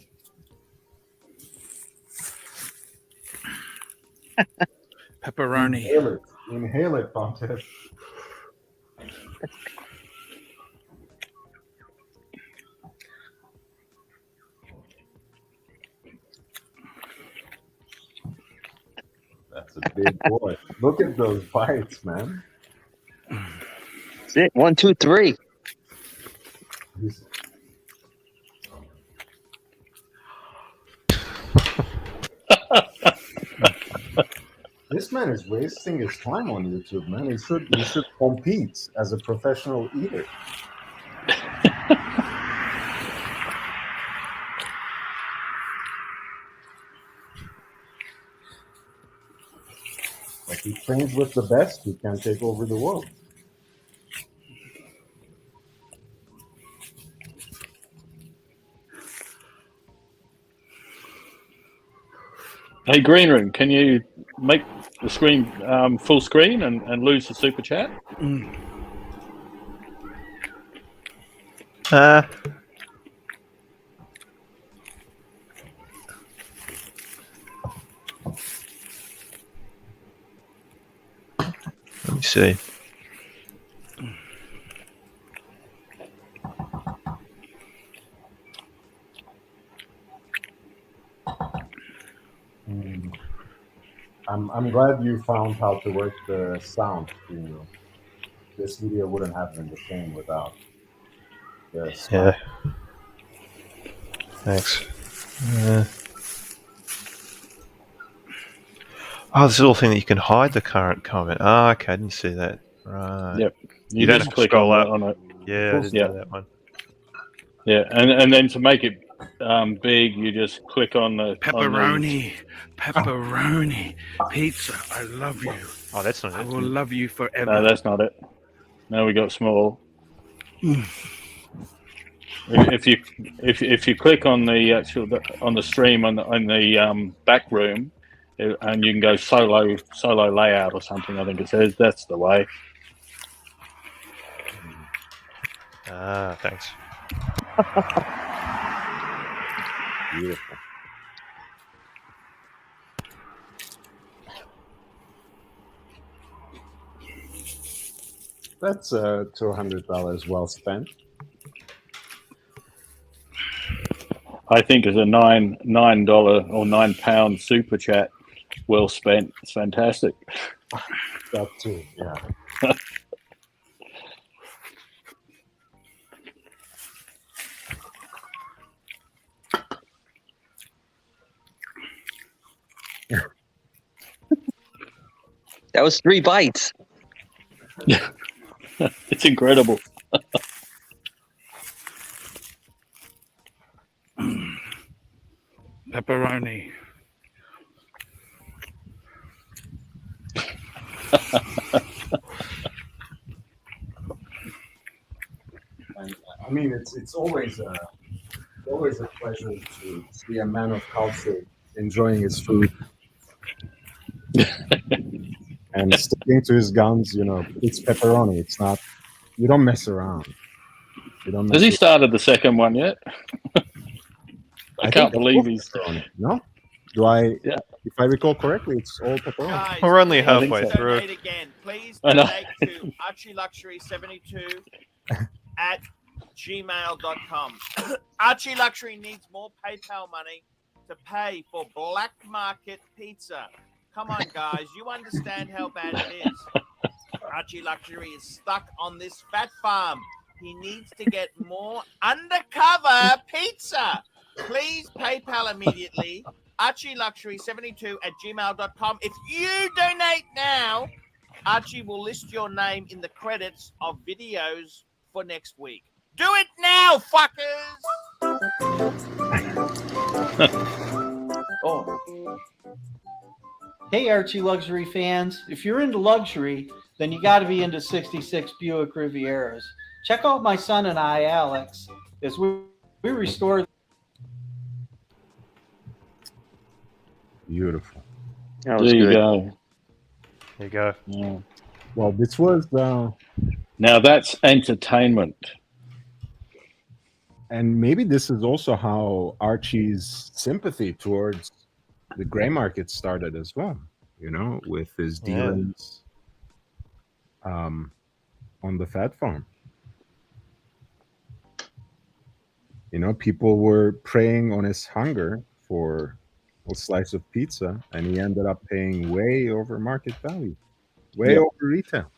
[SPEAKER 1] Pepperoni.
[SPEAKER 12] Inhale it, Pontiff. That's a big boy. Look at those bites, man.
[SPEAKER 13] That's it. 1, 2, 3.
[SPEAKER 12] This man is wasting his time on YouTube, man. He should compete as a professional eater. Like, he trains with the best, he can take over the world.
[SPEAKER 14] Hey, Green Room, can you make the screen full screen and lose the super chat?
[SPEAKER 2] Let me see.
[SPEAKER 12] I'm glad you found how to work the sound. This video wouldn't have been the same without the sound.
[SPEAKER 2] Yeah. Thanks. Oh, this little thing that you can hide the current comment. Ah, okay, I didn't see that. Right.
[SPEAKER 14] Yep.
[SPEAKER 2] You don't have to
[SPEAKER 14] click
[SPEAKER 2] scroll
[SPEAKER 14] on
[SPEAKER 2] up.
[SPEAKER 14] on it.
[SPEAKER 2] Yeah, I didn't know that one.
[SPEAKER 14] Yeah, and then to make it big, you just click on the
[SPEAKER 1] Pepperoni. Pepperoni. Pizza. I love you.
[SPEAKER 2] Oh, that's not it.
[SPEAKER 1] I will love you forever.
[SPEAKER 14] No, that's not it. Now we got small. If you click on the actual on the stream on the back room, and you can go solo layout or something, I think it says that's the way.
[SPEAKER 2] Ah, thanks.
[SPEAKER 12] Beautiful. That's $200 well spent.
[SPEAKER 14] I think as a $9 or £9 super chat, well spent. It's fantastic.
[SPEAKER 12] That too, yeah.
[SPEAKER 13] That was 3 bites.
[SPEAKER 14] It's incredible. pepperoni.
[SPEAKER 12] And I mean, it's always a pleasure to see a man of culture enjoying his food and sticking to his guns. You know, it's pepperoni. It's not. You don't mess around. You don't.
[SPEAKER 14] Has he started the second one yet? I can't
[SPEAKER 12] think
[SPEAKER 14] believe he's.
[SPEAKER 12] pepperoni. No, do I?
[SPEAKER 14] Yeah.
[SPEAKER 12] If I recall correctly, it's all pepperoni.
[SPEAKER 1] Guys,
[SPEAKER 2] We're only
[SPEAKER 1] please
[SPEAKER 2] halfway
[SPEAKER 1] donate
[SPEAKER 2] through.
[SPEAKER 1] Again. Please
[SPEAKER 14] I know.
[SPEAKER 1] donate to ArchieLuxury72 at gmail.com. ArchieLuxury needs more PayPal money to pay for black market pizza. Come on, guys. You understand how bad it is. ArchieLuxury is stuck on this fat farm. He needs to get more undercover pizza. Please PayPal immediately. ArchieLuxury72 at gmail.com. If you donate now, Archie will list your name in the credits of videos for next week. Do it now, fuckers!
[SPEAKER 17] Oh. Hey, Archie Luxury fans. If you're into luxury, then you got to be into 66 Buick Rivieras. Check out my son and I, Alex, as we restore.
[SPEAKER 12] Beautiful.
[SPEAKER 14] There you go.
[SPEAKER 2] There you go.
[SPEAKER 14] Yeah.
[SPEAKER 12] Well, this was
[SPEAKER 14] now that's entertainment.
[SPEAKER 12] And maybe this is also how Archie's sympathy towards the gray market started as well, you know, with his dealings on the fat farm. You know, people were preying on his hunger for a slice of pizza, and he ended up paying way over market value, way over retail.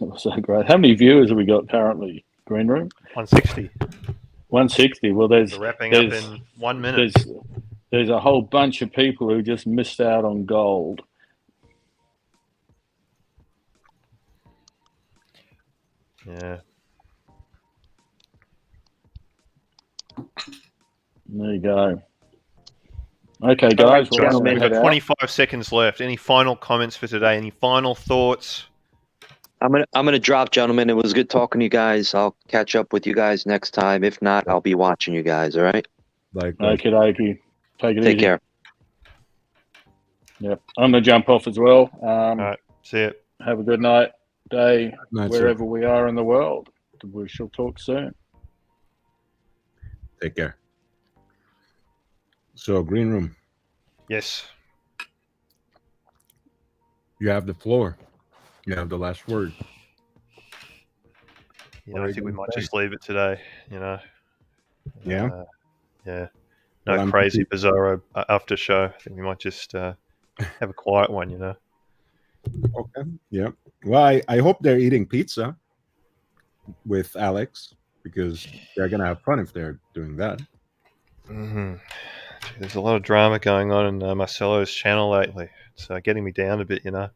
[SPEAKER 14] That was so great. How many viewers have we got currently? Green Room?
[SPEAKER 2] 160.
[SPEAKER 14] 160. Well, there's
[SPEAKER 2] We're wrapping up in 1 minute.
[SPEAKER 14] There's a whole bunch of people who just missed out on gold.
[SPEAKER 2] Yeah.
[SPEAKER 14] There you go. Okay, guys.
[SPEAKER 2] Well, we've got 25 seconds left. Any final comments for today? Any final thoughts?
[SPEAKER 13] I'm gonna drop, gentlemen. It was good talking to you guys. I'll catch up with you guys next time. If not, I'll be watching you guys. All right.
[SPEAKER 14] Okay, dokie. Take it easy.
[SPEAKER 13] Take care.
[SPEAKER 14] Yep. I'm gonna jump off as well.
[SPEAKER 2] All right. See you.
[SPEAKER 14] Have a good night, day,
[SPEAKER 12] Night,
[SPEAKER 14] wherever we are in the world. We shall talk soon.
[SPEAKER 12] Take care. So, Green Room.
[SPEAKER 2] Yes.
[SPEAKER 12] You have the floor. You have the last word.
[SPEAKER 2] You know, I think we might just leave it today, you know.
[SPEAKER 12] Yeah?
[SPEAKER 2] Yeah.
[SPEAKER 12] Well,
[SPEAKER 2] No
[SPEAKER 12] I'm
[SPEAKER 2] crazy, bizarro after show. I think we might just have a quiet one, you know.
[SPEAKER 12] Okay. Yeah. Well, I hope they're eating pizza with Alex, because they're going to have fun if they're doing that.
[SPEAKER 2] Mm-hmm. There's a lot of drama going on in Marcelo's channel lately. It's getting me down a bit, you know.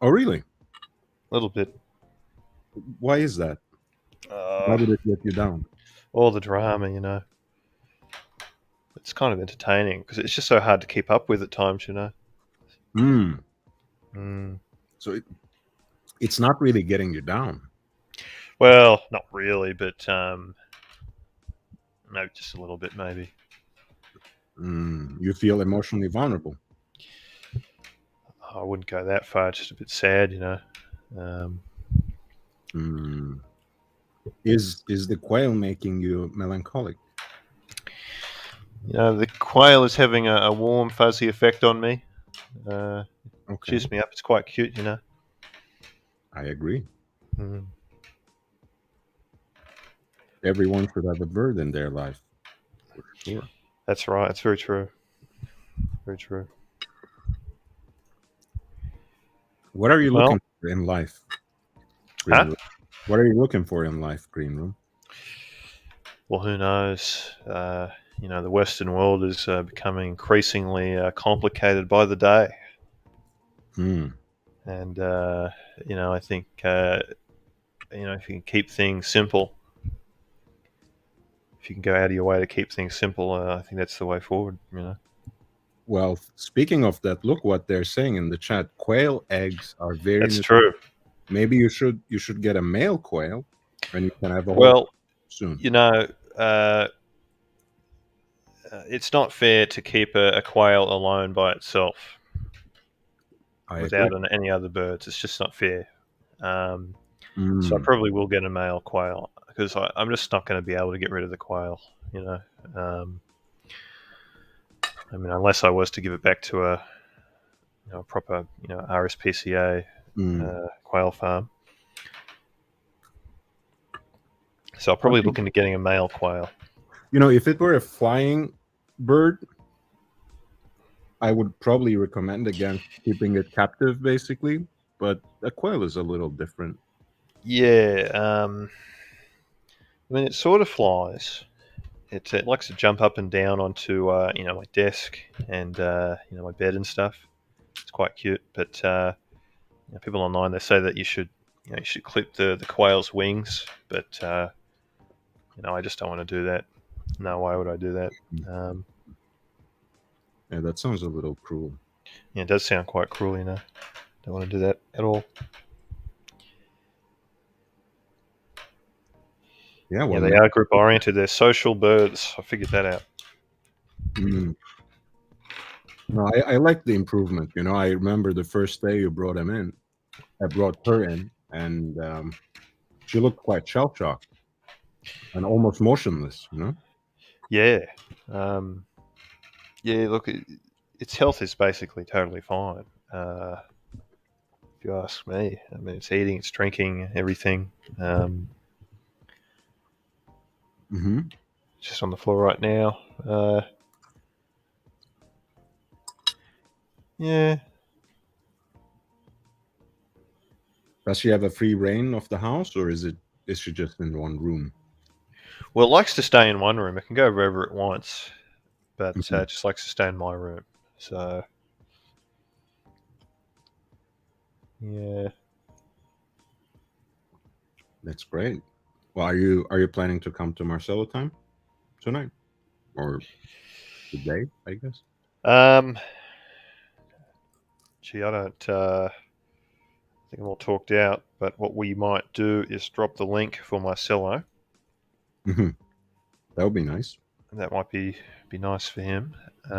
[SPEAKER 12] Oh, really?
[SPEAKER 2] A little bit.
[SPEAKER 12] Why is that? Why would it get you down?
[SPEAKER 2] All the drama, you know. It's kind of entertaining because it's just so hard to keep up with at times, you know.
[SPEAKER 12] So it's not really getting you down.
[SPEAKER 2] Well, not really, but no, just a little bit maybe.
[SPEAKER 12] You feel emotionally vulnerable.
[SPEAKER 2] I wouldn't go that far. Just a bit sad, you know.
[SPEAKER 12] Is the quail making you melancholic?
[SPEAKER 2] You know, the quail is having a warm, fuzzy effect on me. Cheers me up. It's quite cute, you know.
[SPEAKER 12] I agree. Everyone should have a bird in their life. For sure.
[SPEAKER 2] That's right. It's very true. Very true.
[SPEAKER 12] What are you looking for in life? Green
[SPEAKER 2] Huh?
[SPEAKER 12] Room? What are you looking for in life, Green Room?
[SPEAKER 2] Well, who knows? You know, the Western world is becoming increasingly complicated by the day. And, you know, I think if you can keep things simple, if you can go out of your way to keep things simple, I think that's the way forward.
[SPEAKER 12] Well, speaking of that, look what they're saying in the chat. Quail eggs are very.
[SPEAKER 2] That's true.
[SPEAKER 12] Maybe you should get a male quail, and you can have a whole
[SPEAKER 2] Well,
[SPEAKER 12] soon.
[SPEAKER 2] It's not fair to keep a quail alone by itself without any other birds. It's just not fair. So I probably will get a male quail because I'm just not going to be able to get rid of the quail. Unless I was to give it back to a proper RSPCA quail farm. So I'll probably look into getting a male quail.
[SPEAKER 12] If it were a flying bird, I would probably recommend against keeping it captive, basically. But a quail is a little different.
[SPEAKER 2] Yeah, it sort of flies. It likes to jump up and down onto my desk and my bed and stuff. It's quite cute, but people online, they say that you should clip the quail's wings, but I just don't want to do that. No, why would I do that?
[SPEAKER 12] Yeah, that sounds a little cruel.
[SPEAKER 2] Yeah, it does sound quite cruel. Don't want to do that at all.
[SPEAKER 12] Yeah, well,
[SPEAKER 2] they are group oriented. They're social birds. I figured that out.
[SPEAKER 12] No, I like the improvement. I remember the first day you brought him in. I brought her in, and she looked quite shell shocked and almost motionless.
[SPEAKER 2] Yeah. Look, its health is basically totally fine. If you ask me, it's eating, it's drinking, everything. Just on the floor right now. Yeah.
[SPEAKER 12] Does she have a free reign of the house, or is she just in one room?
[SPEAKER 2] Well, it likes to stay in one room. It can go wherever it wants, but it just likes to stay in my room. So, yeah.
[SPEAKER 12] That's great. Well, are you planning to come to Marcelo time tonight, or today? I guess.
[SPEAKER 2] Gee, I don't. I think I'm all talked out. But what we might do is drop the link for Marcelo.
[SPEAKER 12] That would be nice.
[SPEAKER 2] That might be nice for him. He's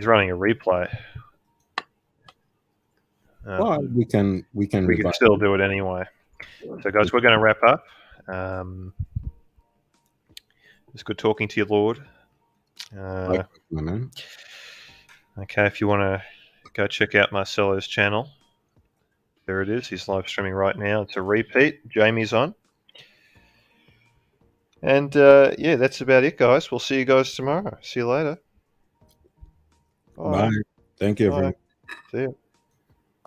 [SPEAKER 2] running a replay.
[SPEAKER 12] Well, we can
[SPEAKER 2] still do it anyway. So, guys, we're going to wrap up. It's good talking to you, Lord. Okay, if you want to go check out Marcelo's channel, there it is. He's live streaming right now. It's a repeat. Jamie's on. And that's about it, guys. We'll see you guys tomorrow. See you later.
[SPEAKER 12] Bye. Thank you, everyone.
[SPEAKER 2] See you.